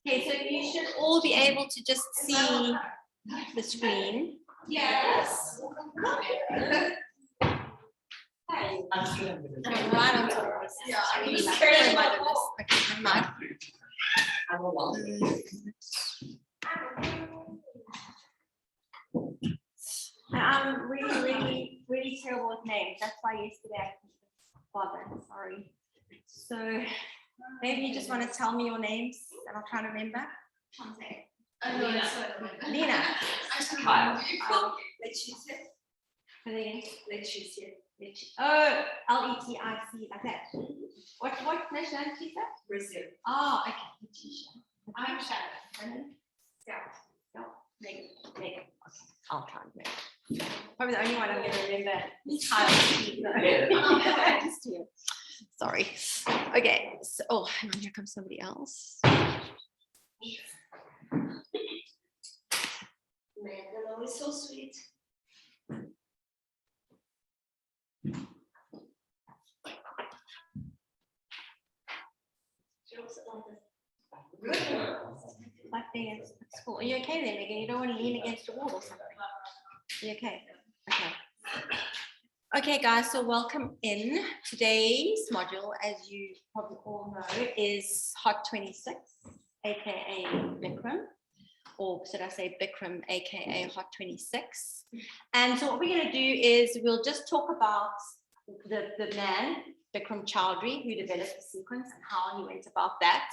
Okay, so you should all be able to just see the screen. Yes. I'm right on top of this. Yeah, I really like it. Oh my goodness. Okay, never mind. I'm really terrible with names. That's why yesterday I couldn't bother. Sorry. So maybe you just want to tell me your names and I'll try to remember. Lena. Oh, L-E-T-I-C, like that. What nationality is that? Brazil. Oh, okay. I'm Shannon. No, Megan. Okay, I'll try and remember. Probably the only one I'm going to remember is Tyler. Sorry. Okay. So, oh, hang on. Here comes somebody else. Megan is so sweet. Like being at school. Are you okay then, Megan? You don't want to lean against the wall or something? Are you okay? Okay. Okay, guys, so welcome in. Today's module, as you probably all know, is Hot 26, aka Bikram, or should I say Bikram, aka Hot 26. And so what we're going to do is we'll just talk about the man, Bikram Choudhury, who developed the sequence and how he went about that.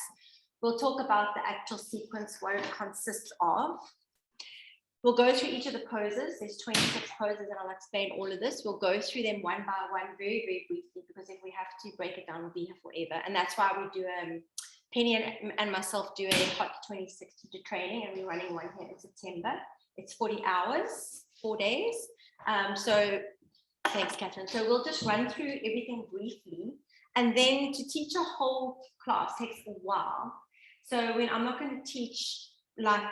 We'll talk about the actual sequence, what it consists of. We'll go through each of the poses. There's 26 poses, and I'll explain all of this. We'll go through them one by one very, very briefly, because if we have to break it down, we'll be here forever. And that's why we do, Penny and myself do a Hot 26 teacher training, and we're running one here in September. It's 40 hours, 4 days. So thanks, Catherine. So we'll just run through everything briefly. And then to teach a whole class takes a while. So when I'm not going to teach like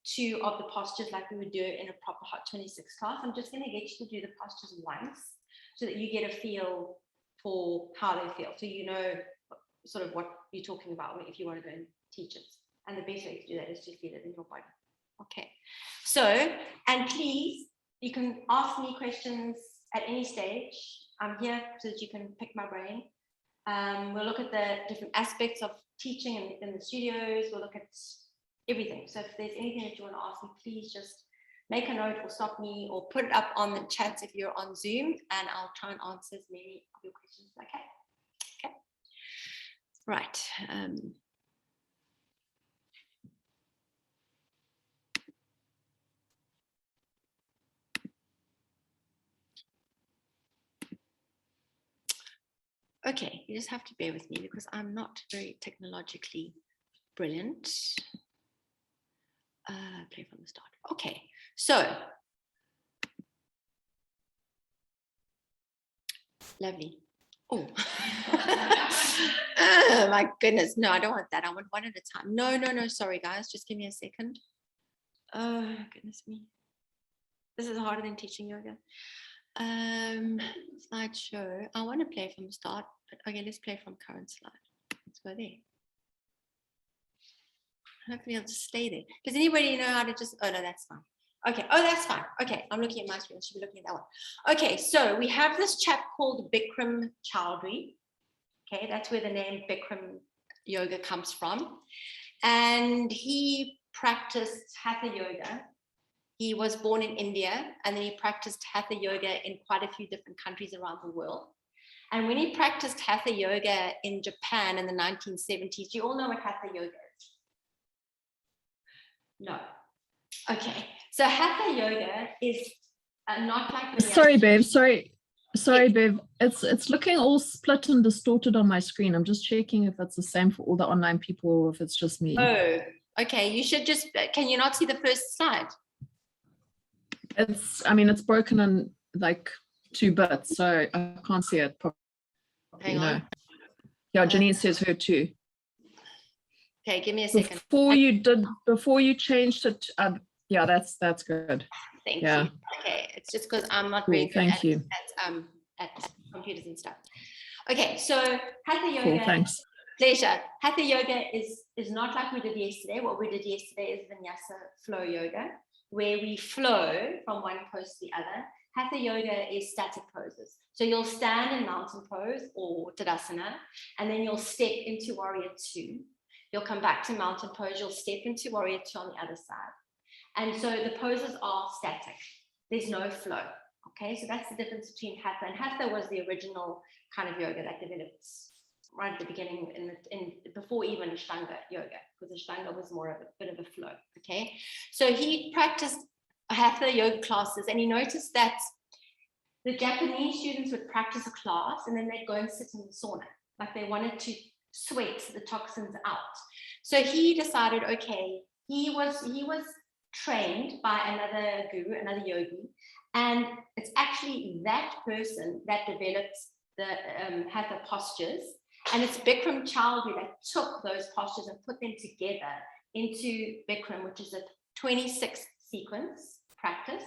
2 of the postures like we would do in a proper Hot 26 class, I'm just going to get you to do the postures once so that you get a feel for how they feel. So you know sort of what you're talking about if you want to go and teach it. And the best way to do that is to feel it in your body. Okay. So, and please, you can ask me questions at any stage. I'm here so that you can pick my brain. We'll look at the different aspects of teaching in the studios. We'll look at everything. So if there's anything that you want to ask me, please just make a note or stop me or put it up on the chat if you're on Zoom, and I'll try and answer as many of your questions as I can. Okay. Right. Okay, you just have to bear with me because I'm not very technologically brilliant. Play from the start. Okay, so lovely. Oh, oh my goodness. No, I don't want that. I want one at a time. No. Sorry, guys. Just give me a second. Oh, goodness me. This is harder than teaching yoga. Slideshow. I want to play from the start, but okay, let's play from current slide. Let's go there. Hopefully I'll just stay there. Does anybody know how to just, oh no, that's fine. Okay, oh, that's fine. Okay, I'm looking at my screen. I should be looking at that one. Okay, so we have this chap called Bikram Choudhury. Okay, that's where the name Bikram yoga comes from. And he practiced Hatha yoga. He was born in India, and then he practiced Hatha yoga in quite a few different countries around the world. And when he practiced Hatha yoga in Japan in the 1970s, do you all know what Hatha yoga is? No. Okay. So Hatha yoga is not like. Sorry, babe. Sorry, babe. It's looking all split and distorted on my screen. I'm just checking if it's the same for all the online people or if it's just me. Oh, okay. You should just. Can you not see the first slide? It's broken in like 2 bits, so I can't see it properly. Hang on. Yeah, Janine says her too. Okay, give me a second. Before you changed it, yeah, that's good. Thank you. Okay, it's just because I'm not very good at computers and stuff. Okay, so Hatha yoga. Cool, thanks. Pleasure. Hatha yoga is not like we did yesterday. What we did yesterday is vinyasa flow yoga, where we flow from one pose to the other. Hatha yoga is static poses. So you'll stand in mountain pose or Tadasana, and then you'll step into warrior two. You'll come back to mountain pose. You'll step into warrior two on the other side. And so the poses are static. There's no flow. Okay, so that's the difference between Hatha. And Hatha was the original kind of yoga that developed right at the beginning, before even Ashtanga yoga, because Ashtanga was more of a bit of a flow. Okay, so he practiced Hatha yoga classes, and he noticed that the Japanese students would practice a class and then they'd go and sit in the sauna, like they wanted to sweat the toxins out. So he decided, okay, he was trained by another guru, another yogi, and it's actually that person that developed the Hatha postures. And it's Bikram Chowdhury that took those postures and put them together into Bikram, which is a 26 sequence practice.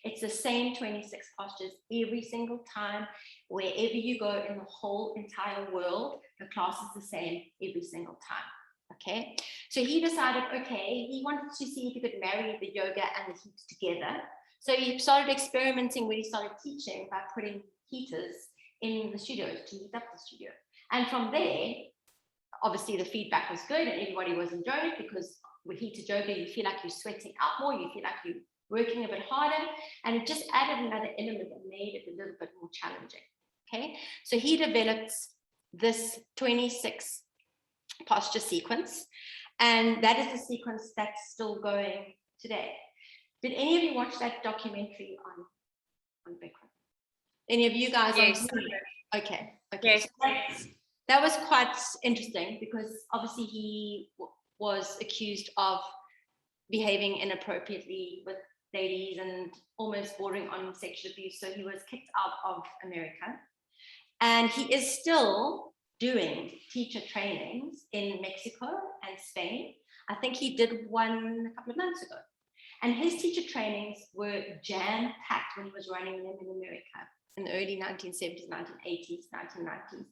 It's the same 26 postures every single time, wherever you go in the whole entire world, the class is the same every single time. Okay, so he decided, okay, he wanted to see if he could marry the yoga and the heat together. So he started experimenting when he started teaching by putting heaters in the studios to heat up the studio. And from there, obviously the feedback was good and everybody was enjoying it, because with heated yoga, you feel like you're sweating out more, you feel like you're working a bit harder, and it just added another element that made it a little bit more challenging. Okay, so he developed this 26 posture sequence, and that is the sequence that's still going today. Did any of you watch that documentary on Bikram? Any of you guys? Yes. Okay. Yes. So that was quite interesting, because obviously he was accused of behaving inappropriately with ladies and almost bordering on sexual abuse. So he was kicked out of America, and he is still doing teacher trainings in Mexico and Spain. I think he did one a couple of months ago. And his teacher trainings were jam-packed when he was running them in America in the early 1970s, 1980s, 1990s.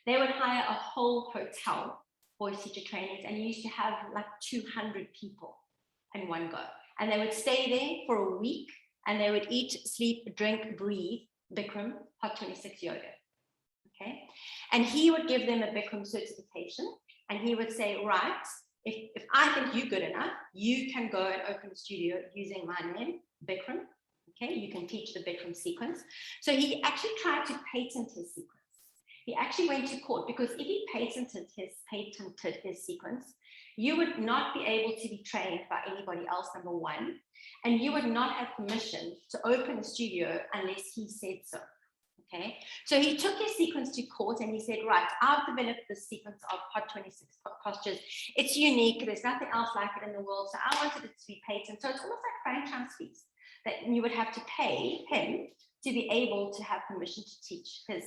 They would hire a whole hotel for his teacher trainings, and he used to have like 200 people in one go. And they would stay there for a week, and they would eat, sleep, drink, breathe Bikram Hot 26 yoga. Okay, and he would give them a Bikram certification, and he would say, right, if I think you're good enough, you can go and open a studio using my name, Bikram. Okay, you can teach the Bikram sequence. So he actually tried to patent his sequence. He actually went to court, because if he patented his sequence, you would not be able to be trained by anybody else, number one, and you would not have permission to open a studio unless he said so. Okay, so he took his sequence to court and he said, right, I've developed this sequence of Hot 26 postures. It's unique. There's nothing else like it in the world. So I wanted it to be patented. So it's almost like franchise fees that you would have to pay him to be able to have permission to teach his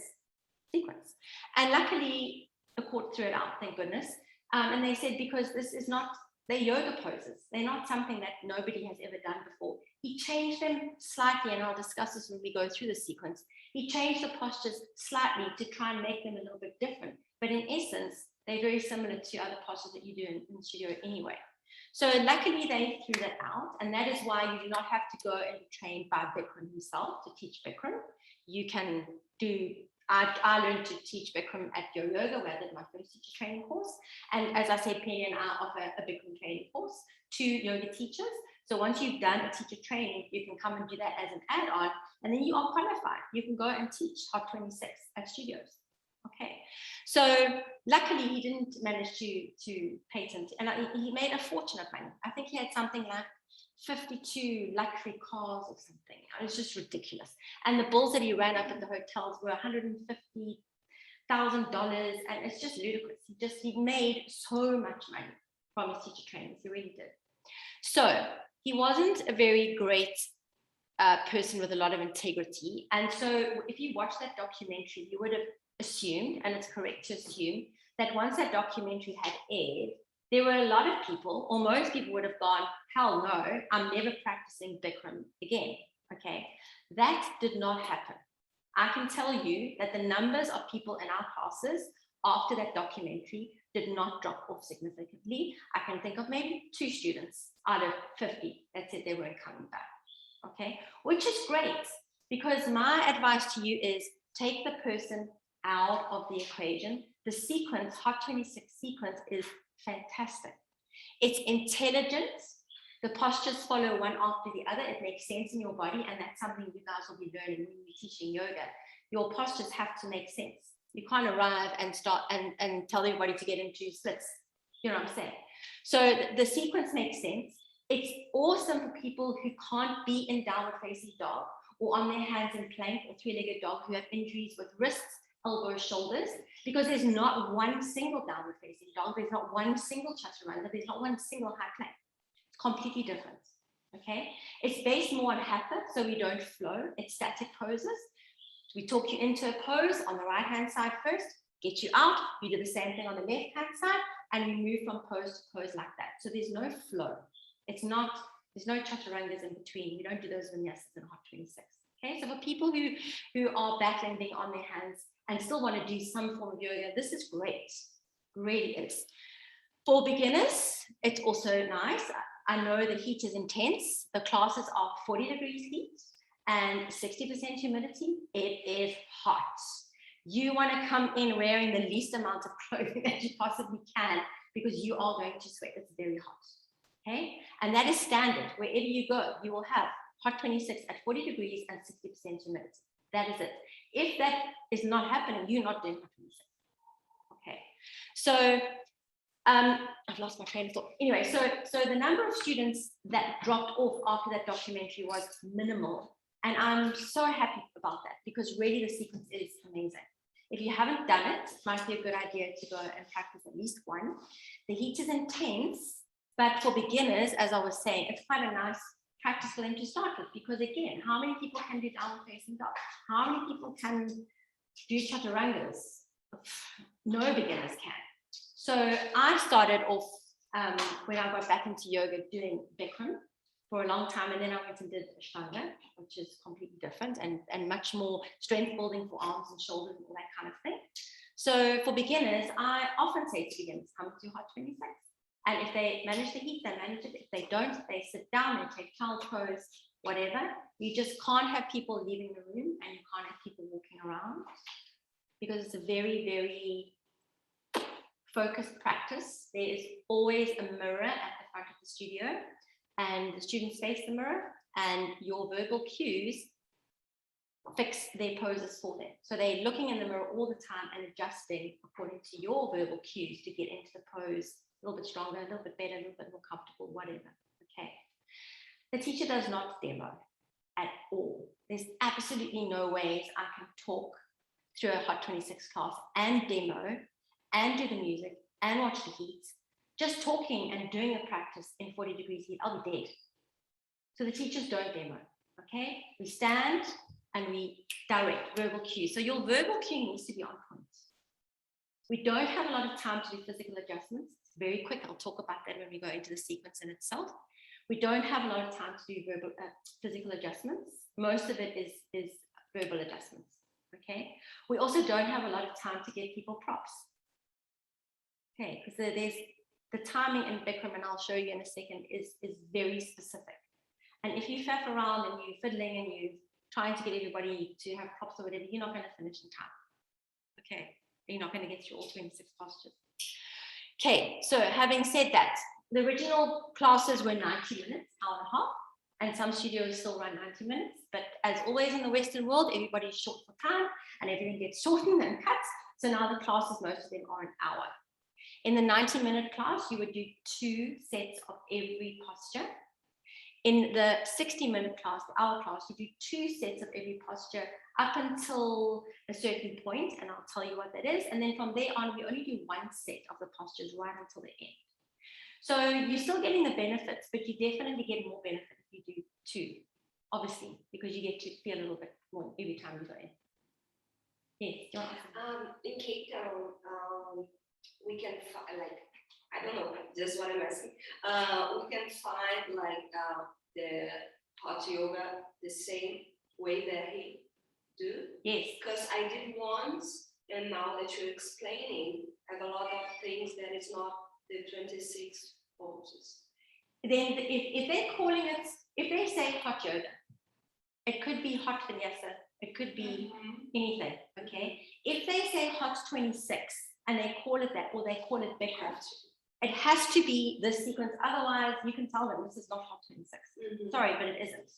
sequence. And luckily, the court threw it out, thank goodness. And they said, because this is not, they're yoga poses. They're not something that nobody has ever done before. He changed them slightly, and I'll discuss this when we go through the sequence. He changed the postures slightly to try and make them a little bit different. But in essence, they're very similar to other postures that you do in the studio anyway. So luckily they threw that out, and that is why you do not have to go and be trained by Bikram himself to teach Bikram. You can do, I learned to teach Bikram at Yo Yoga, where I did my first teacher training course. And as I said, Penny and I offer a Bikram training course to yoga teachers. So once you've done a teacher training, you can come and do that as an add-on, and then you are qualified. You can go and teach Hot 26 at studios. Okay, so luckily he didn't manage to patent, and he made a fortune of money. I think he had something like 52 luxury cars or something. It was just ridiculous. And the bills that he ran up at the hotels were $150,000, and it's just ludicrous. He made so much money from his teacher trainings. He really did. So he wasn't a very great person with a lot of integrity. And so if you watch that documentary, you would have assumed, and it's correct to assume, that once that documentary had aired, there were a lot of people, or most people would have gone, hell no, I'm never practicing Bikram again. Okay, that did not happen. I can tell you that the numbers of people in our classes after that documentary did not drop off significantly. I can think of maybe 2 students out of 50 that said they weren't coming back. Okay, which is great, because my advice to you is take the person out of the equation. The sequence, Hot 26 sequence, is fantastic. It's intelligent. The postures follow one after the other. It makes sense in your body, and that's something you guys will be learning when you're teaching yoga. Your postures have to make sense. You can't arrive and start and tell everybody to get into splits. You know what I'm saying? So the sequence makes sense. It's awesome for people who can't be in downward facing dog or on their hands in plank or 3-legged dog, who have injuries with wrists, elbows, shoulders, because there's not one single downward facing dog. There's not one single chaturanga. There's not one single high plank. It's completely different. Okay. It's based more on hatha, so we don't flow. It's static poses. We talk you into a pose on the right hand side first, get you out. You do the same thing on the left hand side, and we move from pose to pose like that. So there's no flow. It's not, there's no chaturangas in between. We don't do those vinyasas in Hot 26. Okay, so for people who are battling being on their hands and still want to do some form of yoga, this is great. Really is. For beginners, it's also nice. I know the heat is intense. The classes are 40 degrees heat and 60% humidity. It is hot. You want to come in wearing the least amount of clothing that you possibly can, because you are going to sweat. It's very hot. Okay, and that is standard. Wherever you go, you will have Hot 26 at 40 degrees and 60% humidity. That is it. If that is not happening, you're not doing Hot 26. Okay, so I've lost my train of thought. Anyway, so the number of students that dropped off after that documentary was minimal, and I'm so happy about that, because really the sequence is amazing. If you haven't done it, it might be a good idea to go and practice at least one. The heat is intense. But for beginners, as I was saying, it's quite a nice practice for them to start with, because again, how many people can do downward facing dog? How many people can do chaturangas? No beginners can. So I started off when I got back into yoga doing Bikram for a long time, and then I went and did Ashtanga, which is completely different and much more strength building for arms and shoulders and all that kind of thing. So for beginners, I often say to beginners, come to Hot 26. And if they manage the heat, they manage it. If they don't, they sit down and take child's pose, whatever. You just can't have people leaving the room, and you can't have people walking around, because it's a very, very focused practice. There is always a mirror at the front of the studio, and the students face the mirror, and your verbal cues fix their poses for them. So they're looking in the mirror all the time and adjusting according to your verbal cues to get into the pose a little bit stronger, a little bit better, a little bit more comfortable, whatever. Okay. The teacher does not demo at all. There's absolutely no ways I can talk through a Hot 26 class and demo and do the music and watch the heat. Just talking and doing the practice in 40 degrees heat, I'll be dead. So the teachers don't demo. Okay. We stand and we direct verbal cues. So your verbal cue needs to be on point. We don't have a lot of time to do physical adjustments. It's very quick. I'll talk about that when we go into the sequence in itself. We don't have a lot of time to do physical adjustments. Most of it is verbal adjustments. Okay. We also don't have a lot of time to give people props. Okay, because there's the timing in Bikram, and I'll show you in a second, is very specific. And if you faff around and you're fiddling and you're trying to get everybody to have props or whatever, you're not going to finish in time. Okay, you're not going to get through all 26 postures. Okay, so having said that, the original classes were 90 minutes, hour and a half, and some studios still run 90 minutes. But as always in the Western world, everybody's short for time and everything gets shortened and cut. So now the classes, most of them are an hour. In the 90-minute class, you would do 2 sets of every posture. In the 60-minute class, the hour class, you do 2 sets of every posture up until a certain point, and I'll tell you what that is. And then from there on, we only do 1 set of the postures right until the end. So you're still getting the benefits, but you definitely get more benefit if you do 2, obviously, because you get to feel a little bit more every time you go in. Yes. In Cape Town, we can find, like, I don't know, just what I'm asking. We can find like the hot yoga the same way that he do. Yes. Because I did once, And now that you're explaining, I have a lot of things that is not the 26 poses. Then if they're calling it, if they say hot yoga, it could be hot vinyasa, it could be anything, okay? If they say hot 26 and they call it that, or they call it Bikram, it has to be this sequence. Otherwise, you can tell them this is not hot 26. Sorry, but it isn't.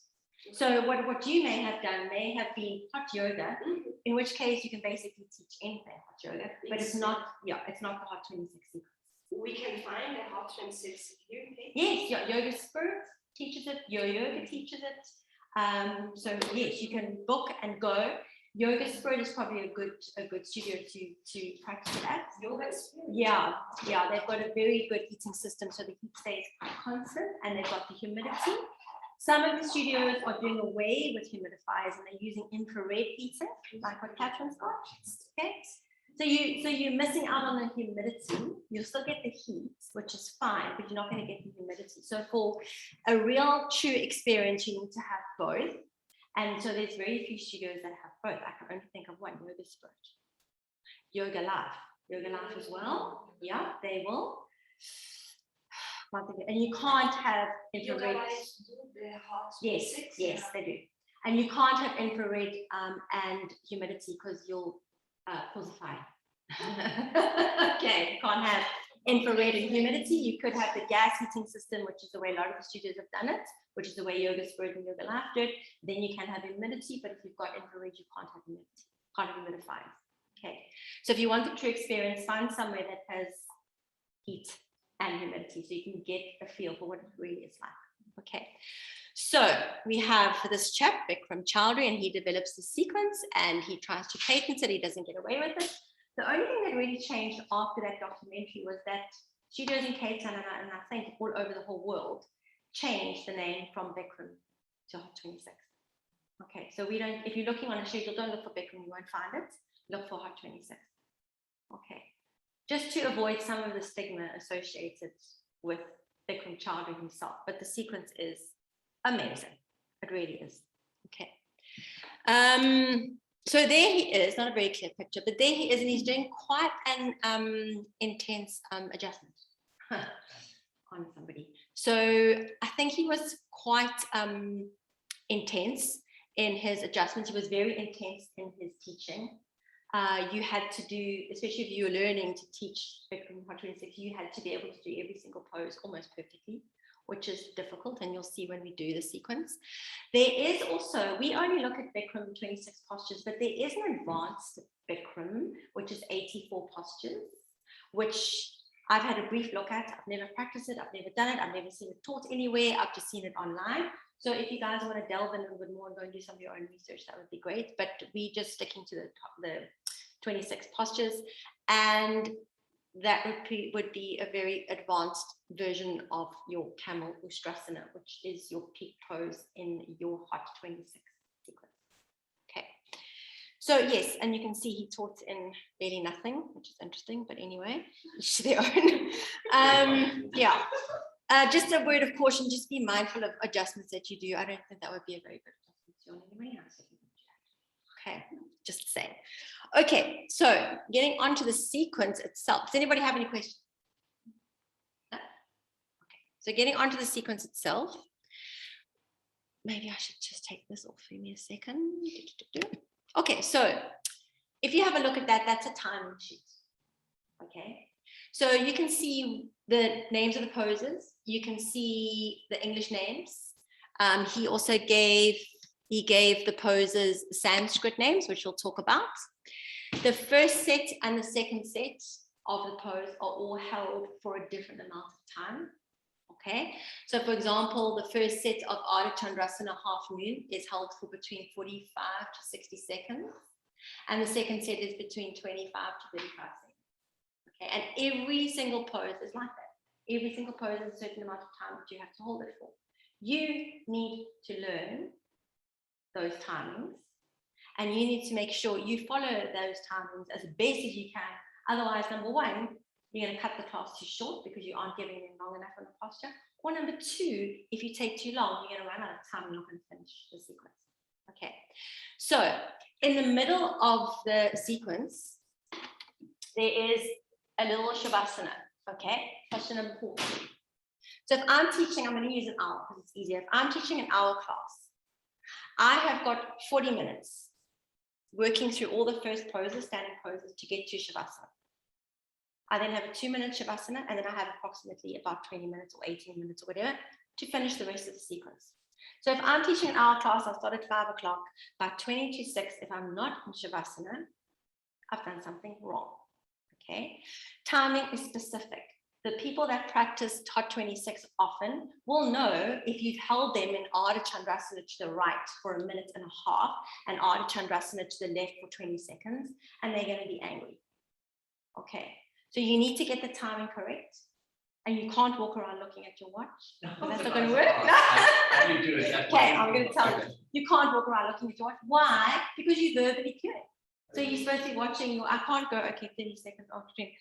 So what you may have done may have been hot yoga, in which case you can basically teach anything hot yoga, but it's not, it's not the hot 26 sequence. We can find the hot 26 here. Okay? Yes, Yoga Spirit teaches it, Your Yoga teaches it. So yes, you can book and go. Yoga Spirit is probably a good studio to practice it at. Yoga Spirit. Yeah, they've got a very good heating system, so the heat stays constant, and they've got the humidity. Some of the studios are doing away with humidifiers and they're using infrared heating, like what Catherine's got. Okay, so you're missing out on the humidity. You'll still get the heat, which is fine, but you're not going to get the humidity. So for a real true experience, you need to have both. And so there's very few studios that have both. I can only think of one, Yoga Spirit. Yoga Life as well. Yeah, they will. And you can't have infrared. Yes, they do. And you can't have infrared and humidity because you'll cause a fire. Okay, you can't have infrared and humidity. You could have the gas heating system, which is the way a lot of the studios have done it, which is the way Yoga Spirit and Yoga Life do it. Then you can have humidity, but if you've got infrared, you can't have humidity, can't have humidifiers. Okay, so if you want the true experience, find somewhere that has heat and humidity, so you can get a feel for what it really is like. Okay, so we have this chap, Bikram Chowdhury, and he develops the sequence and he tries to patent it. He doesn't get away with it. The only thing that really changed after that documentary was that studios in Cape Town and I think all over the whole world changed the name from Bikram to Hot 26. Okay, so we don't, if you're looking on a schedule, don't look for Bikram, you won't find it. Look for Hot 26. Okay, just to avoid some of the stigma associated with Bikram Chowdhury himself, but the sequence is amazing. It really is. Okay. So there he is, not a very clear picture, but there he is, and he's doing quite an intense adjustment on somebody. So I think he was quite intense in his adjustments. He was very intense in his teaching. You had to do, especially if you were learning to teach Bikram Hot 26, you had to be able to do every single pose almost perfectly, which is difficult, and you'll see when we do the sequence. There is also, we only look at Bikram 26 postures, but there is an advanced Bikram, which is 84 postures, which I've had a brief look at. I've never practiced it, I've never done it, I've never seen it taught anywhere, I've just seen it online. So if you guys want to delve in a little bit more and go and do some of your own research, that would be great. But we just sticking to the 26 postures, and that would be a very advanced version of your camel Ustrasana, which is your peak pose in your Hot 26 sequence. Okay, so yes, and you can see he taught in barely nothing, which is interesting, but anyway, each to their own. Yeah, just a word of caution, just be mindful of adjustments that you do. I don't think that would be a very good adjustment to anybody else. Okay, just saying. Okay, so getting onto the sequence itself. Does anybody have any questions? No? Okay, so getting onto the sequence itself. Maybe I should just take this off for me a second. Okay, so if you have a look at that, that's a timing sheet. Okay, so you can see the names of the poses. You can see the English names. He also gave the poses Sanskrit names, which we'll talk about. The first set and the second set of the pose are all held for a different amount of time. Okay, so for example, the first set of Artichondrasana half moon is held for between 45 to 60 seconds, and the second set is between 25 to 35 seconds. Okay, and every single pose is like that. Every single pose is a certain amount of time that you have to hold it for. You need to learn those timings, and you need to make sure you follow those timings as best as you can. Otherwise, number one, you're going to cut the class too short because you aren't giving them long enough on the posture. Or number two, if you take too long, you're going to run out of time and not going to finish the sequence. Okay, so in the middle of the sequence, there is a little Shavasana, okay? Question number 4. So if I'm teaching, I'm going to use an hour because it's easier. If I'm teaching an hour class, I have got 40 minutes working through all the first poses, standing poses to get to Shavasana. I then have a 2-minute Shavasana, and then I have approximately about 20 minutes or 18 minutes or whatever to finish the rest of the sequence. So if I'm teaching an hour class, I'll start at 5 o'clock. By 20 to 6, if I'm not in Shavasana, I've done something wrong, okay? Timing is specific. The people that practice Hot 26 often will know if you've held them in Artichondrasana to the right for 1.5 minutes and Artichondrasana to the left for 20 seconds, and they're going to be angry. Okay, so you need to get the timing correct, and you can't walk around looking at your watch. That's not going to work. How do you do it? Okay, I'm going to tell you. You can't walk around looking at your watch. Why? Because you verbally cue it. So you're supposed to be watching, I can't go, okay, 30 seconds after drink.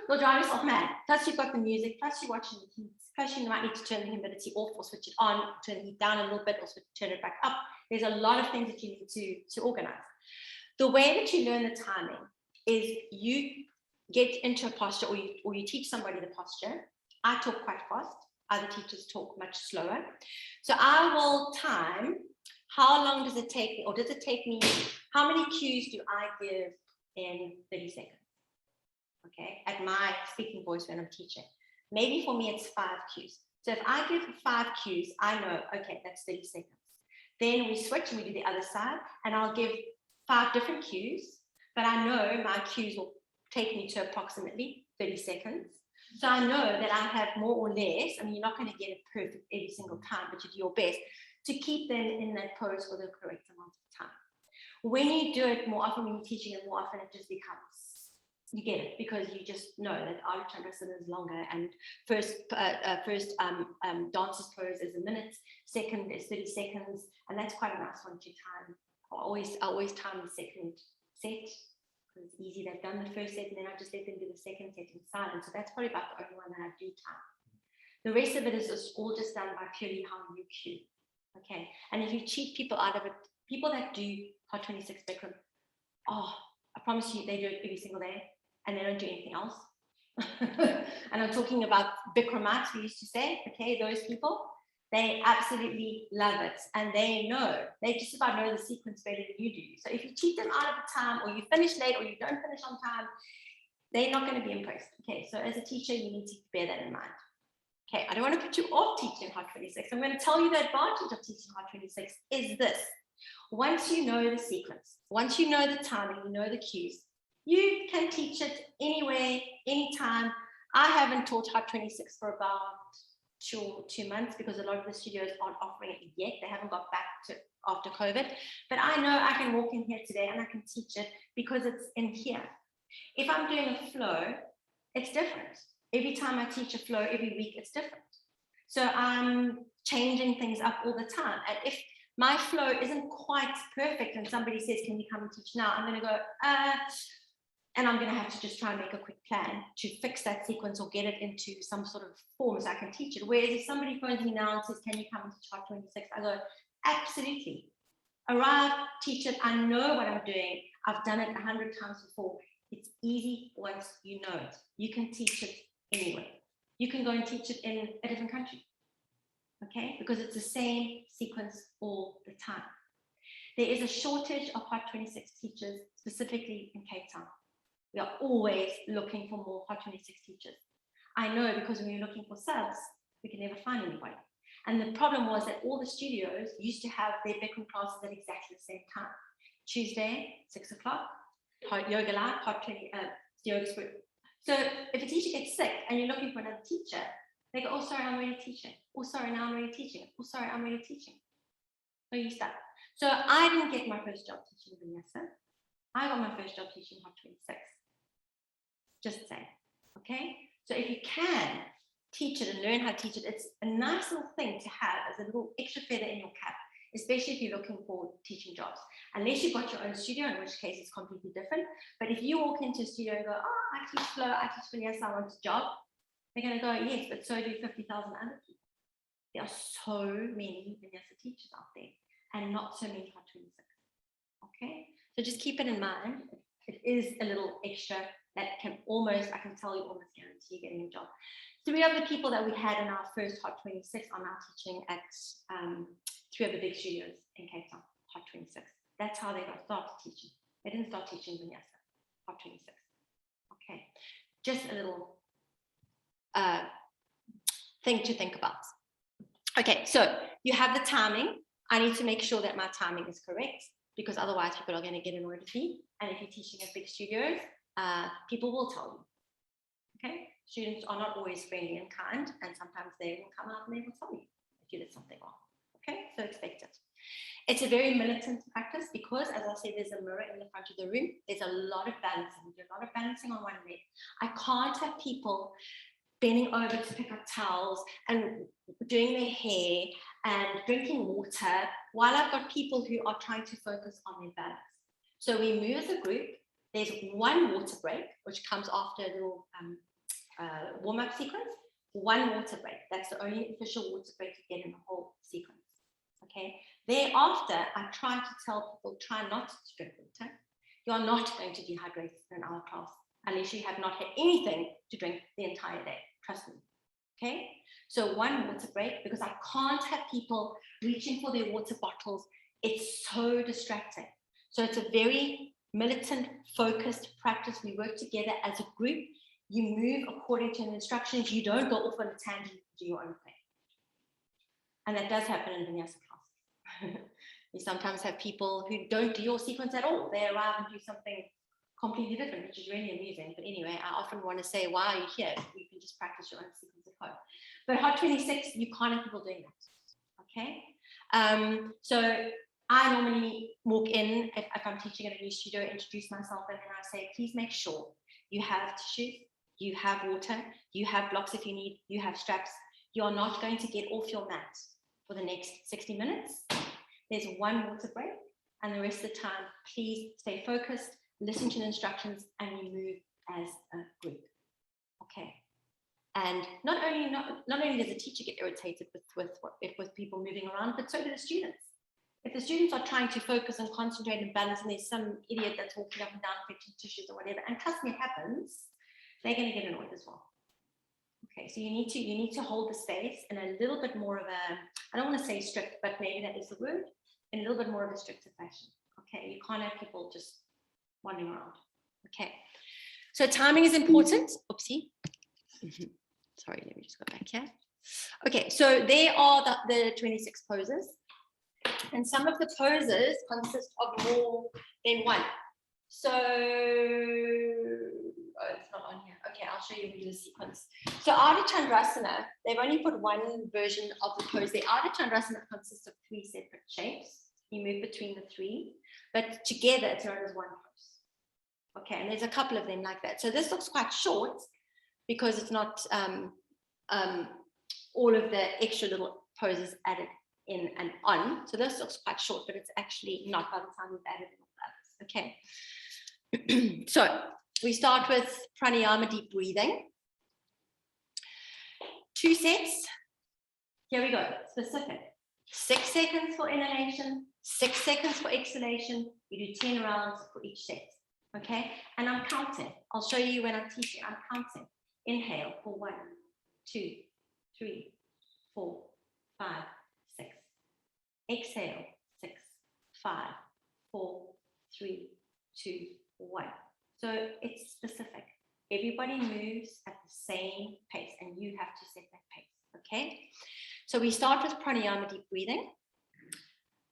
You'll drive yourself mad. Plus you've got the music, plus you're watching the heat, plus you might need to turn the humidity off or switch it on, turn the heat down a little bit or turn it back up. There's a lot of things that you need to organize. The way that you learn the timing is you get into a posture or you teach somebody the posture. I talk quite fast. Other teachers talk much slower. So I will time how long does it take me, or does it take me, how many cues do I give in 30 seconds? Okay, at my speaking voice when I'm teaching. Maybe for me it's 5 cues. So if I give 5 cues, I know, okay, that's 30 seconds. Then we switch and we do the other side, and I'll give 5 different cues, but I know my cues will take me to approximately 30 seconds. So I know that I have more or less, I mean, you're not going to get it perfect every single time, but you do your best to keep them in that pose for the correct amount of time. When you do it more often, when you're teaching it more often, it just becomes, you get it, because you just know that Artichondrasana is longer, and first dancer's pose is 1 minute, second is 30 seconds, and that's quite a nice one to time. I always time the second set, because it's easy. They've done the first set, and then I just let them do the second set in silence. So that's probably about the only one that I do time. The rest of it is all just done by purely how you cue. Okay, and if you cheat people out of it, people that do Hot 26 Bikram, oh, I promise you, they do it every single day, and they don't do anything else. And I'm talking about Bikramites, we used to say, okay, those people, they absolutely love it, and they just about know the sequence better than you do. So if you cheat them out of the time, or you finish late, or you don't finish on time, they're not going to be impressed. Okay, so as a teacher, you need to bear that in mind. Okay, I don't want to put you off teaching Hot 26. I'm going to tell you the advantage of teaching Hot 26 is this. Once you know the sequence, once you know the timing, you know the cues, you can teach it anywhere, anytime. I haven't taught Hot 26 for about 2 months because a lot of the studios aren't offering it yet. They haven't got back to after COVID. But I know I can walk in here today and I can teach it because it's in here. If I'm doing a flow, it's different. Every time I teach a flow, every week, it's different. So I'm changing things up all the time. And if my flow isn't quite perfect and somebody says, can you come and teach now? I'm going to go, and I'm going to have to just try and make a quick plan to fix that sequence or get it into some sort of form so I can teach it. Whereas if somebody phones me now and says, can you come and teach Hot 26? I go, absolutely. Arrive, teach it. I know what I'm doing. I've done it 100 times before. It's easy once you know it. You can teach it anywhere. You can go and teach it in a different country, okay? Because it's the same sequence all the time. There is a shortage of Hot 26 teachers, specifically in Cape Town. We are always looking for more Hot 26 teachers. I know, because when you're looking for subs, we can never find anybody. And the problem was that all the studios used to have their Bikram classes at exactly the same time. Tuesday, 6 o'clock, Yoga Live, Hot 20, Yoga Spirit. So if a teacher gets sick and you're looking for another teacher, they go, oh, sorry, I'm already teaching. Oh, sorry, now I'm already teaching. Oh, sorry, I'm already teaching. So you start. So I didn't get my first job teaching Vinyasa. I got my first job teaching Hot 26. Just saying, okay? So if you can teach it and learn how to teach it, it's a nice little thing to have as a little extra feather in your cap, especially if you're looking for teaching jobs. Unless you've got your own studio, in which case it's completely different. But if you walk into a studio and go, oh, I teach flow, I teach Vinyasa, I want a job, they're going to go, yes, but so do 50,000 other people. There are so many Vinyasa teachers out there and not so many Hot 26. Okay, so just keep it in mind. It is a little extra that can almost, I can tell you, almost guarantee getting a job. 3 of the people that we had in our first Hot 26 are now teaching at 3 of the big studios in Cape Town, Hot 26. That's how they got started teaching. They didn't start teaching Vinyasa, Hot 26. Okay, just a little thing to think about. Okay, so you have the timing. I need to make sure that my timing is correct, because otherwise people are going to get annoyed with me. And if you're teaching at big studios, people will tell you. Okay, students are not always friendly and kind, and sometimes they will come out and they will tell you if you did something wrong. Okay, so expect it. It's a very militant practice because, as I said, there's a mirror in the front of the room. There's a lot of balancing. There's a lot of balancing on one leg. I can't have people bending over to pick up towels and doing their hair and drinking water while I've got people who are trying to focus on their balance. So we move as a group. There's one water break, which comes after a little warm-up sequence. One water break. That's the only official water break you get in the whole sequence. Okay. Thereafter, I try to tell people, try not to drink water. You are not going to dehydrate in our class unless you have not had anything to drink the entire day. Trust me. Okay. So one water break, because I can't have people reaching for their water bottles. It's so distracting. So it's a very militant, focused practice. We work together as a group. You move according to the instructions. You don't go off on a tangent and do your own thing. And that does happen in Vinyasa class. You sometimes have people who don't do your sequence at all. They arrive and do something completely different, which is really amusing. But anyway, I often want to say, why are you here? You can just practice your own sequence at home. But Hot 26, you can't have people doing that. Okay. So I normally walk in if I'm teaching at a new studio, introduce myself, and then I say, please make sure you have tissues, you have water, you have blocks if you need, you have straps. You are not going to get off your mat for the next 60 minutes. There's one water break, and the rest of the time, please stay focused, listen to the instructions, and we move as a group. Okay. And not only does the teacher get irritated with people moving around, but so do the students. If the students are trying to focus and concentrate and balance, and there's some idiot that's walking up and down fetching tissues or whatever, and trust me, it happens, they're going to get annoyed as well. Okay, so you need to hold the space in a little bit more of a, I don't want to say strict, but maybe that is the word, in a little bit more of a stricter fashion. Okay, you can't have people just wandering around. Okay, so timing is important. Oopsie. Sorry, let me just go back here. Okay, so there are the 26 poses. And some of the poses consist of more than one. So, it's not on here. Okay, I'll show you the sequence. So Artichondrasana, they've only put one version of the pose. The Artichondrasana consists of 3 separate shapes. You move between the 3, but together it's known as one pose. Okay, and there's a couple of them like that. So this looks quite short because it's not all of the extra little poses added in and on. So this looks quite short, but it's actually not by the time we've added in all the others. Okay. So we start with Pranayama, deep breathing. 2 sets. Here we go, specific. 6 seconds for inhalation, 6 seconds for exhalation. We do 10 rounds for each set. Okay, and I'm counting. I'll show you when I'm teaching. I'm counting. Inhale for 1, 2, 3, 4, 5, 6. Exhale, 6, 5, 4, 3, 2, 1. So it's specific. Everybody moves at the same pace, and you have to set that pace. Okay. So we start with pranayama, deep breathing.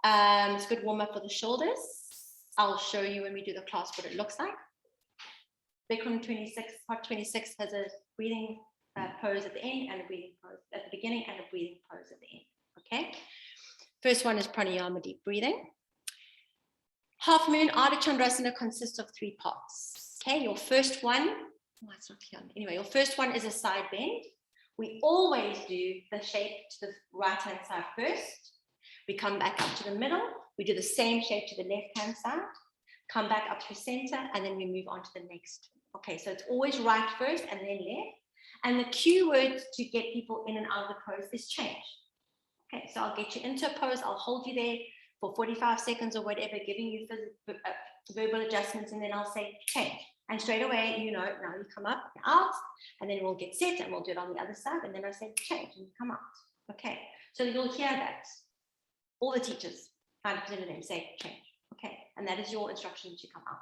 It's a good warm up for the shoulders. I'll show you when we do the class what it looks like. Bikram 26, Hot 26 has a breathing pose at the end and a breathing pose at the beginning and a breathing pose at the end. Okay. First one is pranayama, deep breathing. Half moon Artichondrasana consists of 3 parts. Okay, your first one, oh, it's not clear. Anyway, your first one is a side bend. We always do the shape to the right hand side first. We come back up to the middle. We do the same shape to the left hand side. Come back up to center, and then we move on to the next. Okay, so it's always right first and then left. And the cue word to get people in and out of the pose is change. Okay, so I'll get you into a pose. I'll hold you there for 45 seconds or whatever, giving you verbal adjustments, and then I'll say change. And straight away, you know, now you come up and out, and then we'll get set and we'll do it on the other side. And then I say change and you come out. Okay. So you'll hear that. All the teachers, 90% of them say change. Okay. And that is your instruction to come out.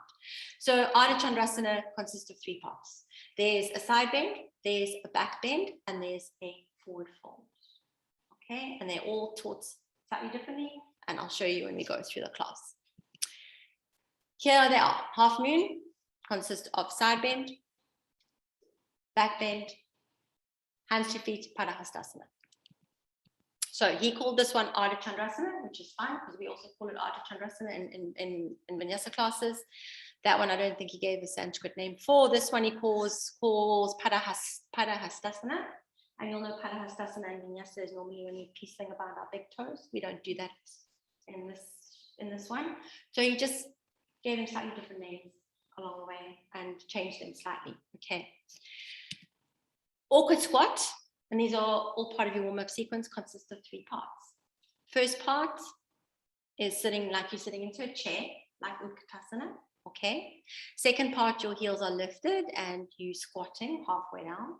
So Artichondrasana consists of 3 parts. There's a side bend, there's a back bend, and there's a forward fold. Okay. And they're all taught slightly differently. And I'll show you when we go through the class. Here they are. Half moon consists of side bend, back bend, hands to feet, Padahastasana. So he called this one Artichondrasana, which is fine because we also call it Artichondrasana in Vinyasa classes. That one I don't think he gave a Sanskrit name for. This one he calls Padahastasana. And you'll know Padahastasana in Vinyasa is normally when we piecing about our big toes. We don't do that in this one. So he just gave them slightly different names along the way and changed them slightly. Okay. Awkward squat. And these are all part of your warm-up sequence, consists of 3 parts. First part is sitting like you're sitting into a chair, like Utkatasana, okay? Second part, your heels are lifted and you squatting halfway down.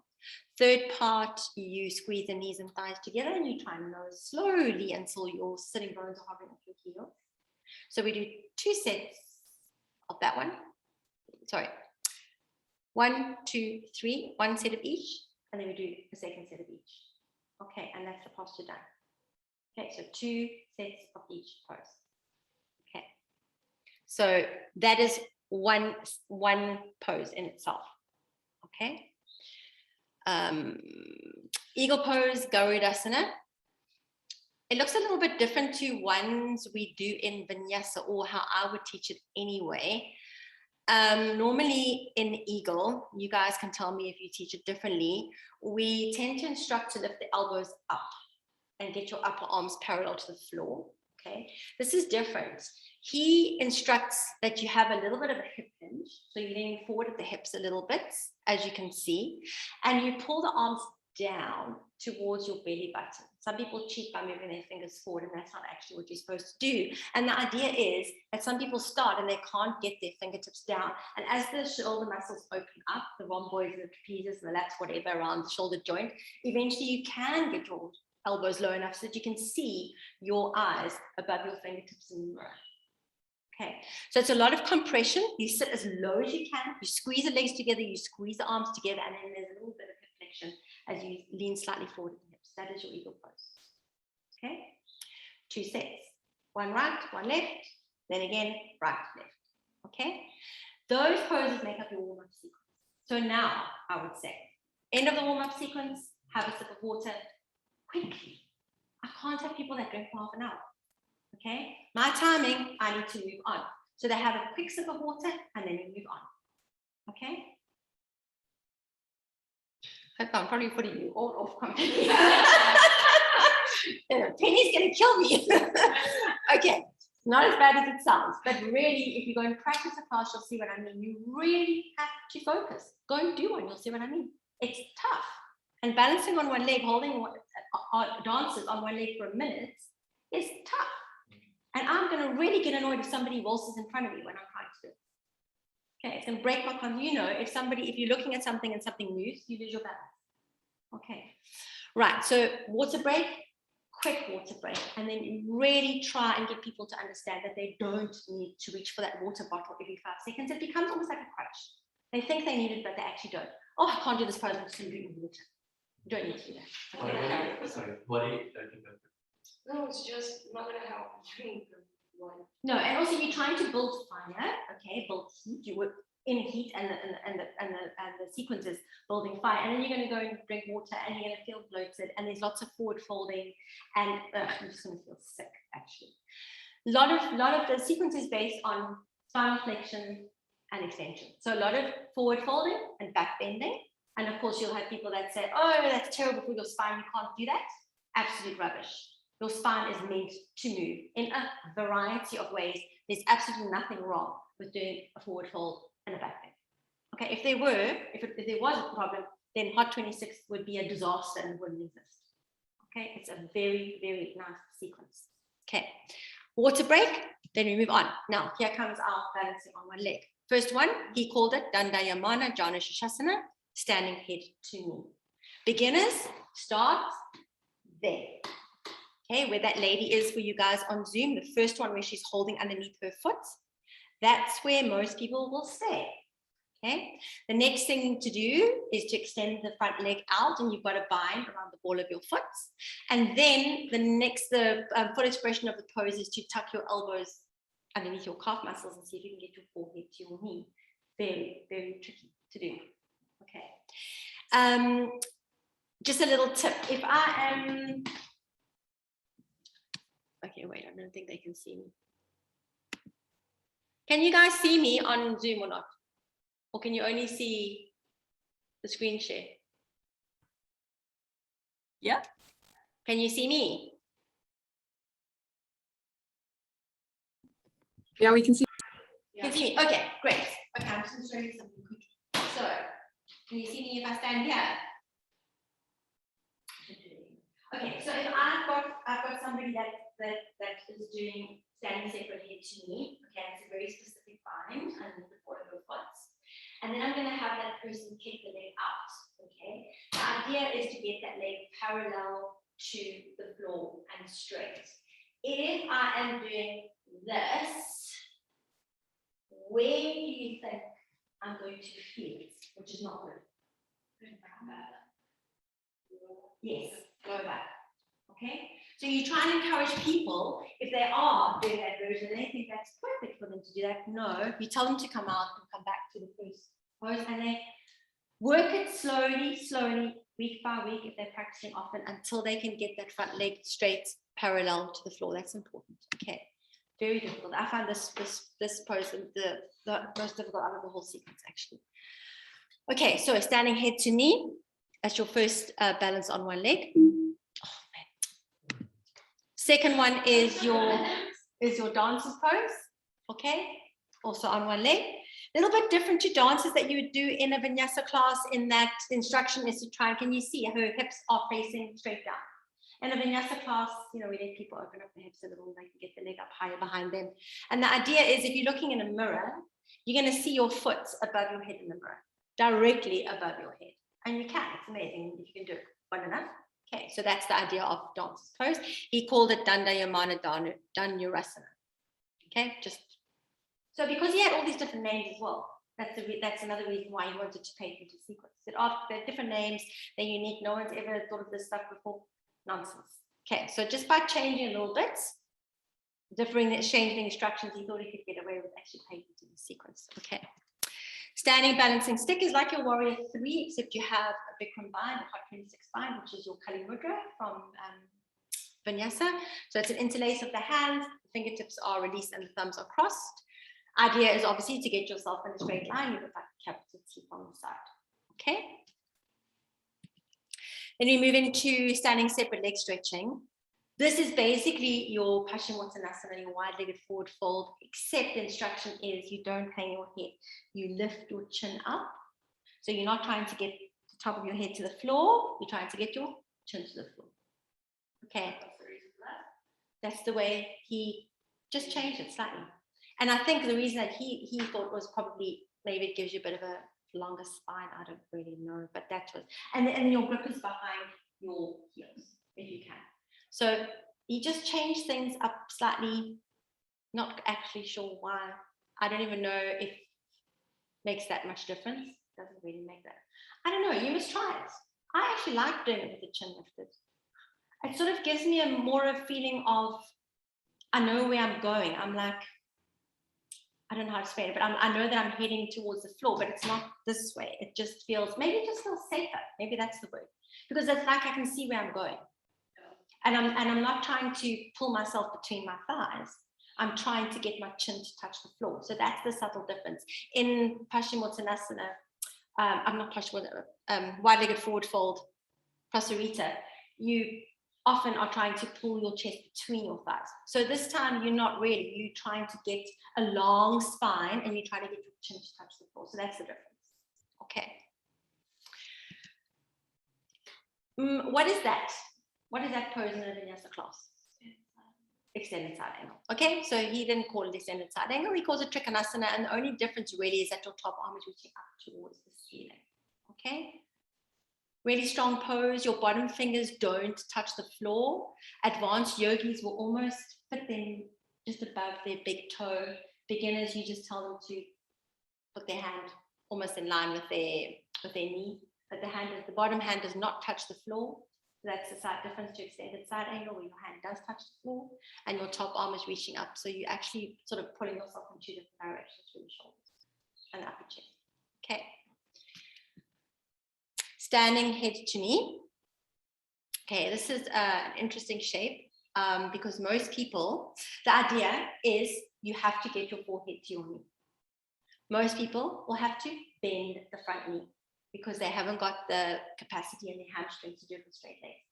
Third part, you squeeze the knees and thighs together and you try and nose slowly until your sitting bones are hovering off your heels. So we do 2 sets of that one. Sorry. 1, 2, 3, 1 set of each. And then we do a second set of each. Okay, and that's the posture done. Okay, so 2 sets of each pose. Okay, so that is one pose in itself. Okay, eagle pose, Goridasana. It looks a little bit different to ones we do in Vinyasa, or how I would teach it anyway. Normally in eagle, you guys can tell me if you teach it differently, we tend to instruct to lift the elbows up and get your upper arms parallel to the floor. Okay, this is different. He instructs that you have a little bit of a hip hinge, so you're leaning forward at the hips a little bit, as you can see, and you pull the arms down towards your belly button. Some people cheat by moving their fingers forward, and that's not actually what you're supposed to do. And the idea is that some people start and they can't get their fingertips down. And as the shoulder muscles open up, the rhomboids and the trapezius and the lats, whatever, around the shoulder joint, eventually you can get your elbows low enough so that you can see your eyes above your fingertips in the mirror. Okay, so it's a lot of compression. You sit as low as you can, you squeeze the legs together, you squeeze the arms together, and then there's a little bit of hip flexion as you lean slightly forward in the hips. That is your eagle pose. Okay, 2 sets, 1 right, 1 left, then again, right, left. Okay, those poses make up your warm-up sequence. So now I would say, end of the warm-up sequence, have a sip of water quickly. I can't have people that drink for half an hour. Okay, my timing, I need to move on. So they have a quick sip of water and then you move on. Okay. I'm probably putting you all off completely. Penny's gonna kill me. Okay, not as bad as it sounds, but really, if you go and practice a class, you'll see what I mean. You really have to focus. Go and do one, you'll see what I mean. It's tough. And balancing on one leg, holding dances on one leg for a minute is tough. And I'm going to really get annoyed if somebody waltzes in front of me when I'm trying to do it. Okay, it's going to break my confidence. You know, if you're looking at something and something moves, you lose your balance. Okay, right. So water break, quick water break. And then you really try and get people to understand that they don't need to reach for that water bottle every 5 seconds. It becomes almost like a crutch. They think they need it, but they actually don't. Oh, I can't do this pose, I'm just going to drink water. You don't need to do that. Okay. Sorry, what do you think about? No, it's just not gonna help drink one. No, and also you're trying to build fire, okay, build heat. You were in heat and the sequence is building fire, and then you're going to go and drink water and you're going to feel bloated, and there's lots of forward folding, and you're just going to feel sick actually. A lot of the sequence is based on spinal flexion and extension. So a lot of forward folding and back bending. And of course, you'll have people that say, oh, that's terrible for your spine, you can't do that. Absolute rubbish. Your spine is meant to move in a variety of ways. There's absolutely nothing wrong with doing a forward fold and a back bend. Okay, if there was a problem, then Hot 26 would be a disaster and wouldn't exist. Okay, it's a very, very nice sequence. Okay, water break, then we move on. Now, here comes our balancing on one leg. First one, he called it Dandayamana Jana Shavasana, standing head to knee. Beginners, start there. Okay, where that lady is for you guys on Zoom, the first one where she's holding underneath her foot, that's where most people will stay. Okay, the next thing to do is to extend the front leg out, and you've got a bind around the ball of your foot. And then the full expression of the pose is to tuck your elbows underneath your calf muscles and see if you can get your forehead to your knee. Very, very tricky to do. Okay. Just a little tip. If I am, okay, wait, I don't think they can see me. Can you guys see me on Zoom or not? Or can you only see the screen share? Yeah. Can you see me? Yeah, we can see. You can see me. Okay, great. Okay, I'm just going to show you something quick. So, can you see me if I stand here? Okay, so if I've got somebody that is doing standing separate head to knee, okay, it's a very specific bind underneath the ball of your foot. And then I'm going to have that person kick the leg out, okay? The idea is to get that leg parallel to the floor and straight. If I am doing this, where do you think I'm going to feel it? Which is not good. Yes, go back. Okay? So you try and encourage people, if they are doing that version, they think that's perfect for them to do that. No, you tell them to come out and come back to the first pose, and they work it slowly, week by week, if they're practicing often, until they can get that front leg straight parallel to the floor. That's important. Okay. Very difficult. I find this pose the most difficult out of the whole sequence, actually. Okay, so standing head to knee. That's your first balance on one leg. Oh, man. Second one is your dancer's pose. Okay, also on one leg. A little bit different to dances that you would do in a vinyasa class, in that the instruction is to try, can you see her hips are facing straight down? In a vinyasa class, we let people open up their hips a little, they can get the leg up higher behind them. And the idea is, if you're looking in a mirror, you're going to see your foot above your head in the mirror, directly above your head. And you can, it's amazing if you can do it well enough. Okay, so that's the idea of dancer's pose. He called it Dandayamana Dhanurasana. Okay, just so because he had all these different names as well. That's another reason why he wanted to paint into sequence. They're different names, they're unique. No one's ever thought of this stuff before. Nonsense. Okay, so just by changing a little bit, changing instructions, he thought he could get away with actually painting into the sequence. Okay. Standing balancing stick is like your warrior 3, except you have a Bikram bind, a hot 26 bind, which is your Kali Mudra from Vinyasa. So it's an interlace of the hands, the fingertips are released and the thumbs are crossed. Idea is obviously to get yourself in a straight line. You look like a capital T on the side. Okay. Then we move into standing separate leg stretching. This is basically your Paschimottanasana, your wide-legged forward fold, except the instruction is you don't hang your head. You lift your chin up. So you're not trying to get the top of your head to the floor. You're trying to get your chin to the floor. Okay. That's the way he just changed it slightly. And I think the reason that he thought was probably maybe it gives you a bit of a longer spine. I don't really know, but that was, and your grip is behind your heels, if you can. So he just changed things up slightly, not actually sure why. I don't even know if it makes that much difference. Doesn't really make that. I don't know, you must try it. I actually like doing it with the chin lifted. It sort of gives me a more of feeling of, I know where I'm going. I'm like, I don't know how to explain it, but I know that I'm heading towards the floor, but it's not this way. It just feels, maybe it just feels safer. Maybe that's the word. Because it's like I can see where I'm going. And I'm not trying to pull myself between my thighs. I'm trying to get my chin to touch the floor. So that's the subtle difference. In Paschimottanasana, I'm not Paschimottanasana, wide-legged forward fold, Prasarita, you often are trying to pull your chest between your thighs. So this time you're not really, you're trying to get a long spine and you're trying to get your chin to touch the floor. So that's the difference. Okay. What is that? What is that pose in a vinyasa class? extended side angle. Okay, so he didn't call it extended side angle, he calls it Trikonasana, and the only difference really is that your top arm is reaching up towards the ceiling. Okay, really strong pose, your bottom fingers don't touch the floor. Advanced yogis will almost fit them just above their big toe. Beginners, you just tell them to put their hand almost in line with their knee, but the bottom hand does not touch the floor. That's the side difference to extended side angle, where your hand does touch the floor and your top arm is reaching up. So you're actually sort of pulling yourself in two different directions through the shoulders and the upper chest. Okay. Standing head to knee. Okay, this is an interesting shape because most people, the idea is you have to get your forehead to your knee. Most people will have to bend the front knee because they haven't got the capacity in their hamstrings to do it with straight legs.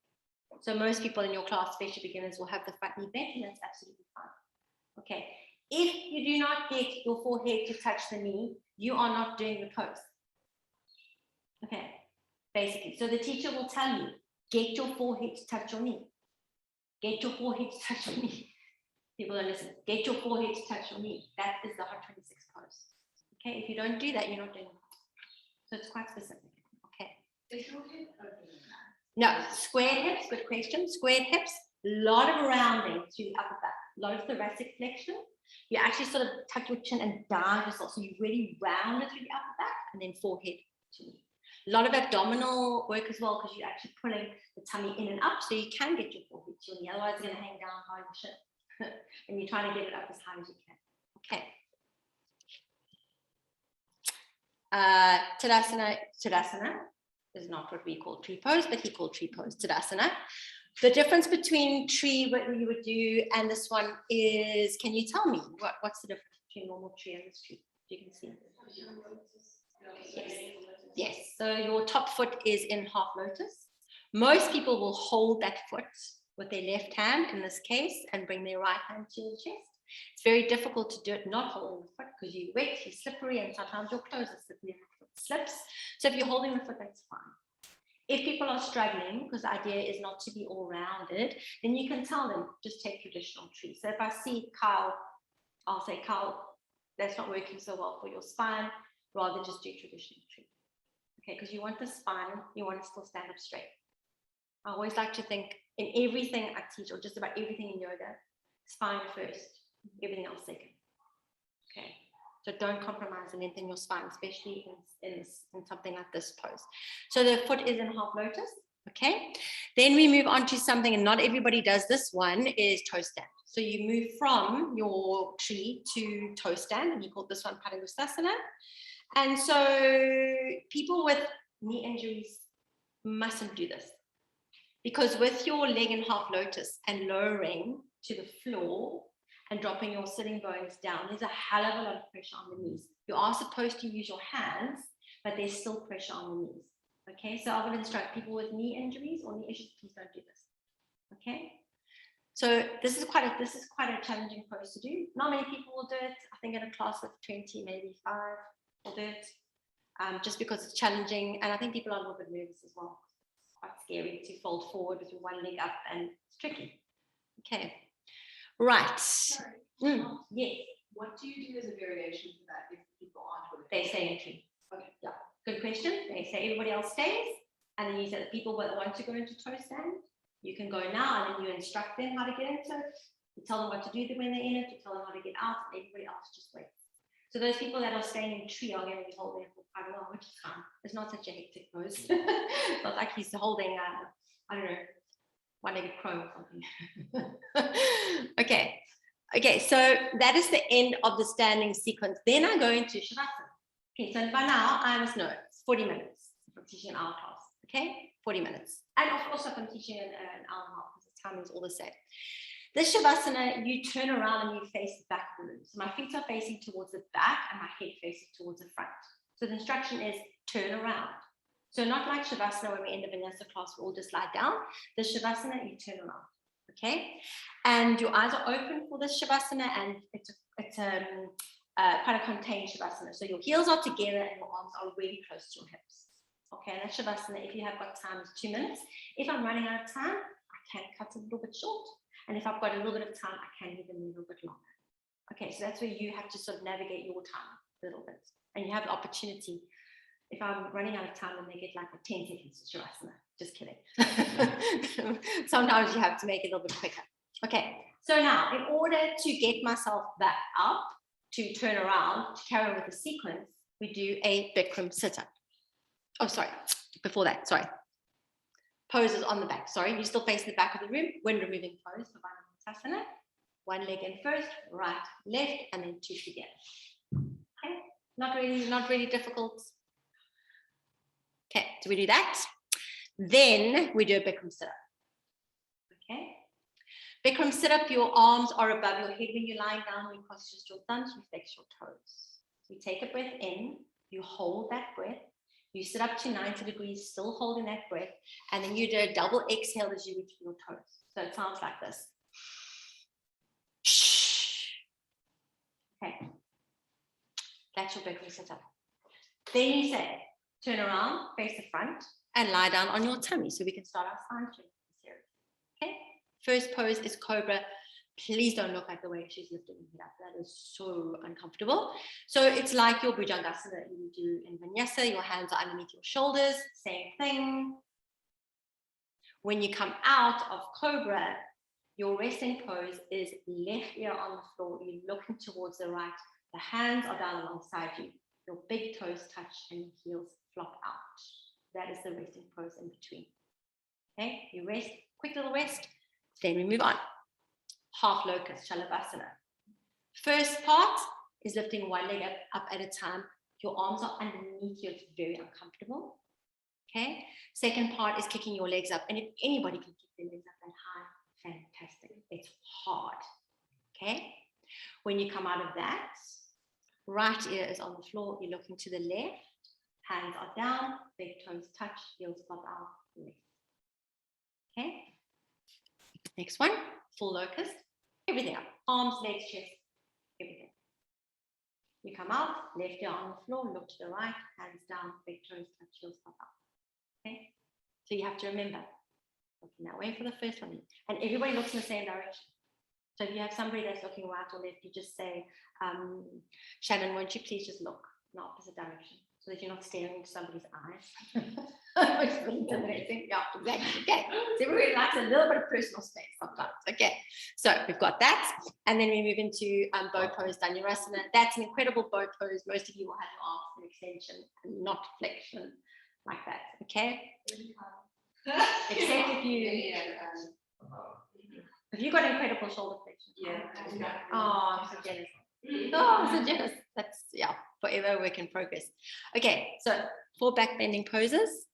So most people in your class, especially beginners, will have the front knee bent, and that's absolutely fine. Okay, if you do not get your forehead to touch the knee, you are not doing the pose. Okay, basically. So the teacher will tell you, get your forehead to touch your knee. Get your forehead to touch your knee. People don't listen. Get your forehead to touch your knee. That is the Hot 26 pose. Okay, if you don't do that, you're not doing it. So it's quite specific. Okay. No, squared hips, good question. Squared hips, a lot of rounding through the upper back, a lot of thoracic flexion. You actually sort of tuck your chin and down yourself. So you really round it through the upper back and then forehead to knee. A lot of abdominal work as well, because you're actually pulling the tummy in and up, so you can get your forehead to your knee. Otherwise, it's going to hang down high your shin. And you're trying to get it up as high as you can. Okay. Tadasana is not what we call tree pose, but he called tree pose Tadasana. The difference between tree, what you would do, and this one is, can you tell me what's the difference between normal tree and this tree? You can see. Yes. Yes. So your top foot is in half lotus. Most people will hold that foot with their left hand in this case and bring their right hand to your chest. It's very difficult to do it not holding the foot because you're wet, you're slippery, and sometimes your clothes are slippery and the foot slips. So if you're holding the foot, that's fine. If people are struggling, because the idea is not to be all rounded, then you can tell them, just take traditional tree. So if I see Kyle, I'll say, Kyle, that's not working so well for your spine, rather just do traditional tree. Okay, because you want the spine, you want to still stand up straight. I always like to think in everything I teach, or just about everything in yoga, spine first, everything else second. Okay, so don't compromise anything in your spine, especially in something like this pose. So the foot is in half lotus. Okay, then we move on to something, and not everybody does this one, is toe stand. So you move from your tree to toe stand, and you call this one Goridasana. And so people with knee injuries mustn't do this, because with your leg in half lotus and lowering to the floor and dropping your sitting bones down, there's a hell of a lot of pressure on the knees. You are supposed to use your hands, but there's still pressure on the knees. Okay, so I would instruct people with knee injuries or knee issues, please don't do this. Okay, so this is quite a challenging pose to do. Not many people will do it. I think in a class of 20, maybe 5 will do it, just because it's challenging, and I think people are a little bit nervous as well. It's quite scary to fold forward with your one leg up, and it's tricky. Okay, right. Yes. What do you do as a variation for that if people aren't with it? They stay in tree. Okay. Yeah. Good question. They say everybody else stays, and then you say the people that want to go into toe stand, you can go now, and then you instruct them how to get into it. You tell them what to do when they're in it. You tell them how to get out, and everybody else just waits. So those people that are staying in tree are going to be holding for quite a while, which is fine. It's not such a hectic pose. It's not like he's holding, I don't know, one-legged crow or something. Okay, so that is the end of the standing sequence. Then I go into Shavasana. Okay, so by now I must know it's 40 minutes if I'm teaching our class. Okay, 40 minutes. And also if I'm teaching an hour and a half, because the time is all the same. This Shavasana, you turn around and you face the back of the room. So my feet are facing towards the back and my head facing towards the front. So the instruction is turn around. So not like Shavasana when we end a vinyasa class, we all just lie down. The Shavasana, you turn around. Okay, and your eyes are open for this Shavasana, and it's quite a contained Shavasana. So your heels are together and your arms are really close to your hips. Okay, and that Shavasana, if you have got time, is 2 minutes. If I'm running out of time, I can cut it a little bit short. And if I've got a little bit of time, I can leave them a little bit longer. Okay, so that's where you have to sort of navigate your time a little bit. And you have the opportunity. If I'm running out of time, then they get like a 10 seconds to Shavasana. Just kidding. Sometimes you have to make it a little bit quicker. Okay, so now in order to get myself back up, to turn around, to carry on with the sequence, we do a Bikram sit-up. Oh, sorry, before that, sorry. Poses on the back, sorry, you still face the back of the room, wind removing pose for Untitled. One leg in first, right, left, and then two together. Okay, not really difficult. Okay, so we do that. Then we do a Bikram sit-up. Okay. Bikram sit-up, your arms are above your head when you're lying down, you cross just your thumbs, you flex your toes. You take a breath in, you hold that breath, you sit up to 90 degrees, still holding that breath, and then you do a double exhale as you reach for your toes. So it sounds like this. Okay. That's your Bikram sit-up. Then you say, turn around, face the front, and lie down on your tummy. So we can start our side series. Okay. First pose is Cobra. Please don't look at the way she's lifting it up. That is so uncomfortable. So it's like your Bhujangasana that you do in Vinyasa. Your hands are underneath your shoulders. Same thing. When you come out of Cobra, your resting pose is left ear on the floor. You're looking towards the right. The hands are down alongside you. Your big toes touch and your heels flop out. That is the resting pose in between. Okay, you rest, quick little rest. Then we move on. Half locust, Shavasana. First part is lifting one leg up at a time. Your arms are underneath you. It's very uncomfortable. Okay. Second part is kicking your legs up. And if anybody can kick their legs up that high, fantastic. It's hard. Okay. When you come out of that, right ear is on the floor. You're looking to the left. Hands are down. Big toes touch. Heels pop out. Rest. Okay. Next one, full locust. Everything up. Arms, legs, chest, everything. You come out, left ear on the floor, look to the right, hands down, big toes touch, heels pop out. Okay? So you have to remember, looking that way for the first one. And everybody looks in the same direction. So if you have somebody that's looking right or left, you just say, Shannon, won't you please just look in the opposite direction so that you're not staring into somebody's eyes? Which is intimidating. Yeah, exactly. Okay. So everybody likes a little bit of personal space sometimes. Okay. So we've got that. And then we move into bow pose, Danyarasana. That's an incredible bow pose. Most of you will have your arms in extension and not flexion like that. Okay. Except if you have you got incredible shoulder flexion? Yeah. Oh, I'm so jealous. Oh, I'm so jealous. That's forever work in progress. Okay, so 4 back bending poses.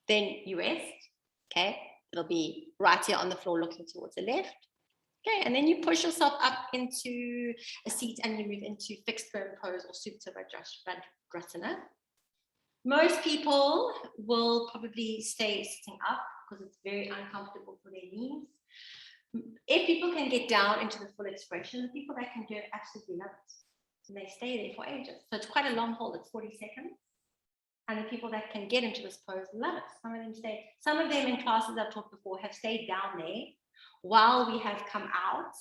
Then you rest. Okay, it'll be right here on the floor looking towards the left. Okay, and then you push yourself up into a seat and you move into fixed firm pose or Supta Vajrasana. Most people will probably stay sitting up because it's very uncomfortable for their knees. If people can get down into the full expression, the people that can do it absolutely love it. And they stay there for ages. So it's quite a long hold, it's 40 seconds. And the people that can get into this pose love it. Some of them stay, some of them in classes I've taught before have stayed down there while we have come out,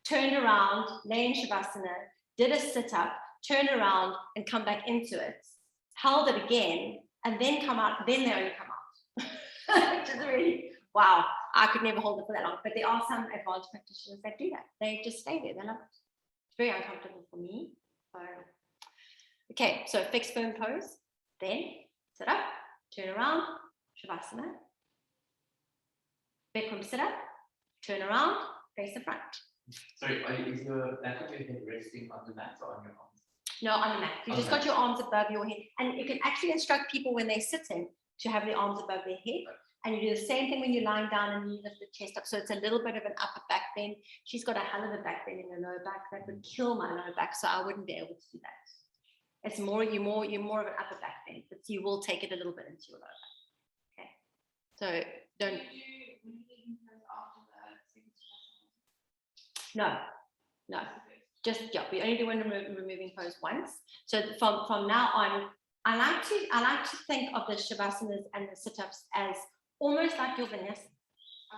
turned around, lay in Shavasana, did a sit-up, turned around and come back into it, held it again, and then come out, then they only come out. Which is really, wow, I could never hold it for that long. But there are some advanced practitioners that do that. They just stay there, they love it. It's very uncomfortable for me. So, okay, so fixed firm pose, then sit up, turn around, Shavasana, Bikram sit up, turn around, face the front. Sorry, is the back of your head resting on the mat or on your arms? No, on the mat. You just got your arms above your head. And you can actually instruct people when they're sitting to have their arms above their head. And you do the same thing when you're lying down and you lift the chest up. So it's a little bit of an upper back bend. She's got a hell of a back bend in her lower back. That would kill my lower back. So I wouldn't be able to do that. It's more, you're more of an upper back bend, but you will take it a little bit into your lower back. Okay. So don't. No. Just we only do one removing pose once. So from now on, I like to think of the Shavasanas and the sit-ups as almost like your vinyasa.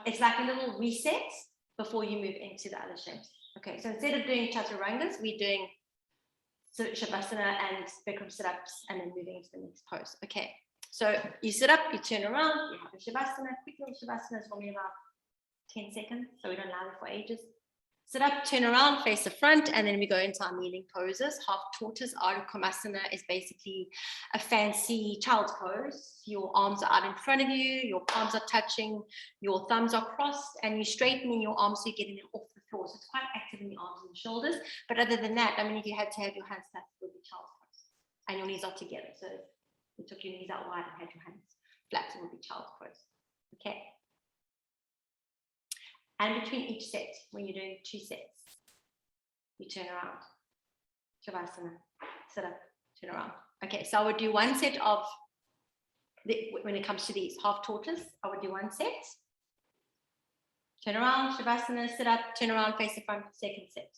It's like a little reset before you move into the other shapes. Okay, so instead of doing chaturangas, we're doing Shavasana and Bikram sit-ups and then moving into the next pose. Okay, so you sit up, you turn around, you have a Shavasana, quick little Shavasana is only about 10 seconds, so we don't allow it for ages. Sit up, turn around, face the front, and then we go into our kneeling poses. Half tortoise, Artichondrasana is basically a fancy child's pose. Your arms are out in front of you, your palms are touching, your thumbs are crossed, and you're straightening your arms so you're getting them off the floor. So it's quite active in the arms and the shoulders. But other than that, I mean, if you had to have your hands flat, it would be child's pose. And your knees are together. So you took your knees out wide and had your hands flat, it would be child's pose. Okay. And between each set, when you're doing 2 sets, you turn around. Shavasana, sit up, turn around. Okay, so I would do 1 set of, when it comes to these, half tortoise, I would do 1 set. Turn around, Shavasana, sit up, turn around, face the front, second set.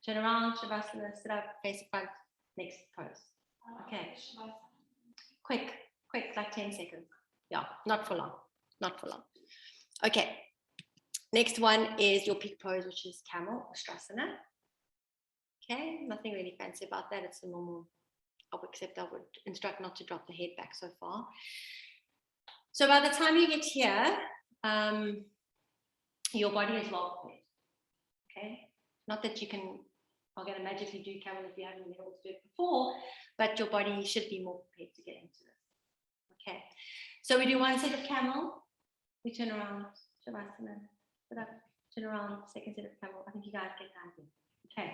Turn around, Shavasana, sit up, face the front, next pose. Okay. Quick, like 10 seconds. Yeah, not for long, not for long. Okay. Next one is your peak pose, which is camel or Strasana. Okay, nothing really fancy about that. It's a normal, except I would instruct not to drop the head back so far. So by the time you get here, your body is well prepared. Okay, not that you are going to magically do camel if you haven't been able to do it before, but your body should be more prepared to get into this. Okay, so we do 1 set of camel, we turn around, Shavasana. Up, turn around, second set of camel. I think you guys get that. Okay.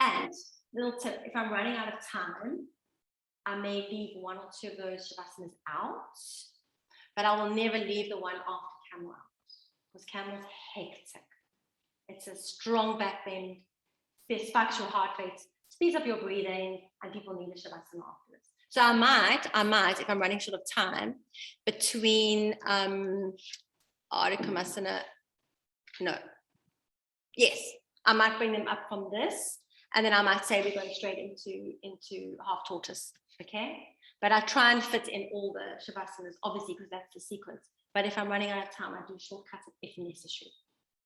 And little tip, if I'm running out of time, I may leave 1 or 2 of those Shavasanas out, but I will never leave the one after camel out, because camel's hectic. It's a strong back bend, it spikes your heart rate, speeds up your breathing, and people need a Shavasana afterwards. So I might, if I'm running short of time, between Artichondrasana, no. Yes, I might bring them up from this, and then I might say we're going straight into half tortoise. Okay, but I try and fit in all the Shavasanas, obviously, because that's the sequence. But if I'm running out of time, I do shortcuts if necessary.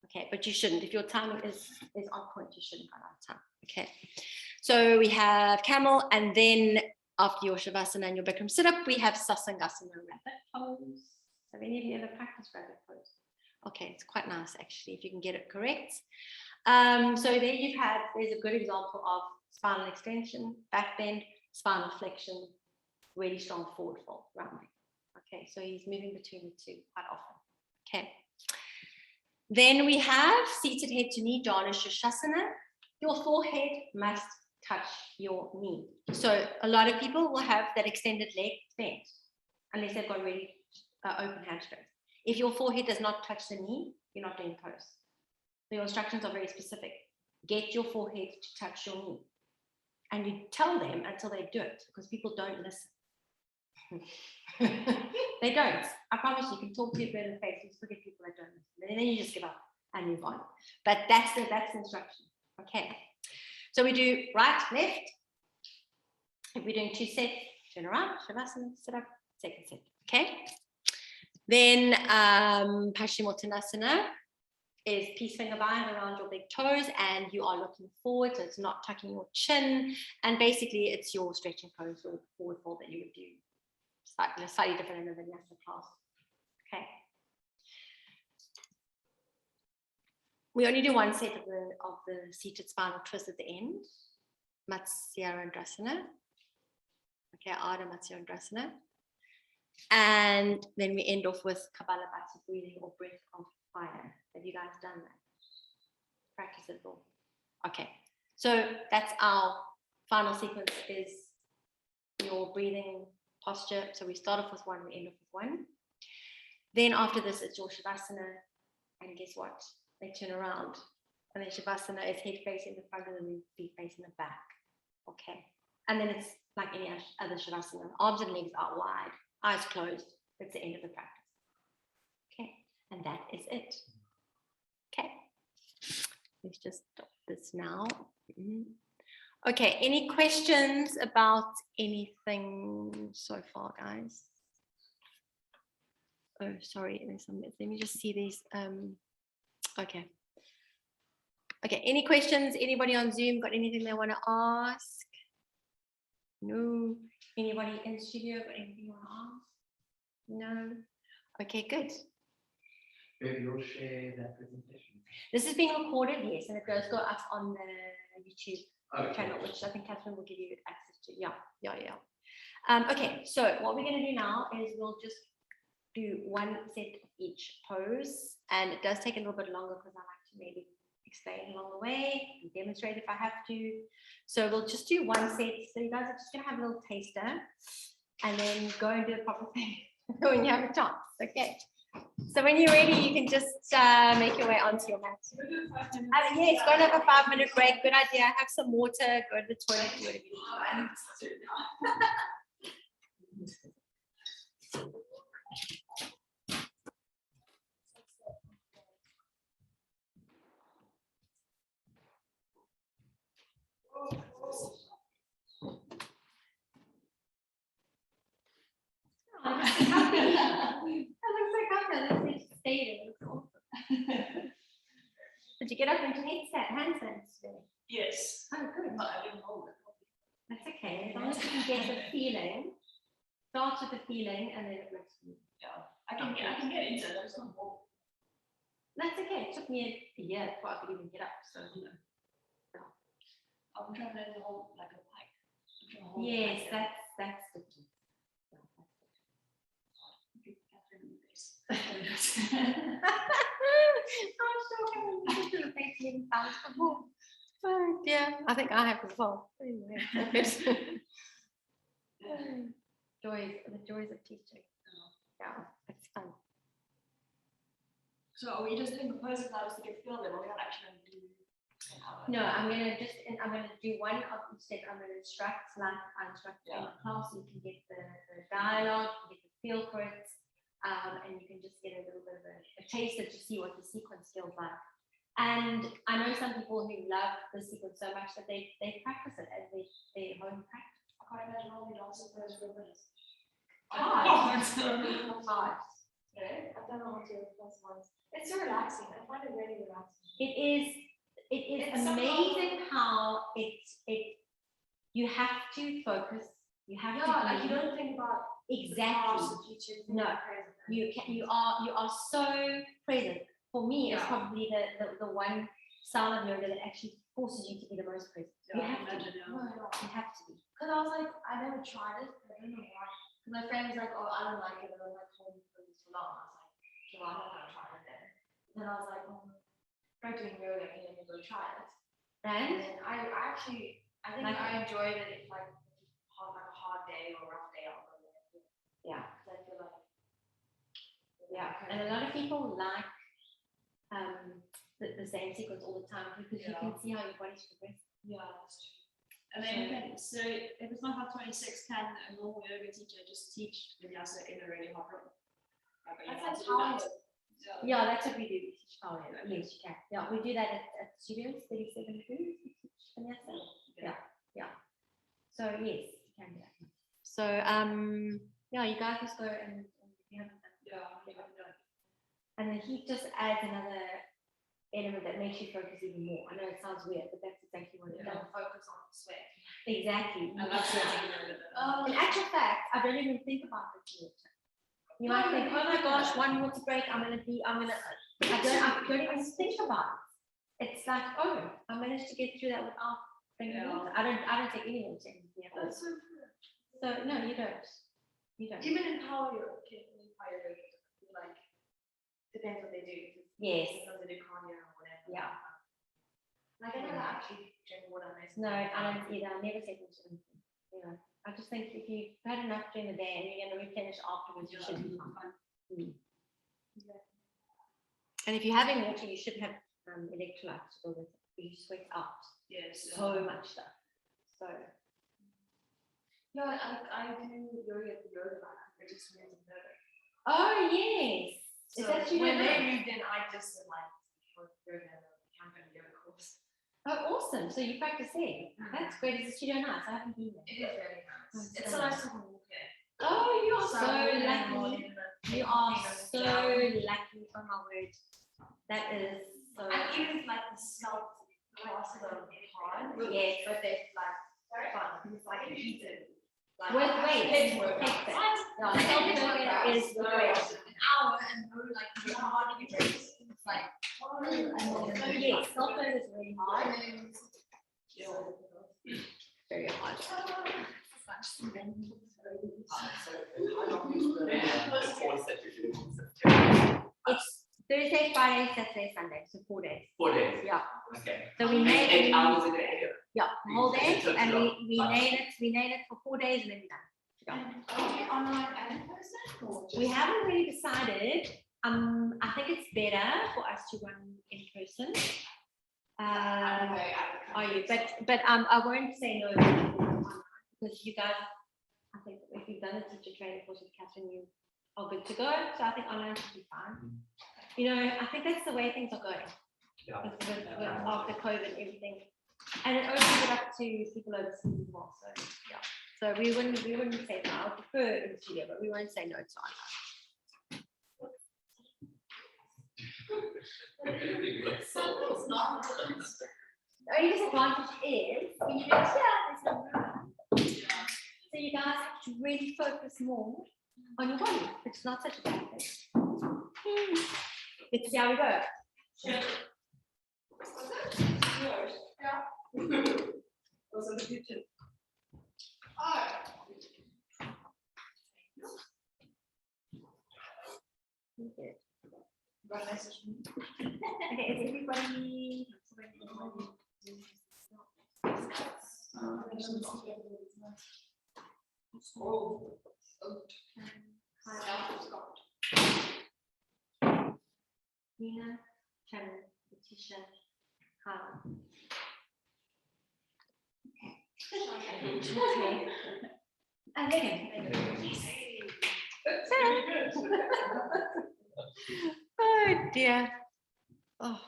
Okay, but you shouldn't. If your timing is on point, you shouldn't run out of time. Okay, so we have camel, and then after your Shavasana and your Bikram sit-up, we have Sasangasana rabbit pose. Have any of you ever practiced rabbit pose? Okay, it's quite nice actually, if you can get it correct. So there there's a good example of spinal extension, back bend, spinal flexion, really strong forward fold, rounding. Okay, so he's moving between the 2 quite often. Okay. Then we have seated head to knee, Jhana Shasana. Your forehead must touch your knee. So a lot of people will have that extended leg bent, unless they've got really open hamstrings. If your forehead does not touch the knee, you're not doing pose. So your instructions are very specific. Get your forehead to touch your knee. And you tell them until they do it, because people don't listen. They don't. I promise you can talk to your bird in the face, you just look at people that don't listen. And then you just give up and move on. But that's the instruction. Okay. So we do right, left. If we're doing 2 sets, turn around, Shavasana, sit up, second set. Okay. Then Paschimottanasana is peace finger bind around your big toes, and you are looking forward, so it's not tucking your chin. And basically, it's your stretching pose or forward fold that you would do, slightly different in the vinyasa class. Okay. We only do 1 set of the seated spinal twist at the end, Matsyendrasana. Okay, Ardha Matsyendrasana. And then we end off with Kapalabhati breathing or breath of fire. Have you guys done that? Practice it all. Okay, so that's our final sequence, is your breathing posture. So we start off with 1, we end off with 1. Then after this, it's your Shavasana, and guess what? They turn around, and then Shavasana is head facing the front and then feet facing the back. Okay, and then it's like any other Shavasana. Arms and legs are wide, eyes closed. That's the end of the practice. Okay, and that is it. Okay, let's just stop this now. Okay, any questions about anything so far, guys? Oh, sorry, there's some. Let me just see these. Okay, Okay, any questions? Anybody on Zoom got anything they want to ask? No. Anybody in studio got anything you want to ask? No. Okay, good. Maybe you'll share that presentation. This is being recorded, yes, and it does go up on the YouTube Okay. channel, which I think Catherine will give you access to. Yeah. Okay, so what we're going to do now is we'll just do one set of each pose, and it does take a little bit longer because I like to maybe explain along the way and demonstrate if I have to. So we'll just do one set. So you guys are just going to have a little taster and then go and do the proper thing when you have a chance. Okay. So when you're ready, you can just make your way onto your mat. Yes, go and have a 5-minute break. Good idea. Have some water, go to the toilet, do whatever you need. Oh, I'm so happy. I'm so happy. Let's just stay there. Did you get up and do handstands today? Yes. Oh, good. But I didn't hold it. That's okay. As long as you can get the feeling, start with the feeling and then it looks good. Yeah. I can get into it. I just don't hold. That's okay. It took me a year before I could even get up. So, I'm trying to hold like a pipe. yes, that's the key. I'm sure it makes me sound before. Oh, yeah, I think I have as well. Anyway, the joys of teaching. Yeah, it's fun. So are we just doing the poses now just to get feel them, or we don't actually do? No, I'm gonna do one of each step. I'm gonna instruct like I instruct in the class, so you can get the dialogue, you get the feel for it, and you can just get a little bit of a taste to see what the sequence feels like. And I know some people who love the sequence so much that they practice it as their home practice. I can't imagine all the dancing for those 4 minutes. Hard. Yeah, I've done all the first ones. It's so relaxing. I find it really relaxing. It is It's amazing how you have to focus. You have to like you don't think about exactly. No, you are so present. For me, it's probably the one style of yoga that actually forces you to be the most present. You have to. You have to be. Because I was like, I never tried it. I don't know why. Because my friend was like, oh, I don't like it. And I'm like, home for this for long. I was like, okay, well, I'm not going to try it then. And then I was like, try doing yoga and then go try it. And then I think I enjoyed it if like a hard day or a rough day. I'll go there. yeah. Because I feel like And a lot of people like the same sequence all the time because you can see how your body's progressing. Yeah, that's true. And then you can, so if it's not hard 26, can a normal yoga teacher just teach vinyasa in a really hot room? That's how Yeah, that's what we do. We teach power yoga. Yes, you can. Yeah, we do that at studios, 37 foods. We teach vinyasa. Yeah. So yes, you can do that. So yeah, you guys must go and if you haven't done it. And then he just adds another element that makes you focus even more. I know it sounds weird, but that's exactly what it does. Don't focus on the sweat. Exactly. I love sweating. In actual fact, I don't even think about the water. You might think, oh my gosh, one water break, I don't even think about it. It's like, oh, I managed to get through that without drinking water. I don't take any water in here. That's so true. So no, you don't. You don't. Even in power yoga, like depends what they do. Yes. Sometimes they do cardio or whatever. Yeah. Like I never actually drink water. No, I don't either. I never take water. You know, I just think if you've had enough during the day and you're going to replenish afterwards, you should be fine. And if you're having water, you should have electrolytes to build it. You sweat out so much stuff. So. No, I do yoga at the yoga mat. I just moved in yoga. Oh yes. So Is that you when know? they moved in, I just said like for yoga, I'm going to yoga course. Oh, awesome. So you practice there. That's great. Is the studio nice? I haven't been there. It is really nice. Oh, It's so nice to walk in. Oh, you are so lucky. lucky. You are so lucky. Oh my word. That is so. And even like the sculpt classes are hard. Yes. But they're like fun. It's like heated. Like, With weights. What? No, self-learning is with weights. An hour and we're like, you know, hard to get it's like, Yes, self-learning is really hard. Very hard. Course that you're doing in September? It's Thursday, Friday, Saturday, Sunday, so 4 days. 4 days. Yeah. Okay. So we And made 8 hours a day. yeah, the whole day, So and it's we nailed it for 4 days and then we're done. online and in person? We haven't really decided. I think it's better for us to run in person. Are you? But I won't say no because you guys. I think if you've done a teacher training course with Catherine, you are good to go. So I think online should be fine. You know, I think that's the way things are going. Yeah. With after COVID and everything, and it opens it up to people overseas as well. So yeah. So we wouldn't say no. I would prefer in the studio, but we won't say no to online. The only disadvantage is when you get here, there's no room. So you guys have to really focus more on your body, which is not such a bad thing. Let's see how we go. Those are the future. Okay. Okay, is everybody? Nina, Shannon, Letitia, Carla. Okay. And then. Oh dear. Oh.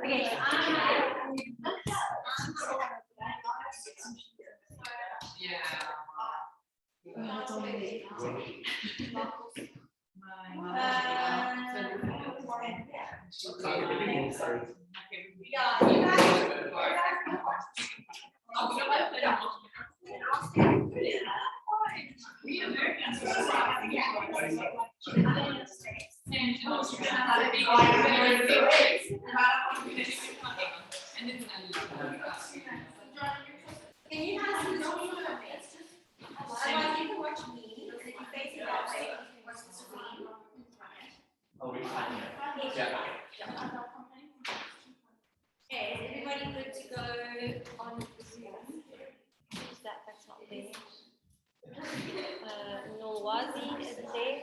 Okay, so Sorry. can you guys see otherwise you can watch me, if you face it that way, you can watch the screen. Oh, we find it. Yeah. Okay, is everybody good to go on the Zoom? Who's that? That's not there. Nolwazi is there.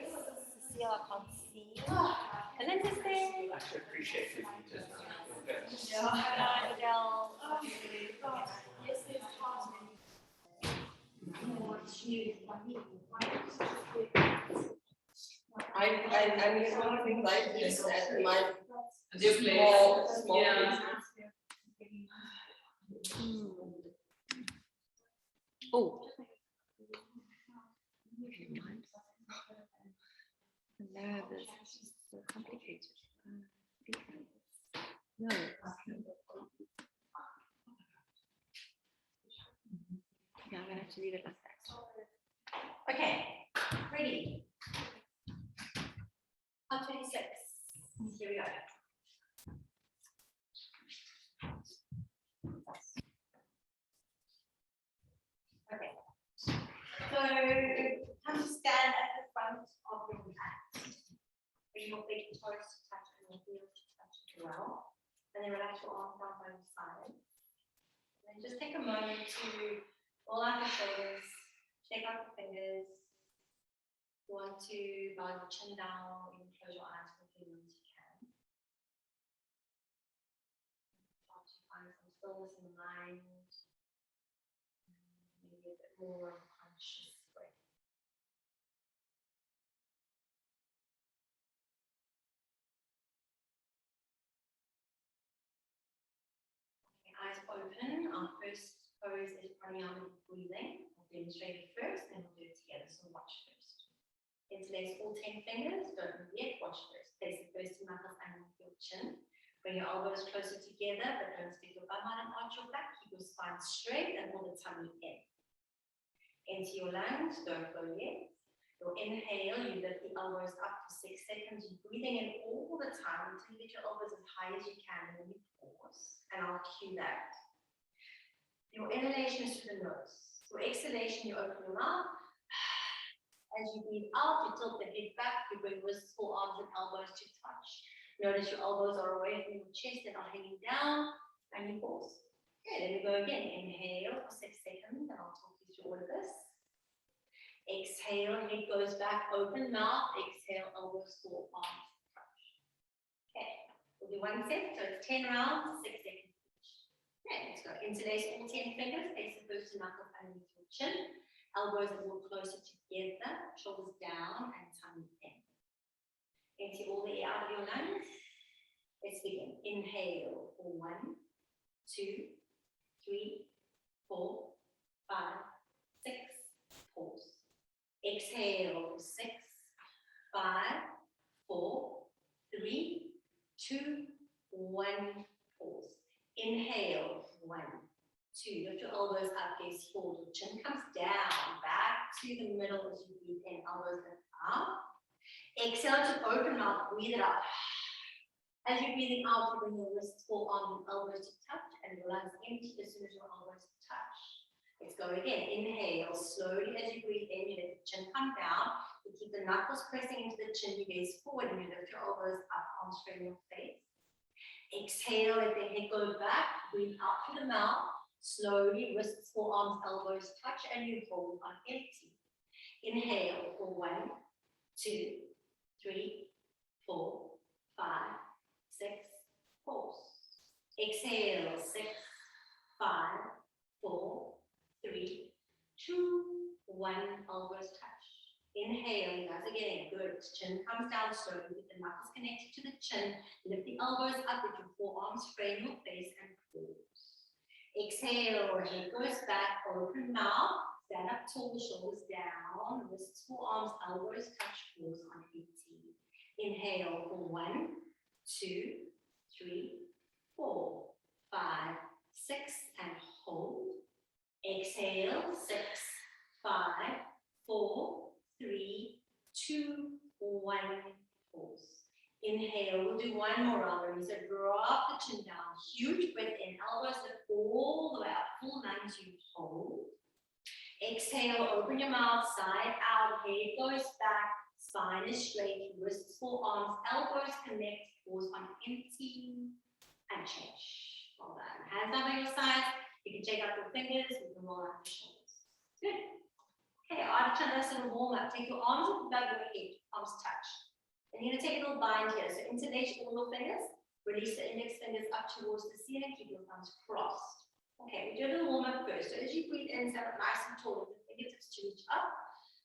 Cecile, I can't see. Melinda's there. I should appreciate if you just. Adele. I mean, one of the things like this and my This small yeah. Oh. The nerve is so complicated. No. Yeah, I'm gonna have to leave it like that. Okay, ready. 126. Here we go. Okay. So come to stand at the front of your mat. Bring your big toes to touch and your heels to touch as well. And then relax your arms down by your side. And just take a moment to roll out your shoulders, shake out the fingers. You want to bow your chin down, you can close your eyes for a few minutes if you can. Start to find some stillness in the mind. Maybe a bit more conscious breath. Okay, eyes open. Our first pose is pranayama breathing. We'll demonstrate it first, then we'll do it together. So watch first. Interlace all 10 fingers. Don't move yet. Watch first. Place the first two knuckles underneath your chin. Bring your elbows closer together, but don't stick your bum out and arch your back. Keep your spine straight and hold the tummy in. Into your lunge. Don't go yet. You'll inhale, you lift the elbows up for 6 seconds. You're breathing in all the time until you get your elbows as high as you can, and then you pause. And I'll cue that. Your inhalation is through the nose. Your exhalation, you open your mouth. As you breathe out, you tilt the head back. You bring wrists, forearms, and elbows to touch. Notice your elbows are away from your chest and are hanging down. And you pause. Okay, then we go again. Inhale for 6 seconds, and I'll talk you through all of this. Exhale, head goes back, open mouth. Exhale, elbows, forearms, touch. Okay, we'll do one set. So it's 10 rounds, 6 seconds each. Okay, let's go. Interlace all 10 fingers. Place the first two knuckles underneath your chin. Elbows a little closer together. Shoulders down and tummy in. Empty all the air out of your lungs. Let's begin. Inhale for 1, 2, 3, 4, 5, 6. Pause. Exhale, 6, 5, 4, 3, 2, 1, pause. Inhale, 1, 2, lift your elbows up, gaze forward, your chin comes down, back to the middle as you breathe in, elbows lift up. Exhale to open mouth, breathe it out. As you're breathing out, you bring your wrists, forearms, and elbows to touch, and your lungs empty as soon as your elbows touch. Let's go again. Inhale slowly as you breathe in. You let the chin come down. You keep the knuckles pressing into the chin. You gaze forward and you lift your elbows up, arms straight in your face. Exhale, let the head go back. Breathe out through the mouth. Slowly, wrists, forearms, elbows touch, and you hold on empty. Inhale for 1, 2, 3, 4, 5, 6. Pause. Exhale, 6, 5, 4, 3, 2, 1, elbows touch. Inhale, you guys are getting good. Chin comes down slowly with the knuckles connected to the chin. Lift the elbows up with your forearms frame your face and pause. Exhale, head goes back, open mouth, stand up tall, shoulders down, wrists, forearms, elbows touch, pause on empty. Inhale for 1, 2, 3, 4, 5, 6, and hold. Exhale, 6, 5, 4, 3, 2, 1, pause. Inhale, we'll do one more round. So drop the chin down, huge breath in, elbows lift all the way up, full lunge, you hold. Exhale, open your mouth, side out, head goes back, spine is straight, wrists, forearms, elbows connect, pause on empty, and change. Well done. Hands up by your sides. You can check out your fingers, you can roll out your shoulders. Good. Okay, Artichondrasana warm up. Take your arms above your head, arms touch. And you're going to take a little bind here. So interlace all your fingers, release the index fingers up towards the ceiling, keep your thumbs crossed. Okay, we do a little warm up first. So as you breathe in, stand up nice and tall with the fingertips to reach up,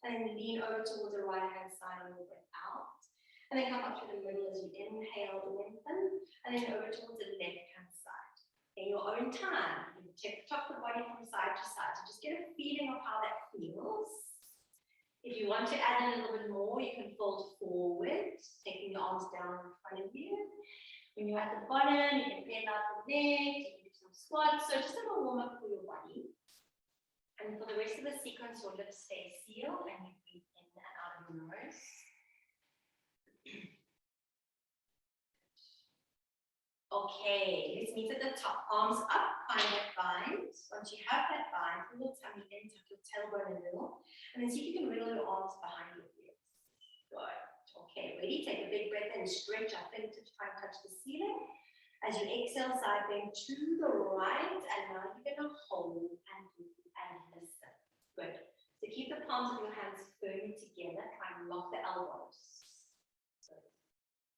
and then lean over towards the right hand side on your breath out. And then come up through the middle as you inhale, lengthen, and then over towards the left hand side. In your own time, you check the body from side to side. So just get a feeling of how that feels. If you want to add in a little bit more, you can fold forward, taking your arms down in front of you. When you're at the bottom, you can bend out the legs, you can do some squats. So just a little warm up for your body. And for the rest of the sequence, your lips stay sealed and you breathe in and out of your nose. Okay, let's meet at the top. Arms up, find that bind. Once you have that bind, pull your tummy in, tuck your tailbone a little, and then see if you can wiggle your arms behind your ears. Good. Okay, ready? Take a big breath and stretch our fingertips, try and touch the ceiling. As you exhale, side bend to the right, and now you're going to hold and breathe and listen. Good. So keep the palms of your hands firmly together. Try and lock the elbows.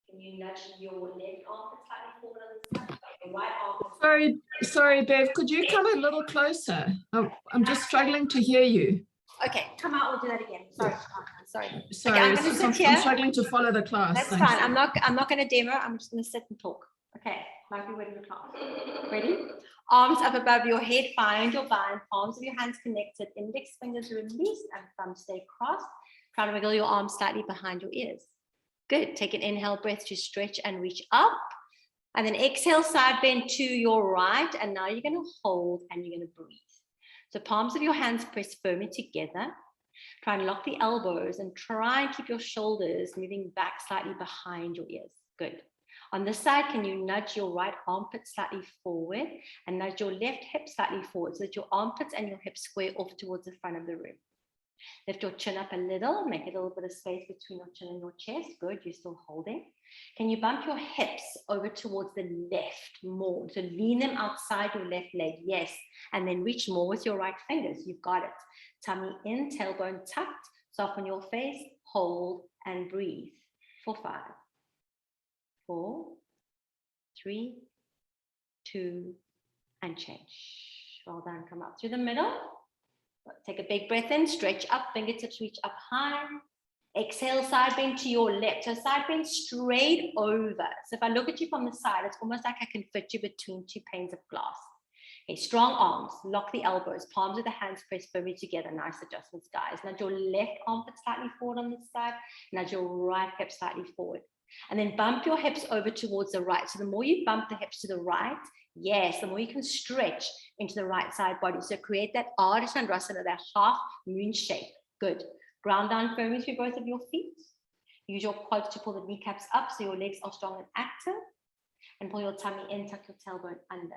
Can you nudge your left arm slightly forward on the side? Your right arm. Sorry, Bev, could you come a little closer? Oh, I'm just struggling to hear you. Okay, come out, we'll do that again. Sorry. Sorry, okay, I'm I'm struggling to follow the class. That's Thanks. fine. I'm not going to demo. I'm just going to sit and talk. Okay, might be waiting the class. Ready? Arms up above your head, find your bind, palms of your hands connected, index fingers released, and thumbs stay crossed. Try to wiggle your arms slightly behind your ears. Good. Take an inhale breath to stretch and reach up. And then exhale, side bend to your right. And now you're going to hold and you're going to breathe. So palms of your hands press firmly together. Try and lock the elbows and try and keep your shoulders moving back slightly behind your ears. Good. On this side, can you nudge your right armpit slightly forward and nudge your left hip slightly forward so that your armpits and your hips square off towards the front of the room. Lift your chin up a little, make a little bit of space between your chin and your chest. Good, you're still holding. Can you bump your hips over towards the left more? So lean them outside your left leg, yes. And then reach more with your right fingers. You've got it. Tummy in, tailbone tucked, soften your face, hold and breathe. For 5, 4, 3, 2, and change. Well done, come up through the middle. Take a big breath in, stretch up, fingertips reach up high. Exhale, side bend to your left. So side bend straight over. So if I look at you from the side, it's almost like I can fit you between 2 panes of glass. Okay, strong arms, lock the elbows, palms of the hands press firmly together. Nice adjustments, guys. Nudge your left armpit slightly forward on this side, nudge your right hip slightly forward. And then bump your hips over towards the right. So the more you bump the hips to the right, yes, the more you can stretch into the right side body. So create that Artichondrasana, that half moon shape. Good. Ground down firmly through both of your feet. Use your quads to pull the kneecaps up so your legs are strong and active. And pull your tummy in, tuck your tailbone under.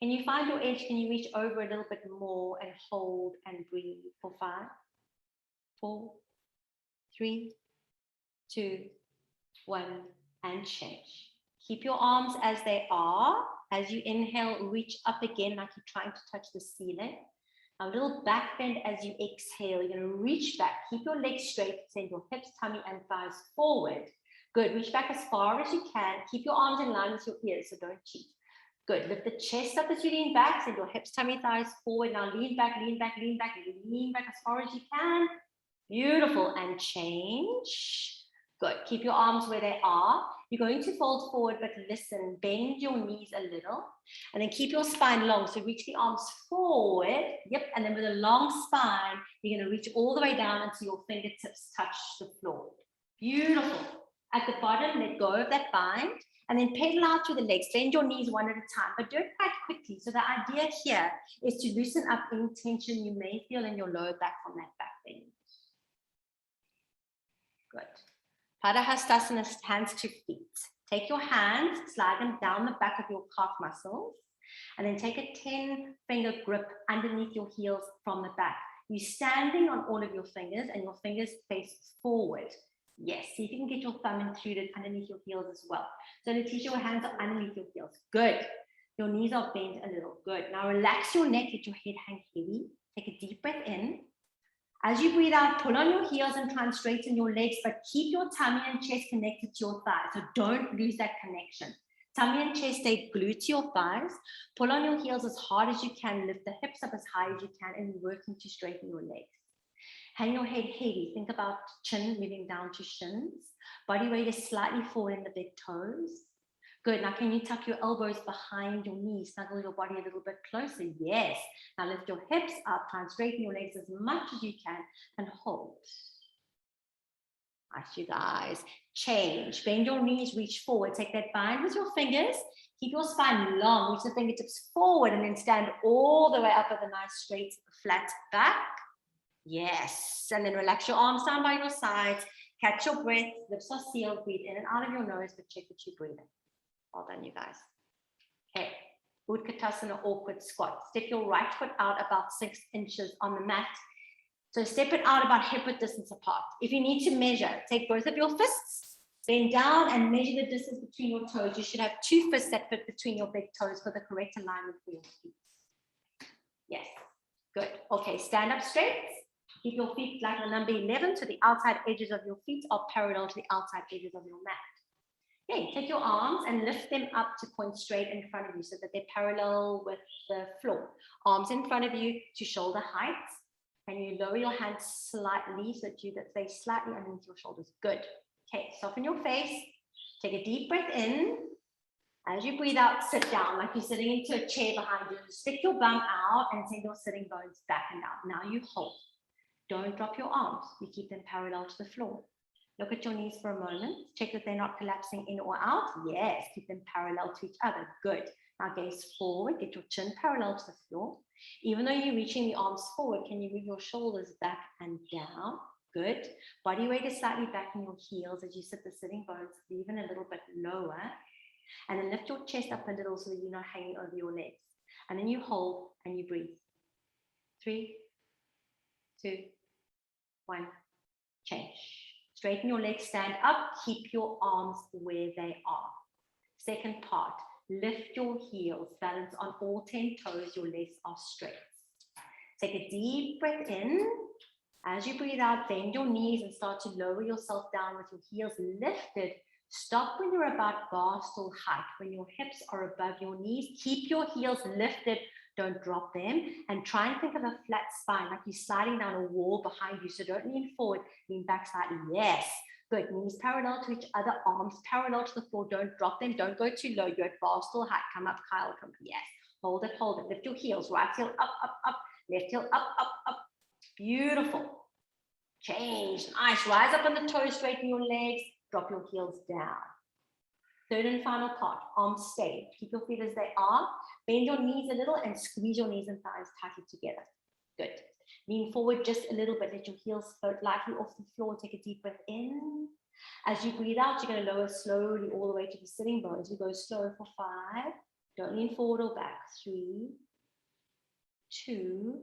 Can you find your edge? Can you reach over a little bit more and hold and breathe for 5, 4, 3, 2, 1, and change. Keep your arms as they are. As you inhale, reach up again like you're trying to touch the ceiling. A little back bend as you exhale. You're going to reach back. Keep your legs straight. Send your hips, tummy, and thighs forward. Good. Reach back as far as you can. Keep your arms in line with your ears, so don't cheat. Good. Lift the chest up as you lean back. Send your hips, tummy, thighs forward. Now lean back, lean back, lean back, lean back as far as you can. Beautiful. And change. Good. Keep your arms where they are. You're going to fold forward, but listen, bend your knees a little and then keep your spine long. So reach the arms forward. Yep. And then with a long spine, you're going to reach all the way down until your fingertips touch the floor. Beautiful. At the bottom, let go of that bind and then pedal out through the legs. Bend your knees one at a time, but do it quite quickly. So the idea here is to loosen up any tension you may feel in your lower back from that back bend. Good. Padahastasana, hands to feet. Take your hands, slide them down the back of your calf muscles, and then take a 10-finger grip underneath your heels from the back. You're standing on all of your fingers, and your fingers face forward. Yes, see if you can get your thumb included underneath your heels as well. So Letitia, your hands are underneath your heels. Good. Your knees are bent a little. Good. Now relax your neck, let your head hang heavy. Take a deep breath in. As you breathe out, pull on your heels and try and straighten your legs, but keep your tummy and chest connected to your thighs. So don't lose that connection. Tummy and chest stay glued to your thighs. Pull on your heels as hard as you can. Lift the hips up as high as you can and working to straighten your legs. Hang your head heavy. Think about chin moving down to shins. Body weight is slightly forward in the big toes. Good. Now, can you tuck your elbows behind your knees? Snuggle your body a little bit closer. Yes. Now, lift your hips up. Try and straighten your legs as much as you can and hold. Nice, you guys. Change. Bend your knees, reach forward. Take that bind with your fingers. Keep your spine long. Reach the fingertips forward and then stand all the way up with a nice straight, flat back. Yes. And then relax your arms down by your sides. Catch your breath. Lips are sealed. Breathe in and out of your nose, but check that you're breathing. Well done, you guys. Okay, Goridasana, awkward squat. Step your right foot out about 6 inches on the mat. So step it out about hip width distance apart. If you need to measure, take both of your fists, bend down and measure the distance between your toes. You should have 2 fists that fit between your big toes for the correct alignment for your feet. Yes, good. Okay, stand up straight. Keep your feet like the number 11 so the outside edges of your feet are parallel to the outside edges of your mat. Okay, take your arms and lift them up to point straight in front of you so that they're parallel with the floor. Arms in front of you to shoulder height. And you lower your hands slightly so that they slightly underneath your shoulders. Good. Okay, soften your face. Take a deep breath in. As you breathe out, sit down like you're sitting into a chair behind you. Stick your bum out and send your sitting bones back and down. Now you hold. Don't drop your arms. You keep them parallel to the floor. Look at your knees for a moment. Check that they're not collapsing in or out. Yes, keep them parallel to each other. Good. Now gaze forward. Get your chin parallel to the floor. Even though you're reaching the arms forward, can you move your shoulders back and down? Good. Body weight is slightly back in your heels as you sit the sitting bones even a little bit lower. And then lift your chest up a little so that you're not hanging over your legs. And then you hold and you breathe. 3, 2, 1. Change. Straighten your legs, stand up, keep your arms where they are. Second part, lift your heels, balance on all 10 toes, your legs are straight. Take a deep breath in. As you breathe out, bend your knees and start to lower yourself down with your heels lifted. Stop when you're about bar stool height, when your hips are above your knees. Keep your heels lifted, don't drop them, and try and think of a flat spine, like you're sliding down a wall behind you. So don't lean forward, lean back slightly. Yes, good. Knees parallel to each other, arms parallel to the floor. Don't drop them, don't go too low. You're at bar stool height. Come up, Kyle, come up. Yes, hold it, hold it. Lift your heels, right heel up, up, up, left heel up, up, up. Beautiful. Change. Nice. Rise up on the toes, straighten your legs. Drop your heels down. Third and final part, arms stay. Keep your feet as they are. Bend your knees a little and squeeze your knees and thighs tightly together. Good. Lean forward just a little bit. Let your heels float lightly off the floor. Take a deep breath in. As you breathe out, you're going to lower slowly all the way to the sitting bones. You go slow for 5. Don't lean forward or back. 3, 2,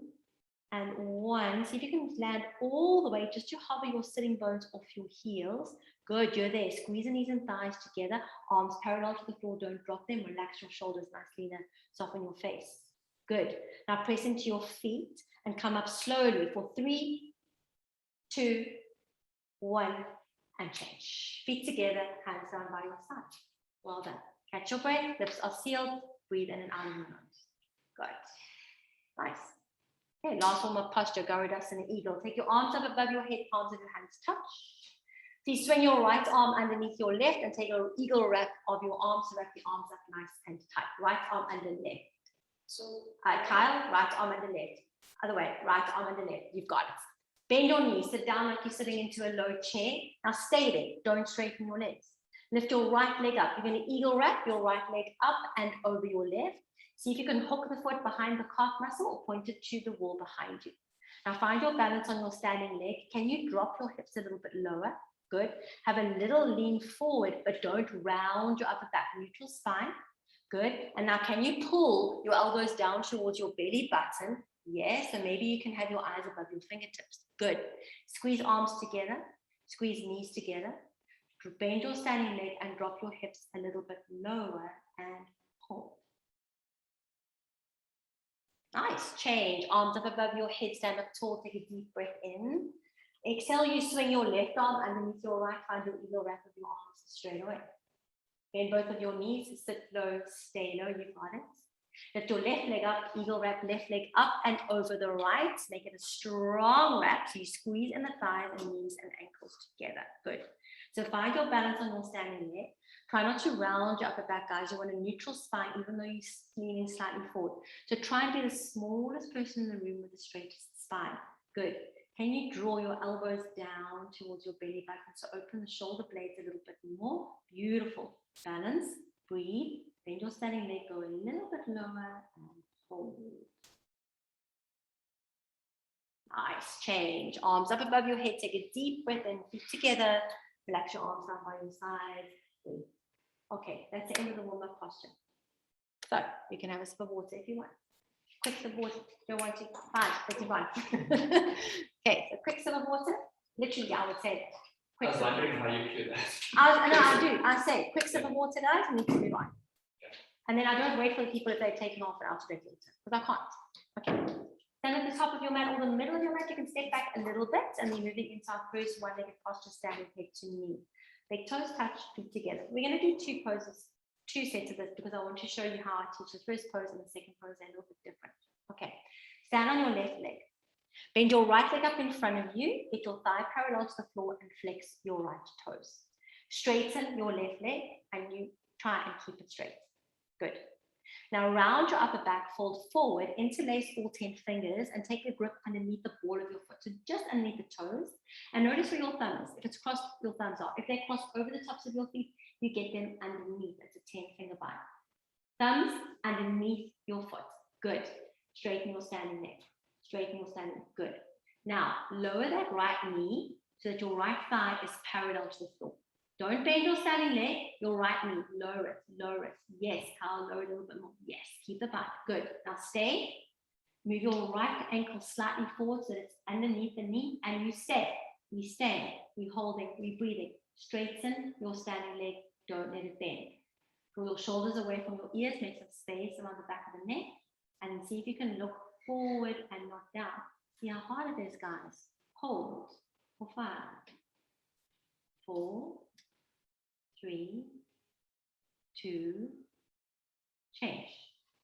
and 1. See if you can land all the way just to hover your sitting bones off your heels. Good, you're there. Squeeze the knees and thighs together. Arms parallel to the floor. Don't drop them. Relax your shoulders nicely and soften your face. Good. Now press into your feet and come up slowly for 3, 2, 1, and change. Feet together, hands down by your side. Well done. Catch your breath. Lips are sealed. Breathe in and out of your nose. Good. Nice. Okay, last warm-up posture, Goridasana eagle. Take your arms up above your head, palms of your hands touch. Please swing your right arm underneath your left and take an eagle wrap of your arms so wrap the arms up nice and tight. Right arm under left. So Kyle, right arm under left. Other way, right arm under left. You've got it. Bend your knees, sit down like you're sitting into a low chair. Now stay there, don't straighten your legs. Lift your right leg up. You're going to eagle wrap your right leg up and over your left. See if you can hook the foot behind the calf muscle or point it to the wall behind you. Now find your balance on your standing leg. Can you drop your hips a little bit lower? Good. Have a little lean forward, but don't round your upper back. Neutral spine. Good. And now can you pull your elbows down towards your belly button? Yes. And maybe you can have your eyes above your fingertips. Good. Squeeze arms together. Squeeze knees together. Bend your standing leg and drop your hips a little bit lower and hold. Nice. Change. Arms up above your head. Stand up tall. Take a deep breath in. Exhale, you swing your left arm underneath your right. Find your eagle wrap of your arms straight away. Bend both of your knees. Sit low. Stay low. You got it. Lift your left leg up. Eagle wrap. Left leg up and over the right. Make it a strong wrap. So you squeeze in the thighs and knees and ankles together. Good. So find your balance on your standing leg. Try not to round your upper back, guys. You want a neutral spine, even though you're leaning slightly forward. So try and be the smallest person in the room with the straightest spine. Good. Can you draw your elbows down towards your belly button? So open the shoulder blades a little bit more. Beautiful. Balance. Breathe. Bend your standing leg. Go a little bit lower and hold. Nice. Change. Arms up above your head. Take a deep breath in. Feet together. Relax your arms down by your sides. Okay, that's the end of the warm-up posture. So you can have a sip of water if you want. Quick sip of water. Don't want to. Fine, that's fine. Okay, so quick sip of water. Literally, I would say. I was wondering how you do that. I do. I say quick sip of water, guys. We need to move on. And then I don't wait for the people if they've taken off an hour to drink water because I can't. Okay. Stand at the top of your mat or in the middle of your mat. You can step back a little bit and then moving into our first one-legged posture, standing head to knee. Big toes touch, feet together. We're going to do 2 poses, 2 sets of this because I want to show you how I teach the first pose and the second pose. They're a little bit different. Okay. Stand on your left leg. Bend your right leg up in front of you. Get your thigh parallel to the floor and flex your right toes. Straighten your left leg and you try and keep it straight. Good. Now round your upper back, fold forward, interlace all 10 fingers and take a grip underneath the ball of your foot. So just underneath the toes. And notice where your thumb is. If it's crossed, your thumbs are. If they're crossed over the tops of your feet, you get them underneath. It's a 10-finger bind. Thumbs underneath your foot. Good. Straighten your standing leg. Straighten your standing leg. Good. Now lower that right knee so that your right thigh is parallel to the floor. Don't bend your standing leg, your right knee, lower it, lower it. Yes, Kyle, lower it a little bit more. Yes, keep the bind. Good. Now stay. Move your right ankle slightly forward so that it's underneath the knee and you stay. We stand, we holding, we breathing. Straighten your standing leg, don't let it bend. Pull your shoulders away from your ears, make some space around the back of the neck, and then see if you can look forward and not down. See how hard it is, guys. Hold for 5, 4, 3, 2, change.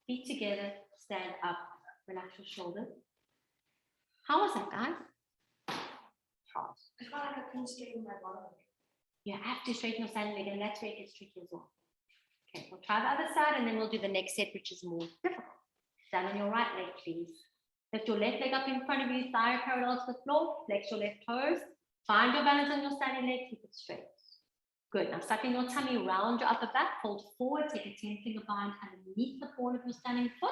Feet together, stand up, relax your shoulders. How was that, guys? Hard. I feel like I couldn't straighten my bottom. You have to straighten your standing leg, and that's where it gets tricky as well. Okay, we'll try the other side, and then we'll do the next set, which is more difficult. Stand on your right leg, please. Lift your left leg up in front of you, thigh parallel to the floor. Flex your left toes. Find your balance on your standing leg, keep it straight. Good. Now suck in your tummy, round your upper back, fold forward, take a 10-finger bind underneath the ball of your standing foot,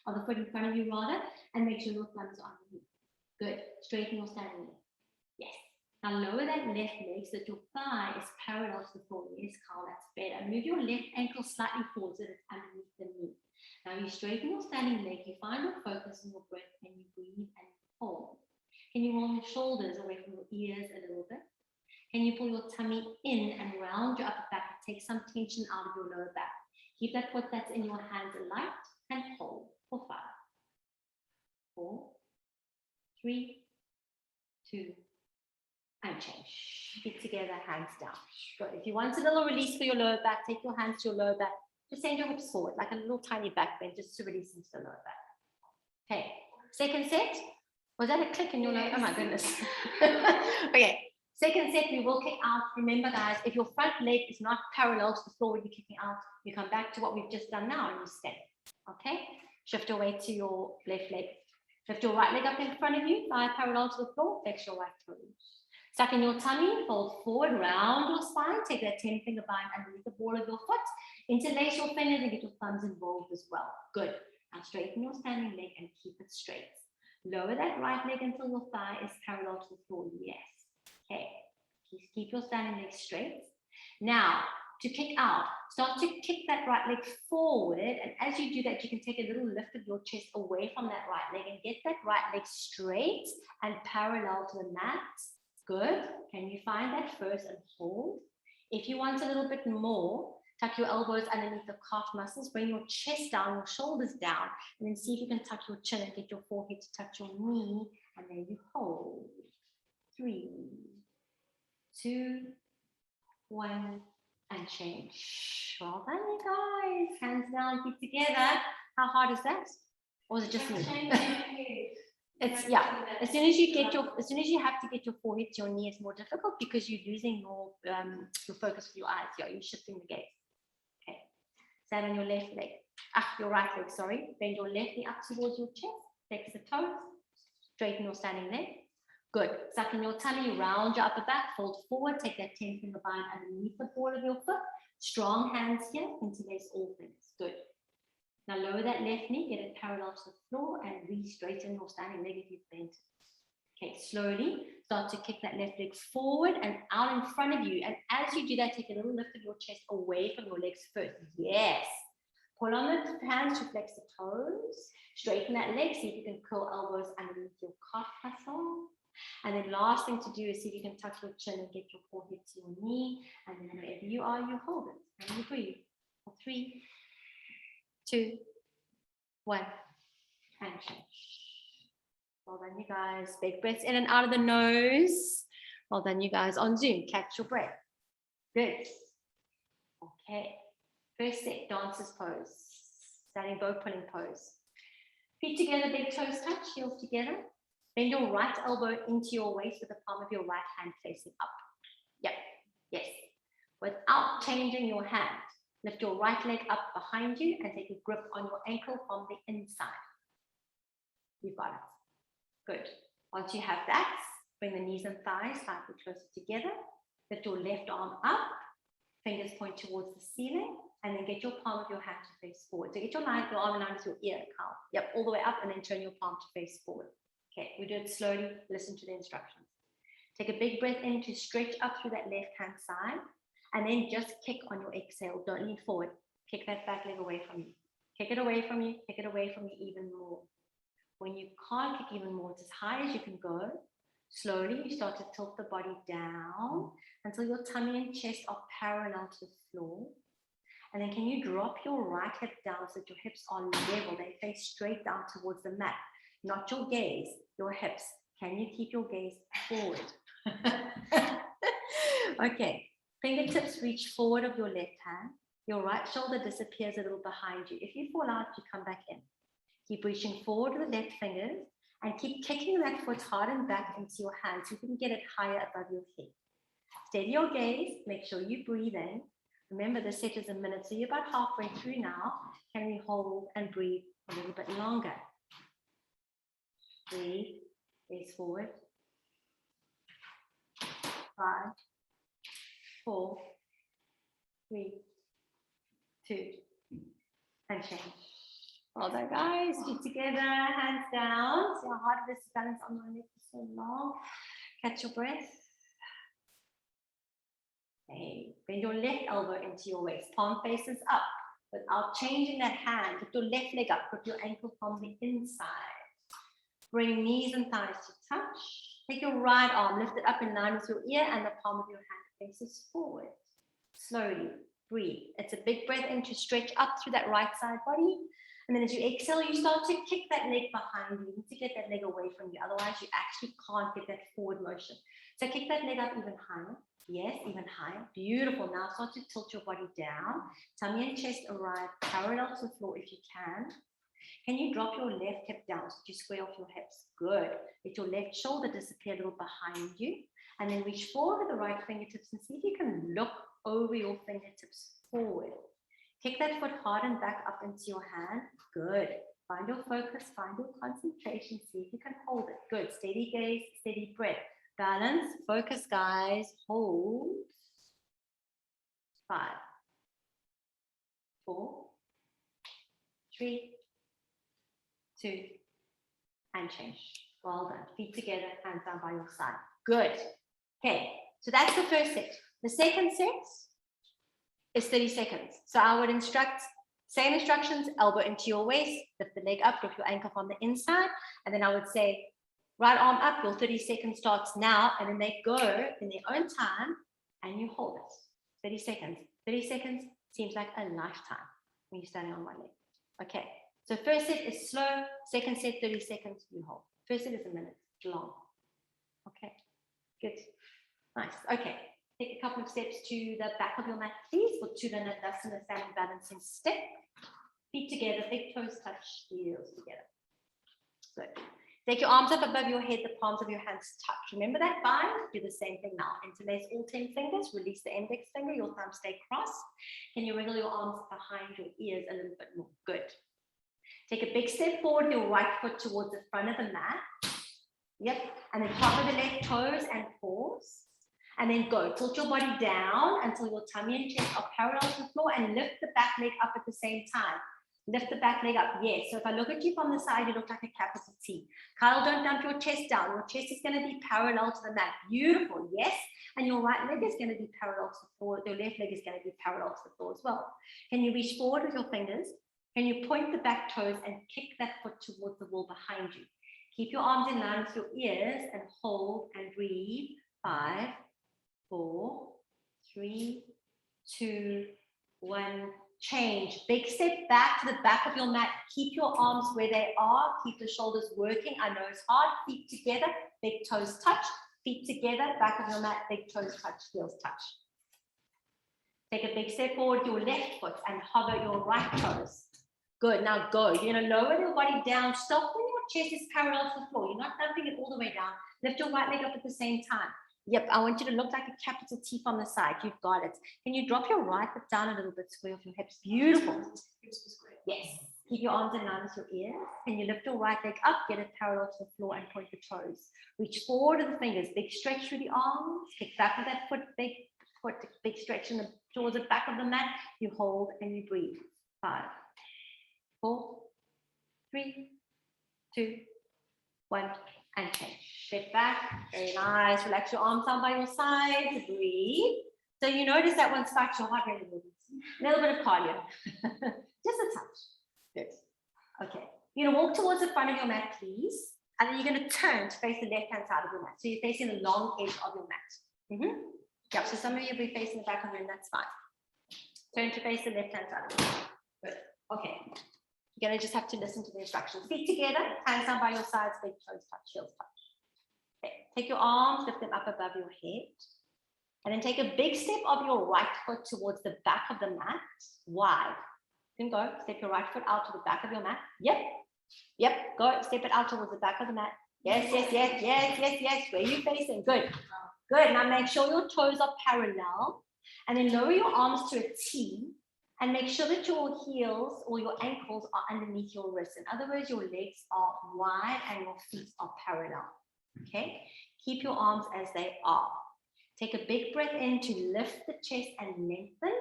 or the foot in front of you rather, and make sure your thumbs are underneath. Good. Straighten your standing leg. Yes. Now lower that left leg so that your thigh is parallel to the floor. Yes, Carl, that's better. Move your left ankle slightly forward so that it's underneath the knee. Now you straighten your standing leg, you find your focus in your breath, and you breathe and hold. Can you roll your shoulders away from your ears a little bit? Can you pull your tummy in and round your upper back and take some tension out of your lower back? Keep that foot that's in your hands light and hold for 5, 4, 3, 2, and change. Feet together, hands down. Good. If you want a little release for your lower back, take your hands to your lower back. Just send your hips forward, like a little tiny back bend, just to release into the lower back. Okay, second set. Was that a click in your lower? Oh my goodness. Okay, second set, we will kick out. Remember, guys, if your front leg is not parallel to the floor when you're kicking out, you come back to what we've just done now and you stand. Okay, shift your weight to your left leg. Lift your right leg up in front of you, thigh parallel to the floor, flex your right toes. Suck in your tummy, fold forward, round your spine, take that 10-finger bind underneath the ball of your foot, interlace your fingers and get your thumbs involved as well. Good. Now straighten your standing leg and keep it straight. Lower that right leg until your thigh is parallel to the floor. Yes. Okay. Please keep your standing leg straight. Now, to kick out, start to kick that right leg forward. And as you do that, you can take a little lift of your chest away from that right leg and get that right leg straight and parallel to the mat. Good. Can you find that first and hold? If you want a little bit more, tuck your elbows underneath the calf muscles, bring your chest down, your shoulders down, and then see if you can tuck your chin and get your forehead to touch your knee, and then you hold. 3, 2, 1, and change. Well done, you guys. Hands down, feet together. How hard is that? Or is it just me? It's as soon as you have to get your forehead to your knee, it's more difficult because you're losing your focus with your eyes. Yeah, you're shifting the gaze. Okay. Stand on your left leg. Your right leg, sorry. Bend your left knee up towards your chest. Flex the toes. Straighten your standing leg. Good. Suck in your tummy, round your upper back, fold forward, take that 10-finger bind underneath the ball of your foot. Strong hands here, interlace all fingers. Good. Now lower that left knee, get it parallel to the floor and re-straighten your standing leg if you've bent. Okay, slowly start to kick that left leg forward and out in front of you. And as you do that, take a little lift of your chest away from your legs first. Yes. Pull on the hands to flex the toes. Straighten that leg. See if you can curl elbows underneath your calf muscle. And then last thing to do is see if you can tuck your chin and get your forehead to your knee. And then wherever you are, you hold it. And you breathe. 3, 2, 1, and change. Well done, you guys. Big breaths in and out of the nose. Well done, you guys. On Zoom, catch your breath. Good. Okay. First set, dancer's pose. Standing bow pulling pose. Feet together, big toes touch, heels together. Bend your right elbow into your waist with the palm of your right hand facing up. Yep. Yes. Without changing your hand. Lift your right leg up behind you and take a grip on your ankle from the inside. You've got it. Good. Once you have that, bring the knees and thighs slightly closer together. Lift your left arm up, fingers point towards the ceiling, and then get your palm of your hand to face forward. So get your arm in line with your ear, Kyle. Yep, all the way up, and then turn your palm to face forward. Okay, we do it slowly. Listen to the instructions. Take a big breath in to stretch up through that left-hand side, and then just kick on your exhale. Don't lean forward. Kick that back leg away from you. Kick it away from you. Kick it away from you even more. When you can't kick even more, it's as high as you can go. Slowly, you start to tilt the body down until your tummy and chest are parallel to the floor. And then can you drop your right hip down so that your hips are level? They face straight down towards the mat, not your gaze, your hips. Can you keep your gaze forward? Okay, fingertips reach forward of your left hand. Your right shoulder disappears a little behind you. If you fall out, you come back in. Keep reaching forward with the left fingers and keep kicking that foot hard and back into your hands so you can get it higher above your head. Steady your gaze, make sure you breathe in. Remember, the set is a minute, so you're about halfway through now. Can we hold and breathe a little bit longer? Breathe, gaze forward. 5, 4, 3, 2, and change. Well done, guys. Feet together, hands down. See how hard it is to balance on my neck for so long. Catch your breath. Okay. Bend your left elbow into your waist. Palm faces up without changing that hand. Lift your left leg up. Put your ankle from the inside. Bring knees and thighs to touch. Take your right arm, lift it up in line with your ear, and the palm of your hand faces forward. Slowly breathe. It's a big breath in to stretch up through that right side body. And then as you exhale, you start to kick that leg behind you. You need to get that leg away from you. Otherwise, you actually can't get that forward motion. So kick that leg up even higher. Yes, even higher. Beautiful. Now start to tilt your body down. Tummy and chest arrive parallel to the floor if you can. Can you drop your left hip down so you square off your hips? Good. Let your left shoulder disappear a little behind you. And then reach forward with the right fingertips and see if you can look over your fingertips forward. Kick that foot hard and back up into your hand. Good. Find your focus, find your concentration. See if you can hold it. Good. Steady gaze, steady breath. Balance, focus, guys. Hold. 5, 4, 3, 2, and change. Well done. Feet together, hands down by your side. Good. Okay, so that's the first set. The second set is 30 seconds. So I would instruct, same instructions, elbow into your waist, lift the leg up, lift your ankle from the inside, and then I would say, right arm up, your 30 seconds starts now, and then they go in their own time, and you hold it. 30 seconds. 30 seconds seems like a lifetime when you're standing on one leg. Okay, so first set is slow, second set, 30 seconds, you hold. First set is a minute, it's long. Okay, good, nice. Okay, take a couple of steps to the back of your mat, please, for Goridasana, standing balancing step. Feet together, big toes touch, heels together. Good. Take your arms up above your head, the palms of your hands touch. Remember that bind? Do the same thing now. Interlace all 10 fingers, release the index finger, your thumbs stay crossed. Can you wriggle your arms behind your ears a little bit more? Good. Take a big step forward, your right foot towards the front of the mat. Yep, and then cover the left toes and pause. And then go, tilt your body down until your tummy and chest are parallel to the floor and lift the back leg up at the same time. Lift the back leg up, yes. So if I look at you from the side, you look like a capital T. Kyle, don't dump your chest down. Your chest is going to be parallel to the mat. Beautiful, yes. And your right leg is going to be parallel to the floor. Your left leg is going to be parallel to the floor as well. Can you reach forward with your fingers? Can you point the back toes and kick that foot towards the wall behind you? Keep your arms in line with your ears and hold and breathe. 5, 4, 3, 2, 1. Change. Big step back to the back of your mat. Keep your arms where they are. Keep the shoulders working. I know it's hard. Feet together, big toes touch. Feet together, back of your mat, big toes touch, heels touch. Take a big step forward, your left foot, and hover your right toes. Good. Now go. You're going to lower your body down. Stop when your chest is parallel to the floor. You're not dumping it all the way down. Lift your right leg up at the same time. Yep, I want you to look like a capital T from the side. You've got it. Can you drop your right foot down a little bit, square off your hips? Beautiful. Yes. Keep your arms in line with your ears. Can you lift your right leg up, get it parallel to the floor and point the toes? Reach forward with the fingers, big stretch through the arms. Kick back with that foot, big stretch towards the back of the mat. You hold and you breathe. 5, 4, 3, 2, 1, and change. Step back, very nice. Relax your arms down by your sides, breathe. So you notice that one spikes your heart rate a little bit of cardio, just a touch. Good. Okay, you're gonna walk towards the front of your mat, please, and then you're gonna turn to face the left-hand side of your mat. So you're facing the long edge of your mat. Yeah, so some of you will be facing the back of the room, that's fine. Turn to face the left-hand side of the mat. Good. Okay. You're gonna just have to listen to the instructions. Feet together, hands down by your sides, big toes touch, heels touch. Okay. Take your arms, lift them up above your head. And then take a big step of your right foot towards the back of the mat, wide. You can go, step your right foot out to the back of your mat. Yep, go, step it out towards the back of the mat. Yes. Where are you facing? Good. Now make sure your toes are parallel. And then lower your arms to a T. And make sure that your heels or your ankles are underneath your wrists. In other words, your legs are wide and your feet are parallel. Okay, keep your arms as they are. Take a big breath in to lift the chest and lengthen.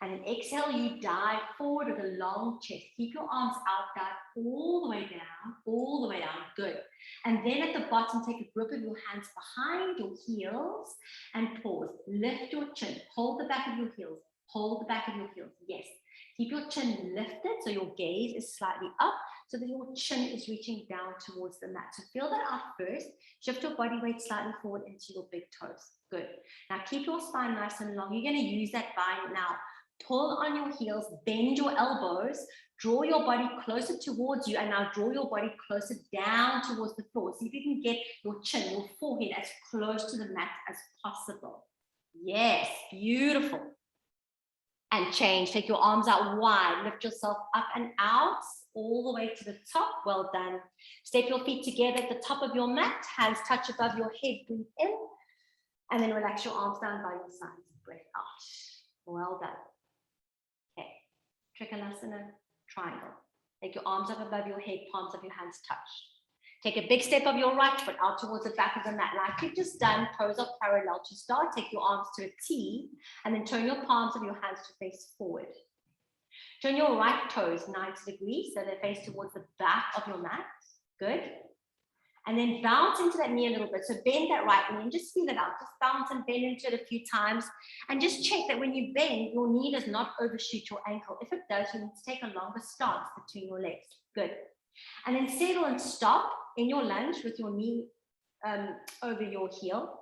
And then exhale, you dive forward with a long chest. Keep your arms out, dive all the way down, good. And then at the bottom, take a grip of your hands behind your heels and pause. Lift your chin, hold the back of your heels. Hold the back of your heels, yes. Keep your chin lifted so your gaze is slightly up so that your chin is reaching down towards the mat. So feel that out first. Shift your body weight slightly forward into your big toes. Good. Now keep your spine nice and long. You're going to use that bind now. Pull on your heels, bend your elbows, draw your body closer towards you, and now draw your body closer down towards the floor. See if you can get your chin, your forehead as close to the mat as possible. Yes, beautiful. And change. Take your arms out wide. Lift yourself up and out all the way to the top. Well done. Step your feet together at the top of your mat. Hands touch above your head. Breathe in. And then relax your arms down by your sides. Breath out. Well done. Okay. Trikonasana, triangle. Take your arms up above your head. Palms of your hands touch. Take a big step of your right foot out towards the back of the mat. Like you've just done, toes are parallel to start. Take your arms to a T and then turn your palms of your hands to face forward. Turn your right toes 90 degrees so they face towards the back of your mat. Good. And then bounce into that knee a little bit. So bend that right knee and just feel it out. Just bounce and bend into it a few times. And just check that when you bend, your knee does not overshoot your ankle. If it does, you need to take a longer stance between your legs. Good. And then settle and stop in your lunge with your knee over your heel.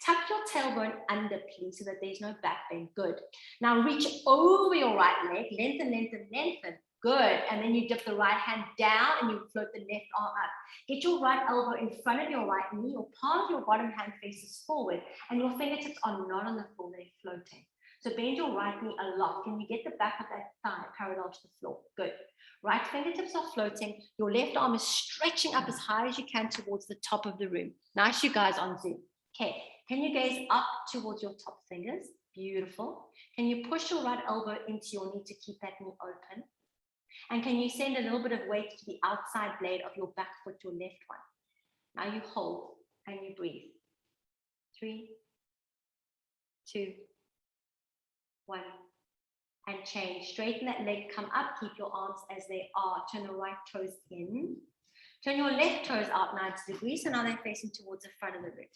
Tuck your tailbone under, please, so that there's no back bend. Good. Now reach over your right leg. Lengthen. Good. And then you dip the right hand down and you float the left arm up. Get your right elbow in front of your right knee. Your palm of your bottom hand faces forward and your fingertips are not on the floor, they're floating. So bend your right knee a lot. Can you get the back of that thigh parallel to the floor? Good. Right fingertips are floating. Your left arm is stretching up as high as you can towards the top of the room. Nice, you guys on Zoom. Okay, can you gaze up towards your top fingers? Beautiful. Can you push your right elbow into your knee to keep that knee open? And can you send a little bit of weight to the outside blade of your back foot, your left one? Now you hold and you breathe. 3, 2, 1. And change. Straighten that leg, come up, keep your arms as they are. Turn the right toes in. Turn your left toes out 90 degrees. So now they're facing towards the front of the room.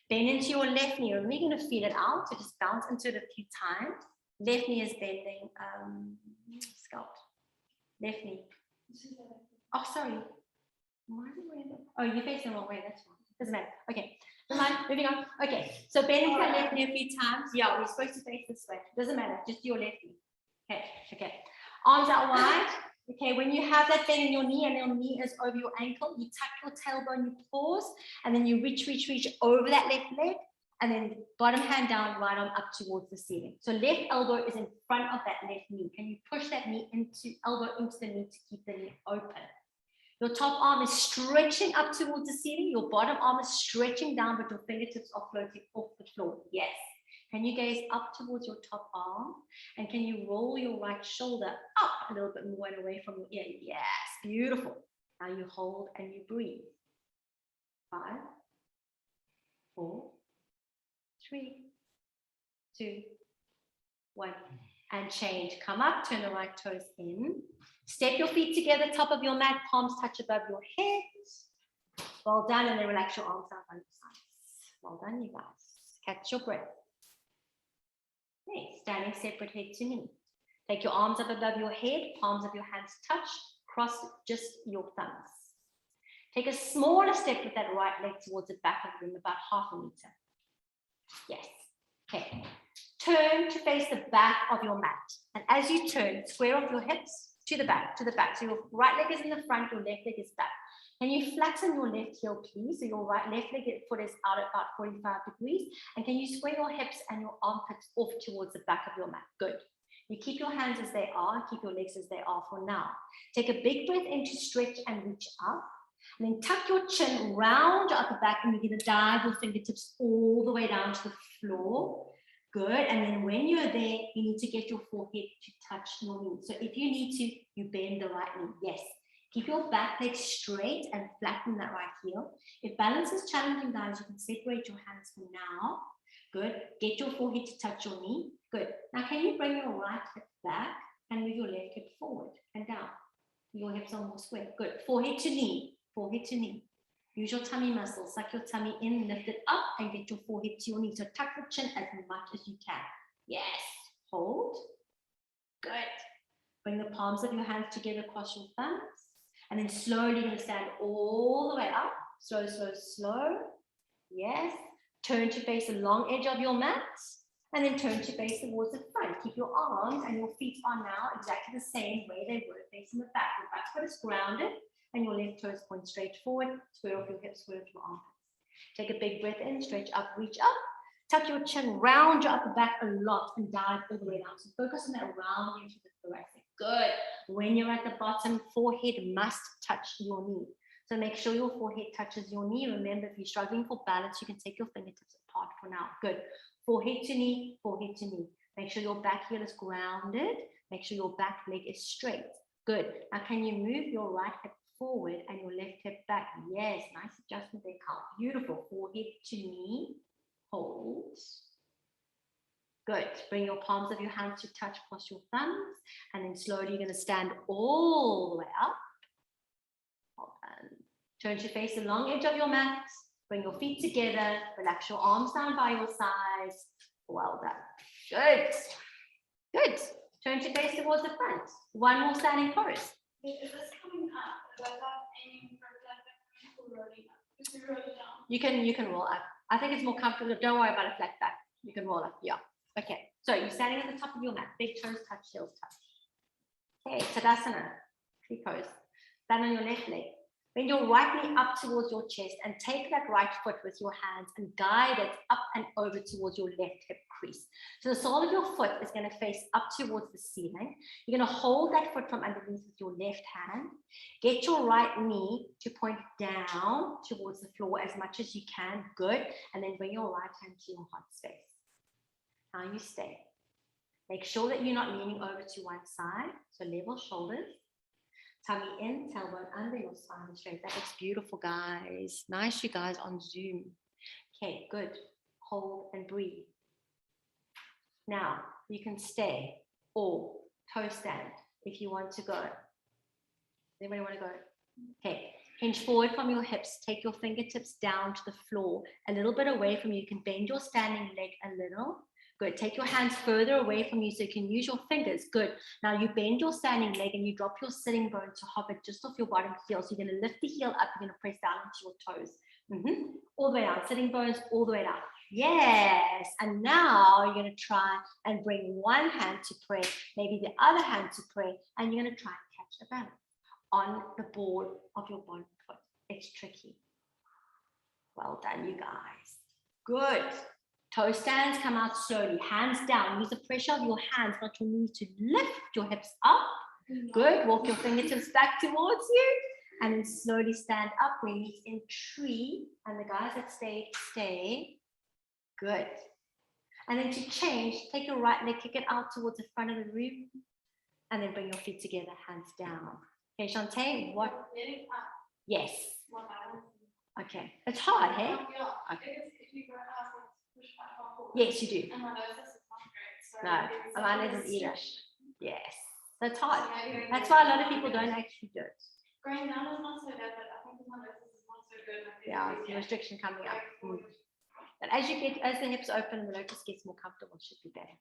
Bend into your left knee. You're really going to feel it out. So just bounce into it a few times. Left knee is bending. Scalp. Left knee. Oh, sorry. Oh, you're facing the wrong way. That's wrong. Doesn't matter. Okay. Moving on. Okay. So bend into that left knee a few times. Yeah, we're supposed to face this way. Doesn't matter. Just do your left knee. Okay. Arms out wide. Okay, when you have that bend in your knee and your knee is over your ankle, you tuck your tailbone, you pause, and then you reach over that left leg, and then bottom hand down, right arm up towards the ceiling. So left elbow is in front of that left knee. Can you push that elbow into the knee to keep the knee open? Your top arm is stretching up towards the ceiling. Your bottom arm is stretching down, but your fingertips are floating off the floor. Yes. Can you gaze up towards your top arm? And can you roll your right shoulder up a little bit more and away from your ear? Yes, beautiful. Now you hold and you breathe. 5, 4, 3, 2, 1. And change. Come up, turn the right toes in. Step your feet together, top of your mat, palms touch above your head. Well done, and then relax your arms out on your sides. Well done, you guys. Catch your breath. Okay, standing separate head to knee. Take your arms up above your head, palms of your hands touch, cross just your thumbs. Take a smaller step with that right leg towards the back of the room, about 1/2 meter. Yes. Okay. Turn to face the back of your mat. And as you turn, square off your hips to the back, to the back. So your right leg is in the front, your left leg is back. Can you flatten your left heel, please? So your left leg foot is out at about 45 degrees. And can you square your hips and your armpits off towards the back of your mat? Good. You keep your hands as they are, keep your legs as they are for now. Take a big breath in to stretch and reach up. And then tuck your chin round your upper back, and you're going to dive your fingertips all the way down to the floor. Good. And then when you're there, you need to get your forehead to touch your knee. So if you need to, you bend the right knee. Yes. Keep your back leg straight and flatten that right heel. If balance is challenging, guys, you can separate your hands for now. Good. Get your forehead to touch your knee. Good. Now, can you bring your right hip back and move your left hip forward and down? Your hips are more square. Good. Forehead to knee. Forehead to knee. Use your tummy muscles. Suck your tummy in, lift it up, and get your forehead to your knee. So tuck the chin as much as you can. Yes. Hold. Good. Bring the palms of your hands together across your thumbs. And then slowly you're going to stand all the way up. Slow, slow, slow. Yes. Turn to face the long edge of your mat. And then turn to face towards the front. Keep your arms and your feet are now exactly the same way they were facing the back. Your back foot is grounded and your left toes point straight forward. Square off your hips, square off your armpits. Take a big breath in, stretch up, reach up. Tuck your chin, round your upper back a lot and dive all the way down. So focus on that rounding to the thoracic. Good. When you're at the bottom, forehead must touch your knee. So make sure your forehead touches your knee. Remember, if you're struggling for balance, you can take your fingertips apart for now. Good. Forehead to knee, forehead to knee. Make sure your back heel is grounded. Make sure your back leg is straight. Good. Now, can you move your right hip forward and your left hip back? Yes, nice adjustment there, Carl. Beautiful. Forehead to knee. Hold. Good. Bring your palms of your hands to touch across your thumbs. And then slowly you're going to stand all the way up. And turn to face the long edge of your mat. Bring your feet together. Relax your arms down by your sides. Well done. Good. Good. Turn to face towards the front. One more standing chorus. Is this coming up? Like aiming for flat back or rolling up? Is it rolling down? You can roll up. I think it's more comfortable. Don't worry about a flat back. You can roll up. Yeah. Okay. So you're standing at the top of your mat. Big toes touch, heels touch. Okay. Tadasana. Three pose. Stand on your left leg. Bend your right knee up towards your chest and take that right foot with your hands and guide it up and over towards your left hip crease. So the sole of your foot is going to face up towards the ceiling. You're going to hold that foot from underneath with your left hand. Get your right knee to point down towards the floor as much as you can. Good. And then bring your right hand to your heart space. Now you stay. Make sure that you're not leaning over to one side. So level shoulders. Tummy in, tailbone under, your spine is straight. That looks beautiful, guys. Nice, you guys on Zoom. Okay, good. Hold and breathe. Now, you can stay or toe stand if you want to go. Anybody want to go? Okay, hinge forward from your hips. Take your fingertips down to the floor, a little bit away from you. You can bend your standing leg a little. Good. Take your hands further away from you so you can use your fingers. Good. Now you bend your standing leg and you drop your sitting bone to hover just off your bottom heel. So you're going to lift the heel up. You're going to press down into your toes. All the way down. Sitting bones all the way down. Yes. And now you're going to try and bring one hand to pray, maybe the other hand to pray, and you're going to try and catch a balance on the ball of your bottom foot. It's tricky. Well done, you guys. Good. Toe stands, come out slowly, hands down. Use the pressure of your hands, not your knees, to lift your hips up. Good. Walk your fingertips back towards you. And then slowly stand up. We meet in tree. And the guys that stayed, stay. Good. And then to change, take your right leg, kick it out towards the front of the room. And then bring your feet together, hands down. Okay, Shantae, what? Yes. Okay. It's hard, hey? Okay. Yes, you do. No, mine isn't either. Yes. So it's hard. That's why a lot of people don't actually do it. Going down is not so bad, but I think my nose is not so good. Yeah, it's the restriction coming up. But as the hips open, the locus gets more comfortable, it should be better.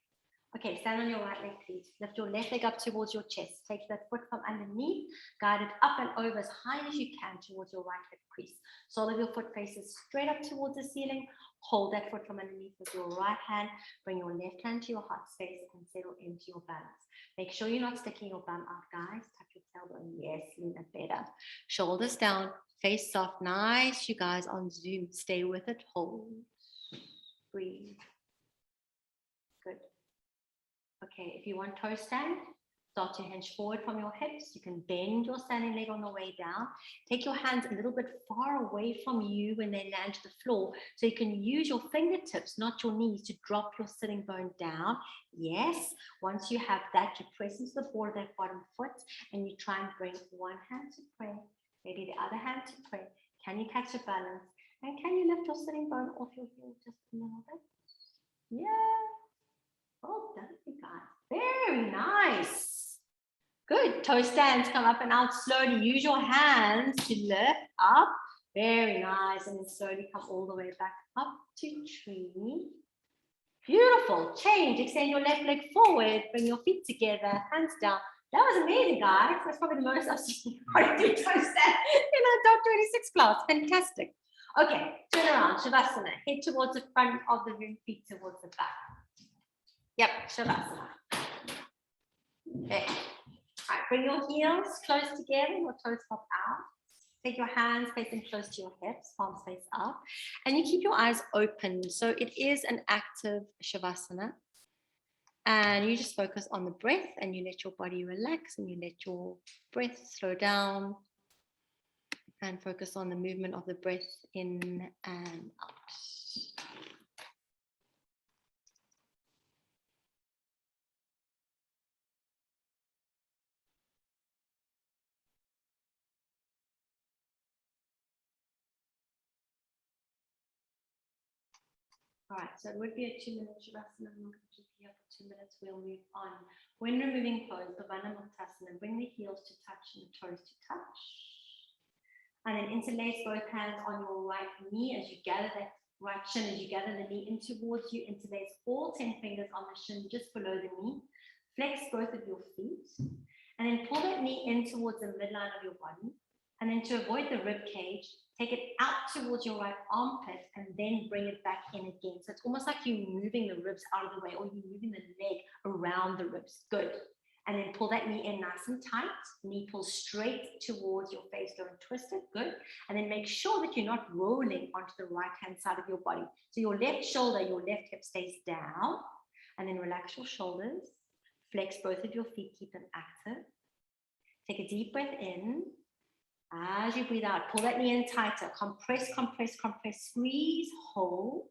Okay, stand on your right leg, please. Lift your left leg up towards your chest. Take that foot from underneath, guide it up and over as high as you can towards your right hip crease. Sole of your foot faces straight up towards the ceiling. Hold that foot from underneath with your right hand. Bring your left hand to your heart space and settle into your balance. Make sure you're not sticking your bum out, guys. Tuck your tailbone. Yes, lean it better. Shoulders down, face soft. Nice, you guys on Zoom. Stay with it. Hold. Breathe. Good. Okay, if you want toe stand, start to hinge forward from your hips. You can bend your standing leg on the way down. Take your hands a little bit far away from you when they land to the floor, so you can use your fingertips, not your knees, to drop your sitting bone down. Yes, once you have that, you press into the ball of that bottom foot, and you try and bring one hand to pray, maybe the other hand to pray. Can you catch a balance? And can you lift your sitting bone off your heel just a little bit? Yeah. Well done, you guys. Very nice. Good. Toe stands, come up and out slowly. Use your hands to lift up. Very nice. And then slowly come all the way back up to tree. Beautiful. Change. Extend your left leg forward. Bring your feet together. Hands down. That was amazing, guys. That's probably the most I've seen anybody do toe stand in our top 26 class. Fantastic. Okay. Turn around. Shavasana. Head towards the front of the room, feet towards the back. Yep, Shavasana. Okay. All right, bring your heels close together, your toes pop out. Take your hands facing close to your hips, palms face up, and you keep your eyes open. So it is an active Shavasana. And you just focus on the breath and you let your body relax and you let your breath slow down and focus on the movement of the breath in and out. All right, so it would be a 2-minute Shavasana. I'm not going to keep you here for 2 minutes. We'll move on. When removing pose, Pranayama, bring the heels to touch and the toes to touch. And then interlace both hands on your right knee as you gather that right shin, as you gather the knee in towards you. Interlace all 10 fingers on the shin just below the knee. Flex both of your feet. And then pull that knee in towards the midline of your body. And then to avoid the rib cage, take it out towards your right armpit and then bring it back in again. So it's almost like you're moving the ribs out of the way or you're moving the leg around the ribs. Good. And then pull that knee in nice and tight. Knee pull straight towards your face. Don't twist it. Good. And then make sure that you're not rolling onto the right-hand side of your body. So your left shoulder, your left hip stays down. And then relax your shoulders. Flex both of your feet. Keep them active. Take a deep breath in. As you breathe out, pull that knee in tighter. Compress, compress, compress. Squeeze, hold,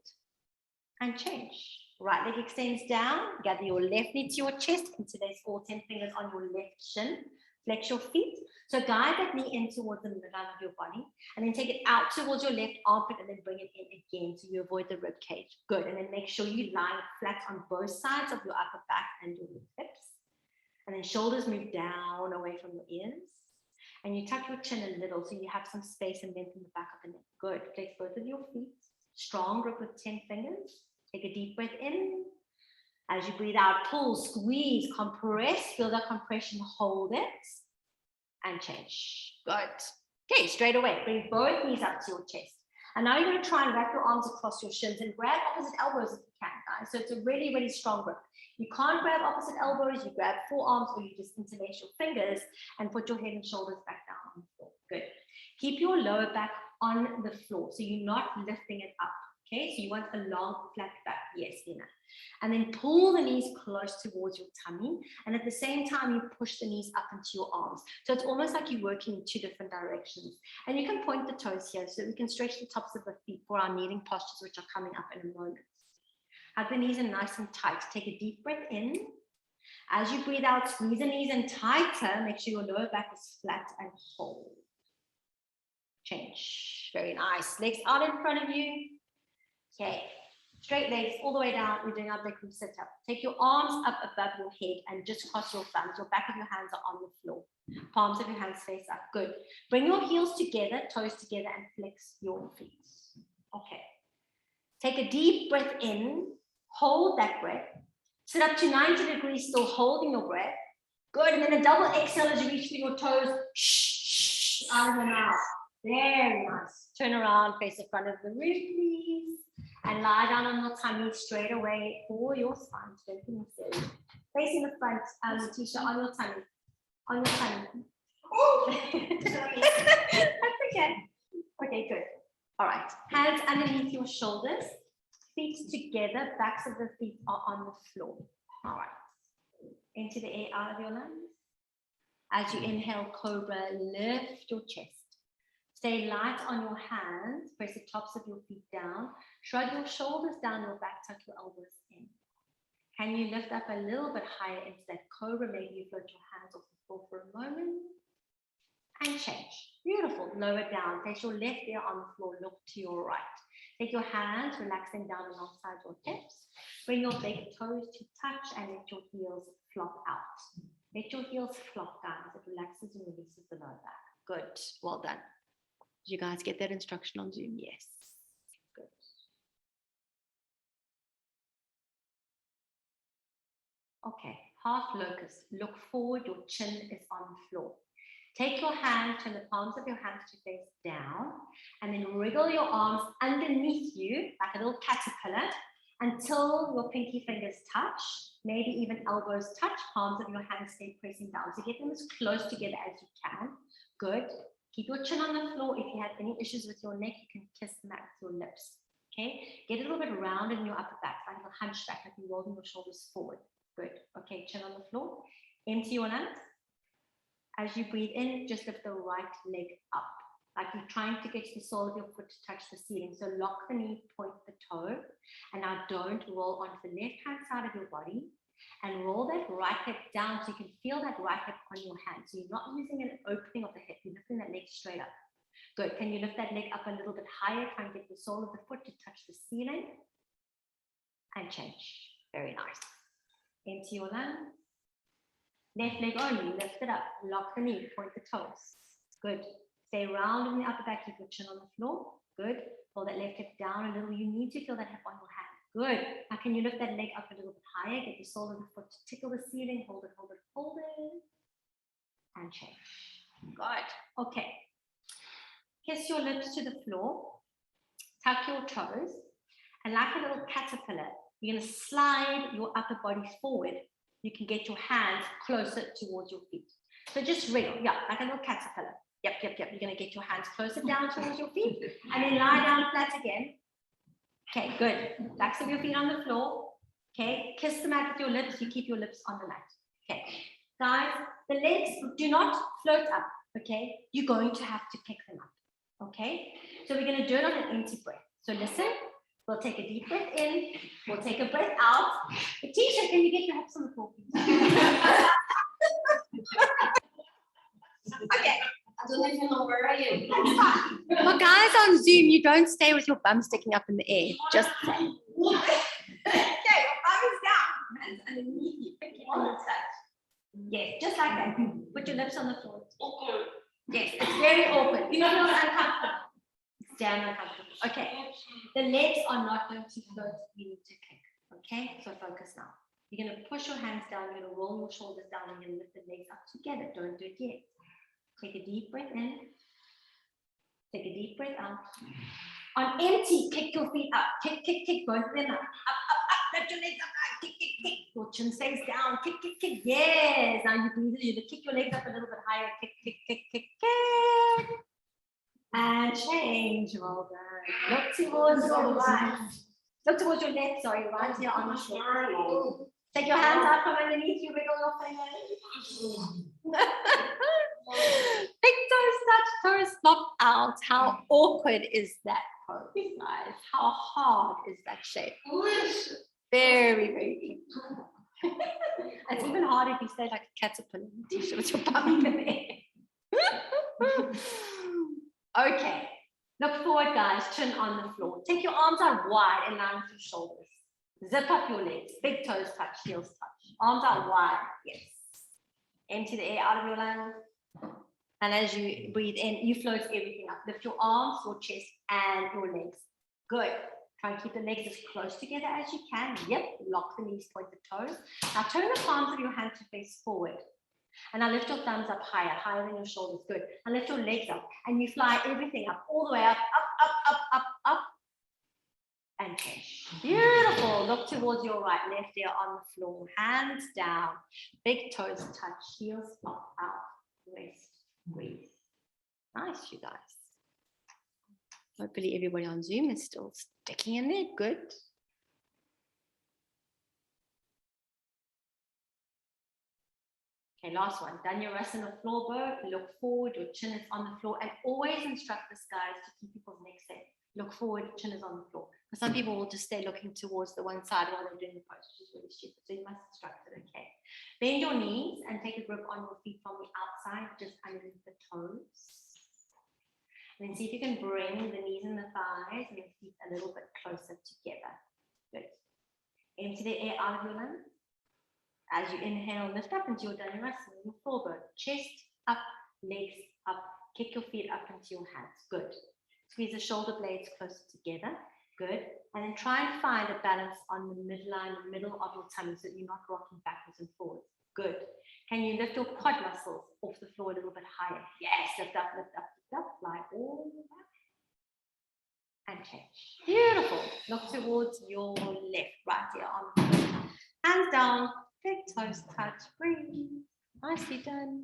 and change. Right leg extends down. Gather your left knee to your chest. Interlace all 10 fingers on your left shin. Flex your feet. So guide that knee in towards the midline of your body. And then take it out towards your left armpit and then bring it in again so you avoid the rib cage. Good. And then make sure you lie flat on both sides of your upper back and your hips. And then shoulders move down away from your ears. And you tuck your chin a little so you have some space and length in the back of the neck. Good. Flex both of your feet. Strong grip with 10 fingers. Take a deep breath in. As you breathe out, pull, squeeze, compress. Feel that compression. Hold it. And change. Good. Okay, straight away. Bring both knees up to your chest. And now you're going to try and wrap your arms across your shins and grab opposite elbows if you can, guys. So it's a really, really strong grip. You can't grab opposite elbows, you grab forearms, or you just interlace your fingers and put your head and shoulders back down on the floor. Good. Keep your lower back on the floor, so you're not lifting it up. Okay, so you want a long flat back. Yes, Lena. And then pull the knees close towards your tummy. And at the same time, you push the knees up into your arms. So it's almost like you're working in two different directions. And you can point the toes here so we can stretch the tops of the feet for our kneeling postures, which are coming up in a moment. Hug the knees in nice and tight. Take a deep breath in. As you breathe out, squeeze the knees in tighter. Make sure your lower back is flat and hold. Change. Very nice. Legs out in front of you. Okay. Straight legs all the way down. We're doing our Bikram sit up. Take your arms up above your head and just cross your thumbs. Your back of your hands are on the floor. Palms of your hands face up. Good. Bring your heels together, toes together, and flex your feet. Okay. Take a deep breath in. Hold that breath. Sit up to 90 degrees, still holding your breath. Good. And then a double exhale as you reach through your toes. Shh, out of the mouth. Very nice. Turn around, face the front of the room, please. And lie down on your tummy straight away for your spine. Facing the front, Tisha, on your tummy. On your tummy. Oh, that's okay. Okay, good. All right. Hands underneath your shoulders. Feet together. Backs of the feet are on the floor. All right. Into the air out of your lungs. As you inhale, Cobra, lift your chest. Stay light on your hands. Press the tops of your feet down. Shrug your shoulders down your back. Tuck your elbows in. Can you lift up a little bit higher into that Cobra? Maybe you float your hands off the floor for a moment. And change. Beautiful. Lower down. Place your left ear on the floor. Look to your right. Take your hands, relax them down alongside your hips. Bring your big toes to touch and let your heels flop out. Let your heels flop, guys. It relaxes and releases the lower back. Good. Well done. Did you guys get that instruction on Zoom? Yes. Good. Okay. Half locust. Look forward. Your chin is on the floor. Take your hand, turn the palms of your hands to face down, and then wriggle your arms underneath you like a little caterpillar until your pinky fingers touch, maybe even elbows touch, palms of your hands stay pressing down. So get them as close together as you can. Good. Keep your chin on the floor. If you have any issues with your neck, you can kiss the mat with your lips. Okay. Get a little bit rounded in your upper back, like a hunchback, like you're rolling your shoulders forward. Good. Okay. Chin on the floor. Empty your lungs. As you breathe in, just lift the right leg up, like you're trying to get the sole of your foot to touch the ceiling. So lock the knee, point the toe, and now don't roll onto the left-hand side of your body, and roll that right hip down so you can feel that right hip on your hand. So you're not using an opening of the hip, you're lifting that leg straight up. Good. Can you lift that leg up a little bit higher? Try and get the sole of the foot to touch the ceiling, and change. Very nice. Empty your lungs. Left leg only, lift it up, lock the knee, point the toes. Good. Stay round in the upper back, keep your chin on the floor. Good. Pull that left hip down a little. You need to feel that hip on your hand. Good. Now can you lift that leg up a little bit higher? Get the sole of the foot to tickle the ceiling. Hold it, hold it, hold it. And change. Good. Okay. Kiss your lips to the floor. Tuck your toes. And like a little caterpillar, you're going to slide your upper body forward. You can get your hands closer towards your feet. So just wriggle, yeah, like a little caterpillar. Yep. You're gonna get your hands closer down towards your feet and then lie down flat again. Okay, good. Backs of your feet on the floor. Okay, kiss the mat with your lips. You keep your lips on the mat. Okay, guys, the legs do not float up, okay? You're going to have to pick them up, okay? So we're gonna do it on an empty breath. So listen. We'll take a deep breath in. We'll take a breath out. Tisha, can you get your hips on the floor, please? Okay. I don't even know where I am. Well, guys on Zoom, you don't stay with your bum sticking up in the air. Just say. Okay, your bum is down. Hands underneath you. Keep on the touch. Yes, just like that. Put your lips on the floor. Yes, it's very open. You feel uncomfortable. It's damn uncomfortable. Okay. The legs are not going to float, you need to kick. Okay, so focus now. You're going to push your hands down, you're going to roll your shoulders down, and you're going to lift the legs up together. Don't do it yet. Take a deep breath in. Take a deep breath out. On empty, kick your feet up. Kick, both of them up. Up. Lift your legs up. Kick. Your chin stays down. Kick. Yes. Now you breathe. You kick your legs up a little bit higher. Kick. And change. Well done. Look towards your right. Look towards your left, sorry, right here on the floor. Take your hands out from underneath you, wiggle your fingers. Big toes touch, toes flop out. How awkward is that pose, guys? How hard is that shape? Very, very deep. It's even harder if you stay like a caterpillar in the t-shirt with your bum in there. Okay, look forward, guys. Chin on the floor. Take your arms out wide in line with your shoulders. Zip up your legs. Big toes touch, heels touch. Arms out wide. Yes. Empty the air out of your lungs. And as you breathe in, you float everything up. Lift your arms, your chest, and your legs. Good. Try and keep the legs as close together as you can. Yep. Lock the knees, point the toes. Now turn the palms of your hands to face forward. And now lift your thumbs up higher, higher than your shoulders. Good. And lift your legs up. And you fly everything up, all the way up, up. And change. Beautiful. Look towards your right, left ear on the floor. Hands down. Big toes touch. Heels pop out. Rest. Breathe. Nice, you guys. Hopefully everybody on Zoom is still sticking in there. Good. Okay, last one. Untitled floor bow. Look forward. Your chin is on the floor. And always instruct this, guys, to keep people's necks safe. Look forward. Chin is on the floor. Because some people will just stay looking towards the one side while they're doing the pose, which is really stupid. So you must instruct it. Okay. Bend your knees and take a grip on your feet from the outside, just underneath the toes. And then see if you can bring the knees and the thighs and your feet a little bit closer together. Good. Empty the air out of your lungs. As you inhale, lift up into your Dhanurasana, your forward. Chest up, legs up. Kick your feet up into your hands. Good. Squeeze the shoulder blades closer together. Good. And then try and find a balance on the midline, the middle of your tummy, so that you're not rocking backwards and forwards. Good. Can you lift your quad muscles off the floor a little bit higher? Yes. Lift up, lift up, lift up. Fly all the way back. And change. Beautiful. Look towards your left, right here on the floor. Hands down. Big toes touch. Breathe. Nicely done.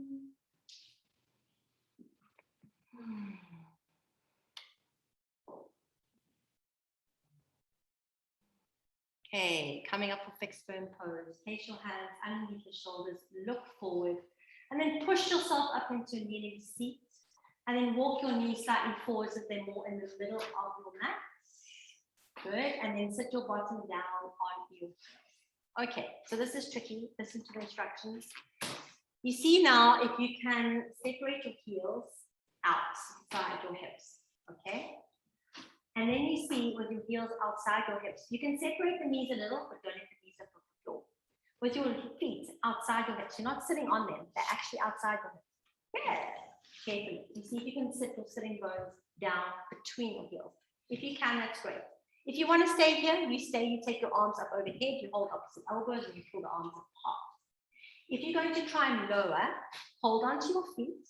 Okay, coming up for fixed firm pose. Place your hands underneath your shoulders, look forward, and then push yourself up into a kneeling seat, and then walk your knees slightly forward so they're more in the middle of your mat. Good, and then sit your bottom down on your toes. Okay, so this is tricky. Listen to the instructions. You see now, if you can separate your heels outside your hips, okay? And then you see with your heels outside your hips, you can separate the knees a little, but don't let the knees up off the floor. With your feet outside your hips, you're not sitting on them, they're actually outside your hips. Good. Carefully. You see if you can sit your sitting bones down between your heels. If you can, that's great. If you want to stay here, you stay, you take your arms up overhead, you hold opposite elbows, and you pull the arms apart. If you're going to try and lower, hold on to your feet.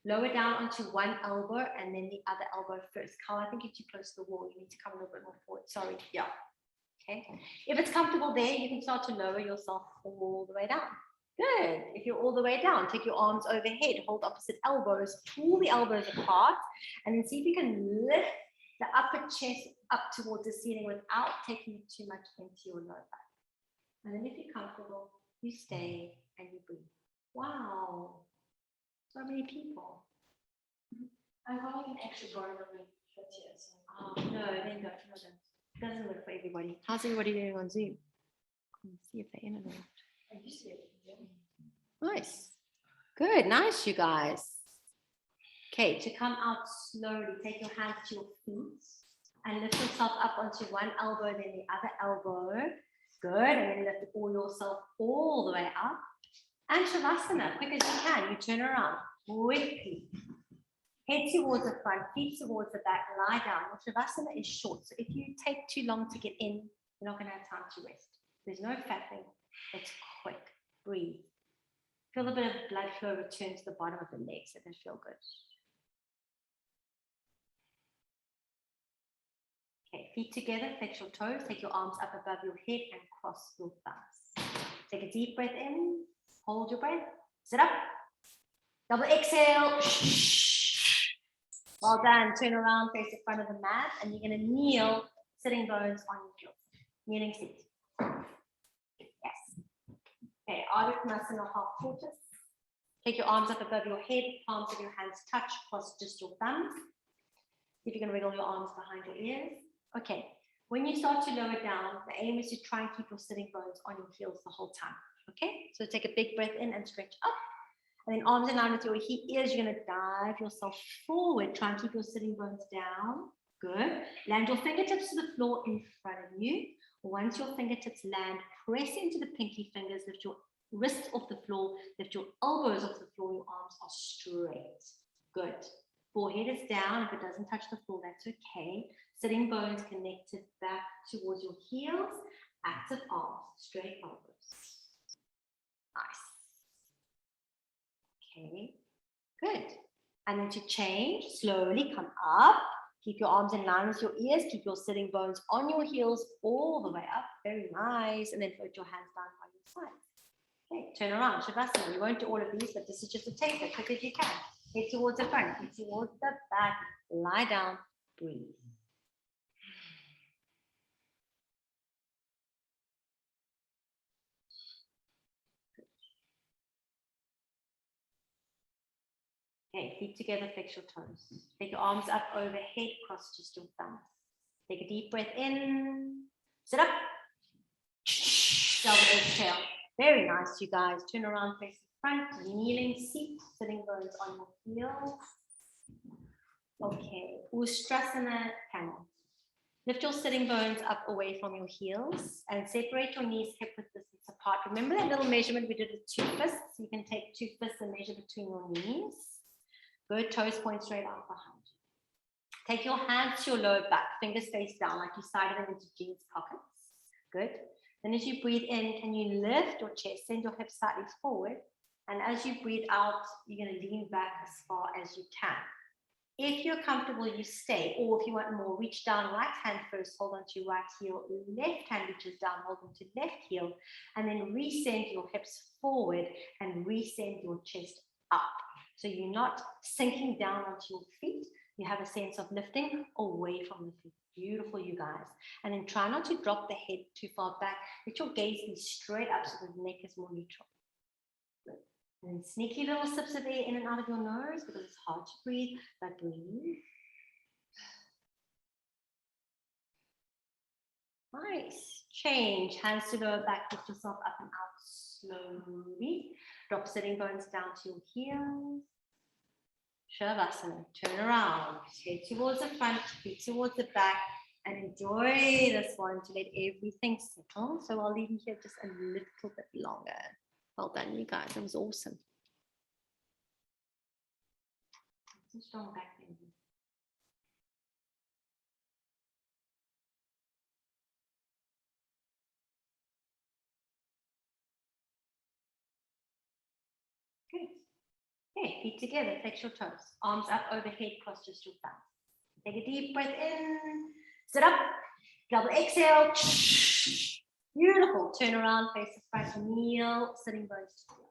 Lower down onto one elbow and then the other elbow first. Carl, I think you're too close to the wall. You need to come a little bit more forward. Sorry. Yeah. Okay. If it's comfortable there, you can start to lower yourself all the way down. Good. If you're all the way down, take your arms overhead. Hold opposite elbows. Pull the elbows apart. And then see if you can lift the upper chest up towards the ceiling without taking it too much into your lower back. And then if you're comfortable, you stay and you breathe. Wow. So many people. I got like an extra bar on my foot here. So. Oh, no, then go. No, it doesn't work for everybody. How's everybody doing on Zoom? Let's see if they're in or not. I used to. Yeah. Nice. Good. Nice, you guys. Okay, to come out slowly, take your hands to your feet and lift yourself up onto one elbow, then the other elbow. Good. And then lift all yourself all the way up. And Shavasana, quick as you can, you turn around quickly. Head towards the front, feet towards the back, lie down. Your Shavasana is short, so if you take too long to get in, you're not going to have time to rest. There's no fapping, it's quick. Breathe. Feel a bit of blood flow return to the bottom of the legs, so they feel good. Okay, feet together, flex your toes, take your arms up above your head and cross your thumbs. Take a deep breath in. Hold your breath. Sit up. Double exhale. Well done. Turn around, face the front of the mat, and you're going to kneel, sitting bones on your heels. Kneeling seat. Yes. Okay, Artichondrasana, half tortoise. Take your arms up above your head, palms of your hands touch, cross just your thumbs. See if you can wiggle your arms behind your ears. Okay, when you start to lower down, the aim is to try and keep your sitting bones on your heels the whole time. Okay, so take a big breath in and stretch up. And then arms in line with your ears, you're going to dive yourself forward. Try and keep your sitting bones down. Good. Land your fingertips to the floor in front of you. Once your fingertips land, press into the pinky fingers, lift your wrists off the floor, lift your elbows off the floor, your arms are straight. Good. Forehead is down. If it doesn't touch the floor, that's okay. Sitting bones connected back towards your heels. Active arms, straight elbows. Nice. Okay, good. And then to change, slowly come up. Keep your arms in line with your ears. Keep your sitting bones on your heels all the way up. Very nice. And then put your hands down by your sides. Okay, turn around, Shavasana. We won't do all of these, but this is just a taste as quick as you can. Head towards the front, head towards the back. Lie down, breathe. Okay, feet together, flex your toes. Take your arms up overhead, cross just your thumbs. Take a deep breath in. Sit up. Double exhale. Very nice, you guys. Turn around, face the front, kneeling seat, sitting bones on your heels. Okay, Ustrasana camel. Lift your sitting bones up away from your heels and separate your knees hip width distance apart. Remember that little measurement we did with 2 fists? You can take 2 fists and measure between your knees. Good, toes point straight out behind you. Take your hands to your lower back, fingers face down like you sided them into jeans pockets. Good. Then as you breathe in, can you lift your chest, send your hips slightly forward. And as you breathe out, you're going to lean back as far as you can. If you're comfortable, you stay. Or if you want more, reach down, right hand first, hold on to your right heel, left hand reaches down, hold on to left heel, and then resend your hips forward and resend your chest up. So you're not sinking down onto your feet. You have a sense of lifting away from the feet. Beautiful, you guys. And then try not to drop the head too far back. Let your gaze be straight up so the neck is more neutral. Good. And then sneaky little sips of air in and out of your nose because it's hard to breathe, but breathe. Nice. Change. Hands to lower back. Lift yourself up and out slowly. Drop sitting bones down to your heels. Shavasana. Turn around. Head towards the front, feet towards the back, and enjoy this one to let everything settle. So I'll leave you here just a little bit longer. Well done, you guys. That was awesome. Some strong back bend. Good. Okay, feet together, flex your toes. Arms up overhead, cross just your thumbs. Take a deep breath in. Sit up. Double exhale. Beautiful. Turn around, face the front, kneel, sitting bones together.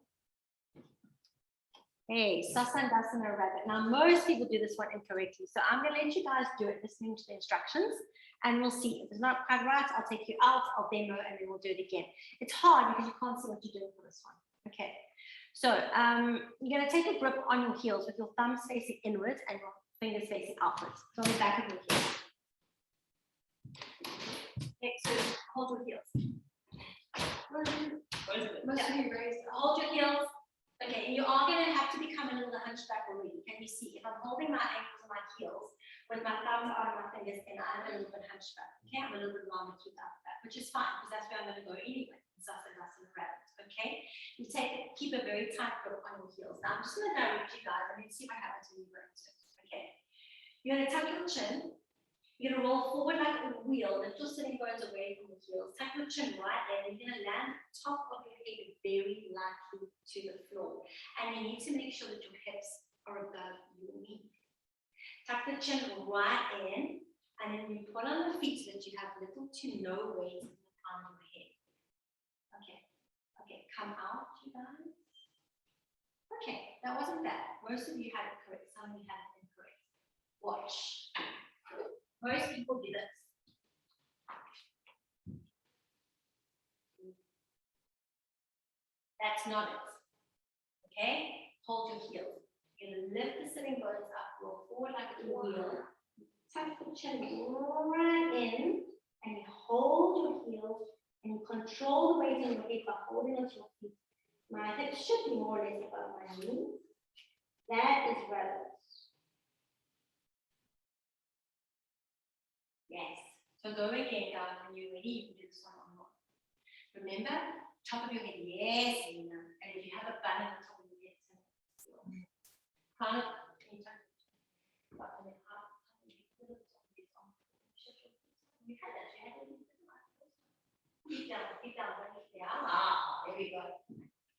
Hey, Shavasana rabbit. Now, most people do this one incorrectly. So I'm going to let you guys do it listening to the instructions. And we'll see. If it's not quite right, I'll take you out, I'll demo, and then we'll do it again. It's hard because you can't see what you're doing for this one. Okay. So you're going to take a grip on your heels with your thumbs facing inwards and your fingers facing outwards. So on the back of your heels. Okay, so hold your heels. Hold your heels. Okay, and you are going to have to become a little hunchback already. Can you see? If I'm holding my ankles and my heels with my thumbs out of my fingers, and I'm a little bit hunchback. Okay, I'm a little bit longer to that, which is fine because that's where I'm going to go anyway. Shavasana rabbit. Okay, you keep a very tight grip on your heels. Now I'm just going to direct you guys and then see what happens when you go into it. Okay, you're going to tuck your chin. You're going to roll forward like a wheel, lift your sitting bones away from the heels, tuck your chin right there, and you're going to land the top of your head very lightly to the floor. And you need to make sure that your hips are above your knee. Tuck the chin right in, and then you pull on the feet so that you have little to no weight in the palm of your head. Okay, come out, you guys. Okay, that wasn't bad. Most of you had it correct, some of you had it incorrect. Watch. Most people do this. That's not it. Okay? Hold your heels. You're going to lift the sitting bones up, roll forward like a wheel. Tuck the chin right in, and you hold your heels, and you control the weight in your head by holding onto your feet. My hips should be more or less above my knees. That is relevant. Yes. So go again, guys. When you're ready, you can do this one on one. Remember, top of your head, yes, Lena. And if you have a bun on the top of your head, crown it, you can up and then up, you had that, you had it. Feet down, right there. Ah, there we go.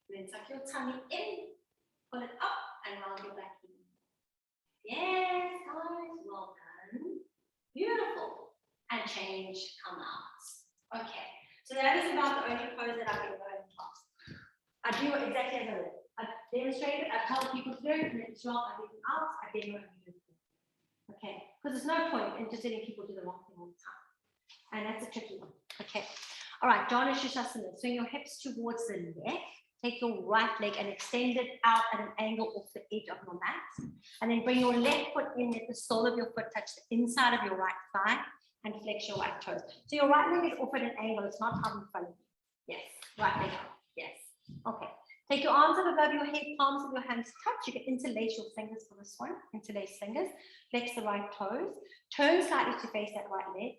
Then tuck your tummy in, pull it up, and round your back in. Yes, guys, well done. Beautiful. And change, come out. Okay, so that is about the only pose that I've been going in class. I do it exactly as I did. I demonstrated, I tell people to do it, and it's wrong, I leave them out, I then know how to do it. Okay, because there's no point in just letting people do the wrong thing all the time. And that's a tricky one. Okay. All right, Dhanasana. Swing your hips towards the left. Take your right leg and extend it out at an angle off the edge of your mat. And then bring your left foot in, let the sole of your foot touch the inside of your right thigh and flex your right toes. So your right leg is off at an angle, it's not out in front of you. Yes, right leg up. Yes. Okay. Take your arms up above your head, palms of your hands touch. You can interlace your fingers for this one. Interlace fingers. Flex the right toes. Turn slightly to face that right leg.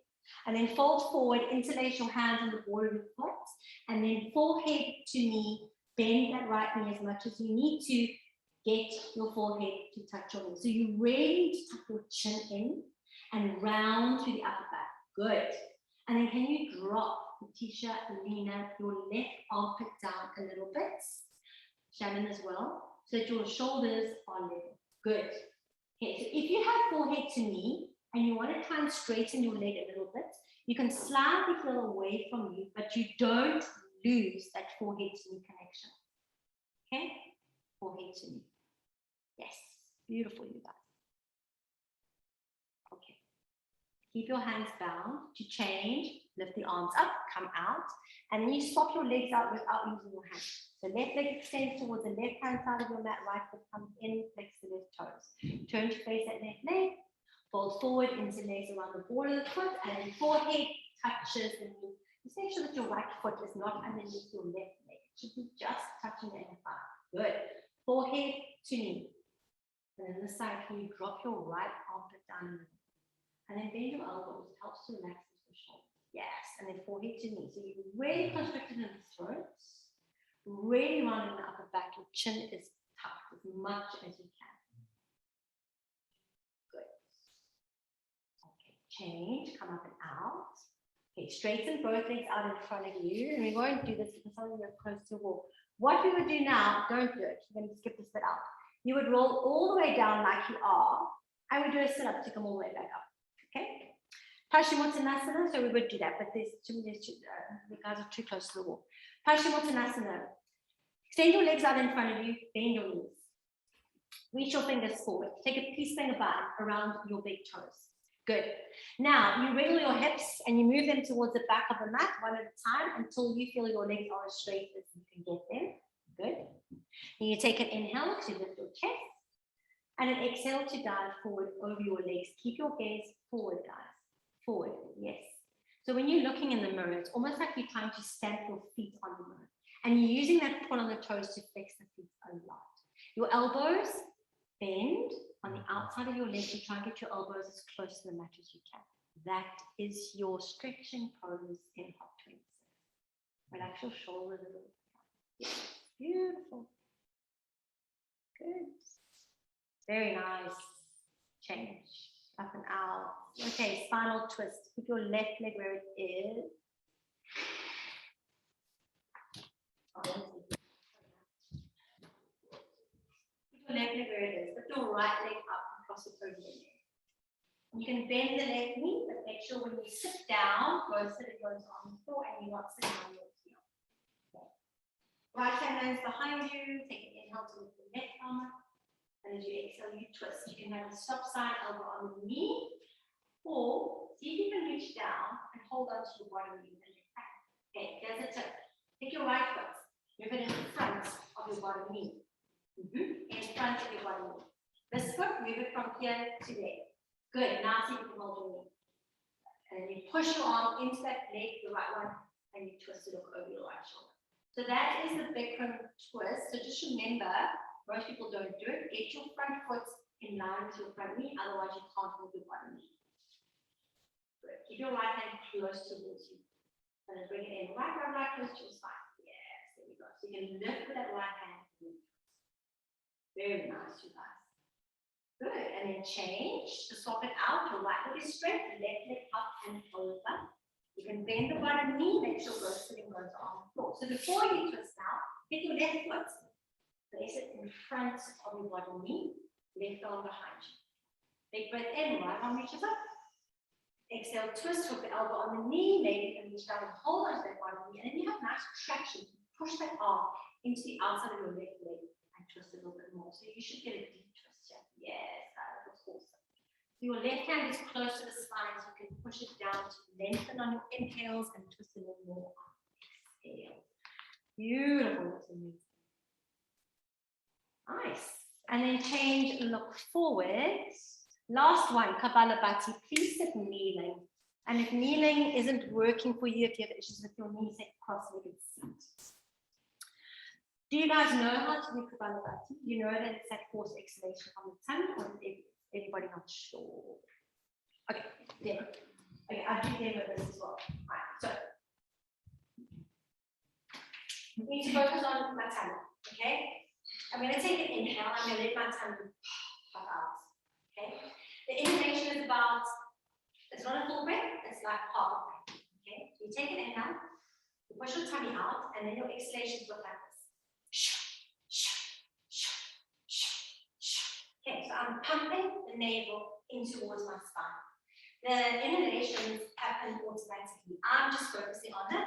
And then fold forward, interlace your hands on the ball of your foot. And then forehead to knee. Bend that right knee as much as you need to get your forehead to touch your knee. So you really need to tuck your chin in and round to the upper back. Good. And then can you drop, Letitia, Lena, your left armpit down a little bit? Shannon as well, so that your shoulders are level. Good. Okay, so if you have forehead to knee and you want to try and straighten your leg a little bit, you can slide the heel away from you, but you don't lose that forehead to knee connection. Okay? Forehead to knee. Yes. Beautiful, you guys. Okay. Keep your hands bound. To change, lift the arms up, come out, and then you swap your legs out without using your hands. The left leg extends towards the left hand side of your mat, right foot comes in, flex the left toes. Turn to face that left leg, fold forward, interlace around the ball of the foot, and then forehead touches the knee. Just make sure that your right foot is not underneath your left leg. It should be just touching the inner thigh. Good. Forehead to knee. And then this side, can you drop your right armpit down in the middle? And then bend your elbows. It helps to relax your shoulders. Yes. And then forehead to knee. So you're really constricted in the throat. Really round in the upper back. Your chin is tucked as much as you can. Good. Okay. Change. Come up and out. Okay, straighten both legs out in front of you. And we won't do this because some of you are close to the wall. What we would do now, don't do it. You're going to skip this bit out. You would roll all the way down like you are. I would do a sit-up to come all the way back up. Okay? Paschimottanasana, so we would do that, but the guys are too close to the wall. Paschimottanasana. Extend your legs out in front of you, bend your knees. Reach your fingers forward. Take a peace finger bind around your big toes. Good. Now, you wriggle your hips and you move them towards the back of the mat one at a time until you feel your legs are as straight as you can get them. Good. And you take an inhale to lift your chest and an exhale to dive forward over your legs. Keep your gaze forward, guys. Forward. Yes. So when you're looking in the mirror, it's almost like you're trying to stamp your feet on the mirror. And you're using that pull on the toes to flex the feet a lot. Your elbows bend on the outside of your legs. You try and get your elbows as close to the mat as you can. That is your stretching pose in hop 26. Relax your shoulders a little bit. Beautiful. Good. Very nice. Change. Up and out. Okay, spinal twist. Keep your left leg where it is. Keep your left leg where it is. Lift your right leg up and cross it over your leg. You can bend the left knee, but make sure when you sit down, both sit goes on the floor and you're not sitting on your heel. Okay. Right hand hands behind you. Take an inhale to lift the left arm up. And as you exhale, you twist. You can have a stop sign, elbow on the knee, or see if you can reach down and hold on to your bottom knee with your hand. Okay, there's a tip. Take your right foot, move it in front of your bottom knee. In front of your bottom knee. This foot, move it from here to there. Good. Now see if you can hold your knee. And then you push your arm into that leg, the right one, and you twist it over your right shoulder. So that is the Bikram twist. So just remember, most people don't do it. Get your front foot in line with your front knee, otherwise you can't hold your bottom knee. Good. Keep your right hand close towards you. And then bring it in. Right, close to your spine. Yes, there we go. So you can lift with that right hand. Very nice, you guys. Good. And then change to swap it out. Your right leg is straight, the left leg up and over. You can bend the bottom knee, make sure both sitting goes on the floor. So before you twist now, get your left foot, place it in front of your bottom knee, left arm behind you. Big breath in, right arm reaches up. Exhale, twist with the elbow on the knee, maybe you can reach down and hold on to that bottom knee. And then you have nice traction. Push that arm into the outside of your left leg and twist a little bit more. So you should get a deep twist here. Yes, that was awesome. Your left hand is close to the spine, so you can push it down to lengthen on your inhales and twist a little more on exhale. Beautiful, that's amazing. Nice. And then change, look forward. Last one, Kapalabhati. Please sit kneeling. And if kneeling isn't working for you, if you have issues with your knees, sit cross-legged seat. Do you guys know how to do Kapalabhati? You know that it's that forced exhalation from the tongue, or is everybody not sure? Okay, demo. Okay, I'll do demo this as well. All right, so you need to focus on my tongue, okay? I'm going to take an inhale. I'm going to let my tongue pop out, okay? The inhalation is about, it's not a full breath, it's like half a breath, okay? You take an inhale, you push your tummy out, and then your exhalations look like this. Okay, so I'm pumping the navel in towards my spine. The inhalations happen automatically. I'm just focusing on the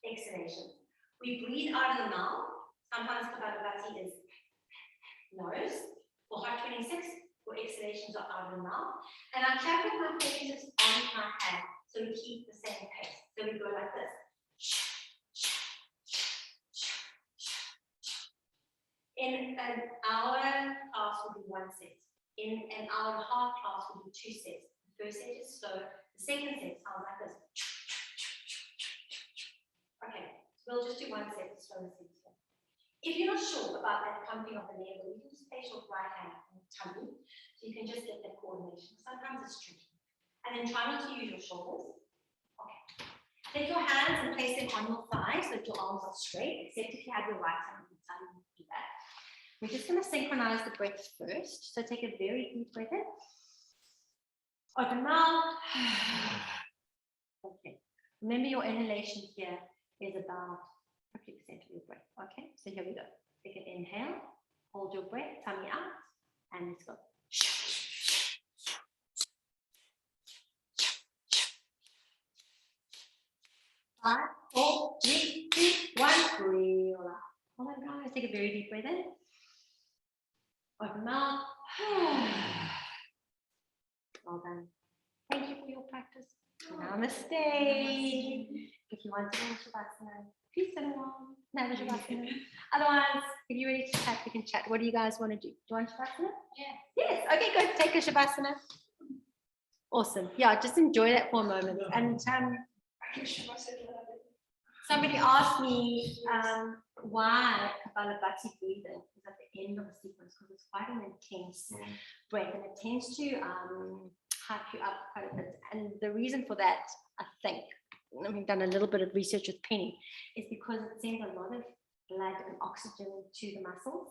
exhalation. We breathe out of the mouth. Sometimes Kapalabhati is nose. For Heart 26, your exhalations are out of the mouth. And I clap with my fingers on my hand. So we keep the same pace. So we go like this. In an hour class will be 1 set. In an hour and a half class will be 2 sets. The first set is slow. The second set sounds like this. Okay, so we'll just do 1 set, slow and sensitive. If you're not sure about that pumping of the navel, you can just place your right hand on the tummy, so you can just get that coordination. Sometimes it's tricky. And then try not to use your shoulders. Okay. Take your hands and place them on your thighs so that your arms are straight, except if you have your right hand on the tummy, you can do that. We're just going to synchronize the breaths first. So take a very deep breath in. Open mouth. Okay. Remember your inhalation here is about 50% of your breath. Okay, so here we go. Take an inhale, hold your breath, tummy out, and let's go. 5, 4, 3, 2, 1. Breathe out. Oh my God, take a very deep breath in. Open mouth. Well done. Thank you for your practice. Namaste. If you want to go to Shavasana, please sit along. Never Shavasana. Otherwise, if you're ready to chat, we can chat. What do you guys want to do? Do you want Shavasana? Yeah. Yes. Okay, good. Take a Shavasana. Awesome. Yeah, just enjoy that for a moment. And somebody asked me why Kapalabhati breathing is at the end of a sequence, because it's quite an intense breath and it tends to hype you up quite a bit. And the reason for that, I think, I've done a little bit of research with Penny, is because it sends a lot of blood and oxygen to the muscles.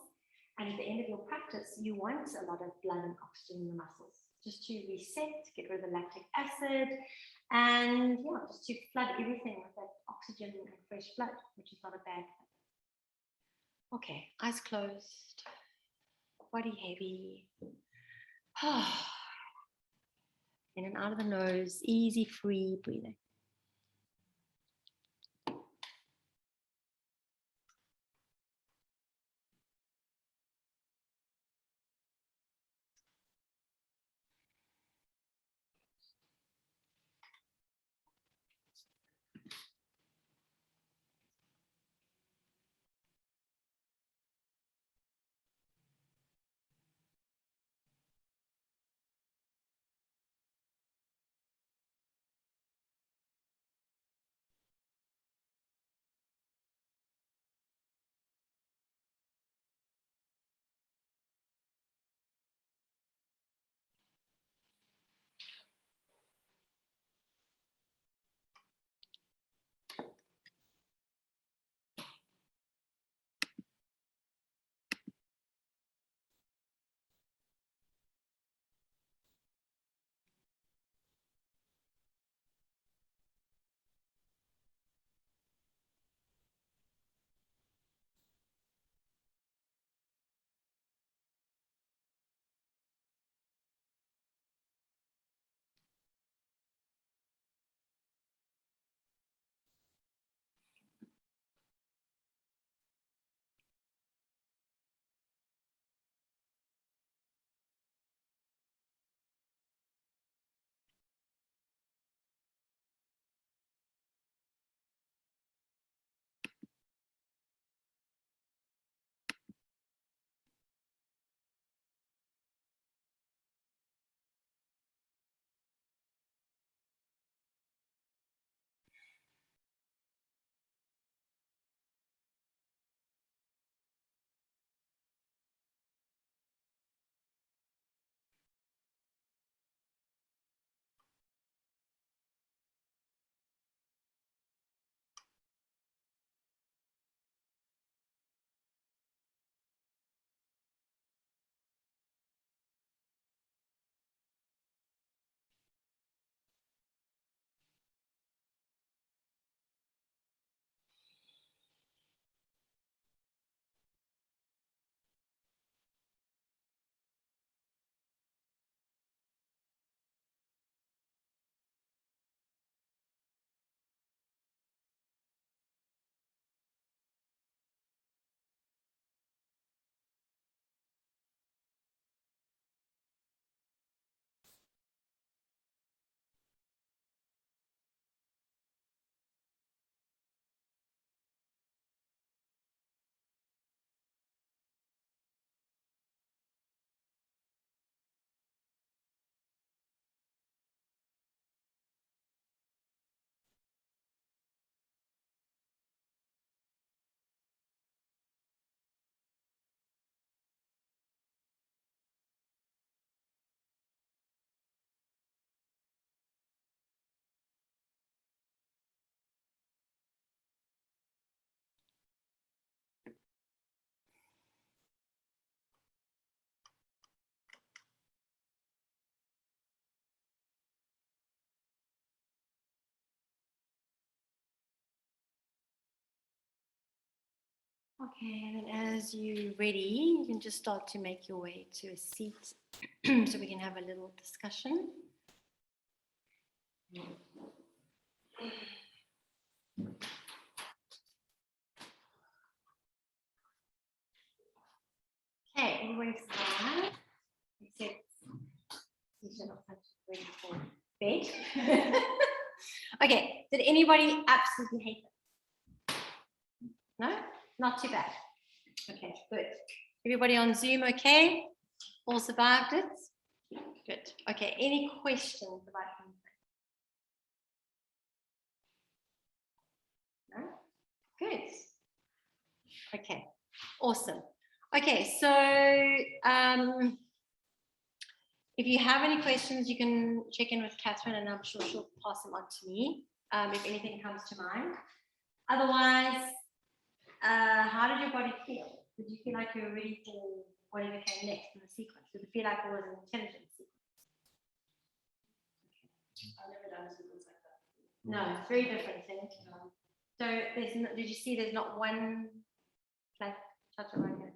And at the end of your practice, you want a lot of blood and oxygen in the muscles, just to reset, get rid of the lactic acid, and yeah, just to flood everything with that oxygen and fresh blood, which is not a bad thing. Okay, eyes closed, body heavy. In and out of the nose, easy, free breathing. Okay, and then as you're ready, you can just start to make your way to a seat so we can have a little discussion. Okay, everybody's fine. Except you should not touch the ready for bed. Okay, did anybody absolutely hate it? No? Not too bad. Okay, good. Everybody on Zoom okay? All survived it? Good. Okay, any questions about anything? No? Good. Okay, awesome. Okay, so if you have any questions, you can check in with Catherine and I'm sure she'll pass them on to me if anything comes to mind. Otherwise, how did your body feel? Did you feel like you were ready for whatever came next in the sequence? Did it feel like it was an intelligent sequence? I've never done a sequence like that. No, it's very different. So there's no, did you see there's not one flat touch around here?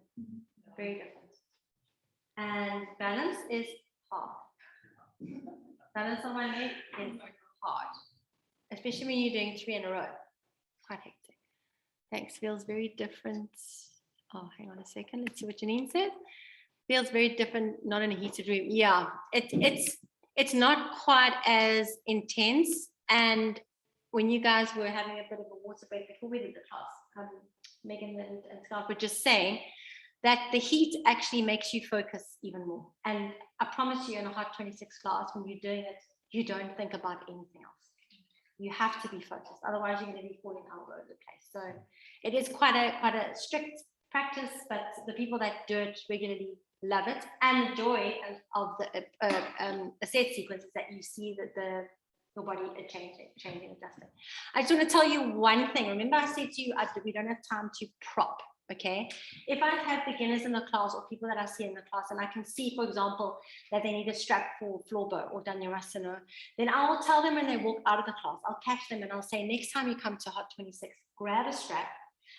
Very different. And balance is hard. Balance on my leg is hard. Especially when you're doing 3 in a row. Quite hectic. Thanks, feels very different. Oh, hang on a second. Let's see what Janine said. Feels very different, not in a heated room. Yeah, it's not quite as intense. And when you guys were having a bit of a water break before we did the class, Megan and Scott were just saying that the heat actually makes you focus even more. And I promise you in a Hot 26 class, when you're doing it, you don't think about anything else. You have to be focused, otherwise you're going to be falling all over the place. So it is quite a strict practice, but the people that do it regularly love it. And the joy of the a set sequence is that you see that your body is changing, adjusting. I just want to tell you one thing. Remember I said to you, we don't have time to prop. Okay, if I have beginners in the class or people that I see in the class and I can see, for example, that they need a strap for floor bow or Dhanurasana, then I will tell them when they walk out of the class, I'll catch them and I'll say, next time you come to Hot 26, grab a strap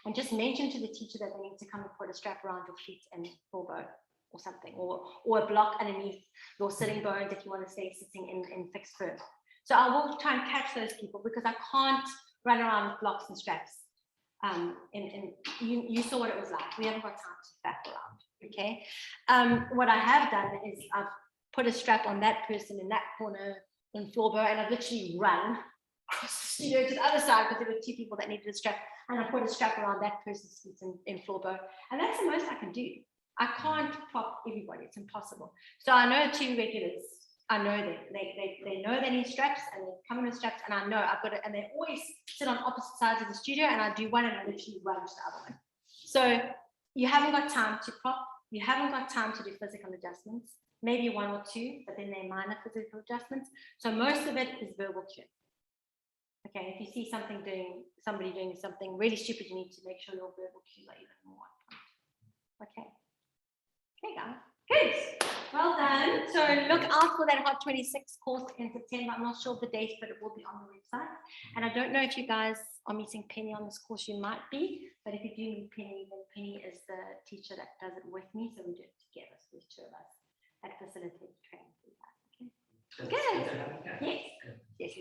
and just mention to the teacher that they need to come and put a strap around your feet and floor bow or something, or a block underneath your sitting bones if you want to stay sitting in fixed firm. So I will try and catch those people because I can't run around with blocks and straps. You saw what it was like. We haven't got time to faff around. Okay. What I have done is I've put a strap on that person in that corner in floor bow, and I've literally run across the studio to the other side because there were 2 people that needed a strap, and I put a strap around that person's feet in floor bow, and that's the most I can do. I can't prop everybody. It's impossible. So I know 2 regulars. I know them. They know they need straps and they come in with straps, and I know I've got it, and they always sit on opposite sides of the studio, and I do one and I literally run to the other one. So you haven't got time to prop, you haven't got time to do physical adjustments, maybe 1 or 2, but then they're minor physical adjustments. So most of it is verbal cue. Okay, if you see somebody doing something really stupid, you need to make sure your verbal cues are even more on point. Okay, guys. Good. Well done. So look out for that Hot 26 course in September. I'm not sure of the date, but it will be on the website. And I don't know if you guys are meeting Penny on this course. You might be, but if you do meet Penny, then Penny is the teacher that does it with me. So we do it together. So there's 2 of us that facilitate the training. Okay. Good. Yes.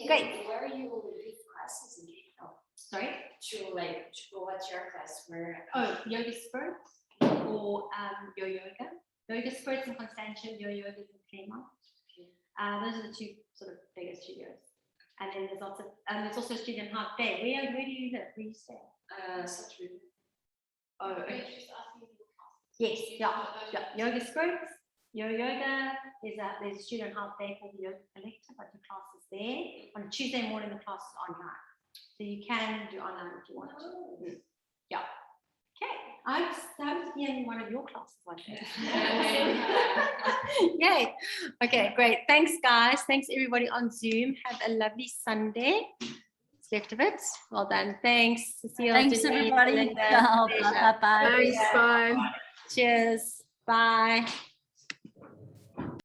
Great. Where are you will give classes in Cape Town? Sorry. What's your class? Where? Oh, yoga spirits or your yoga. Yoga spirits in Constantia, your yoga in Claremont. Those are the 2 sort of biggest studios. And then there's lots of there's also a studio in Half Day. Where do you live? Where do you stay? Such really. Oh, okay. Yes, yeah. Yoga spirits. Your yoga is there's a studio in Half Day called the Yoga Collective. I do classes there. On Tuesday morning, the class is online. So you can do online if you want to. Yeah. Okay. I hope to be in one of your classes one day. Yay. Okay, great. Thanks, guys. Thanks, everybody on Zoom. Have a lovely Sunday. What's left of it. Well done. Thanks. Cecile, Thanks, Janine, everybody. Belinda. Bye-bye. Thanks, bye. Cheers. Bye.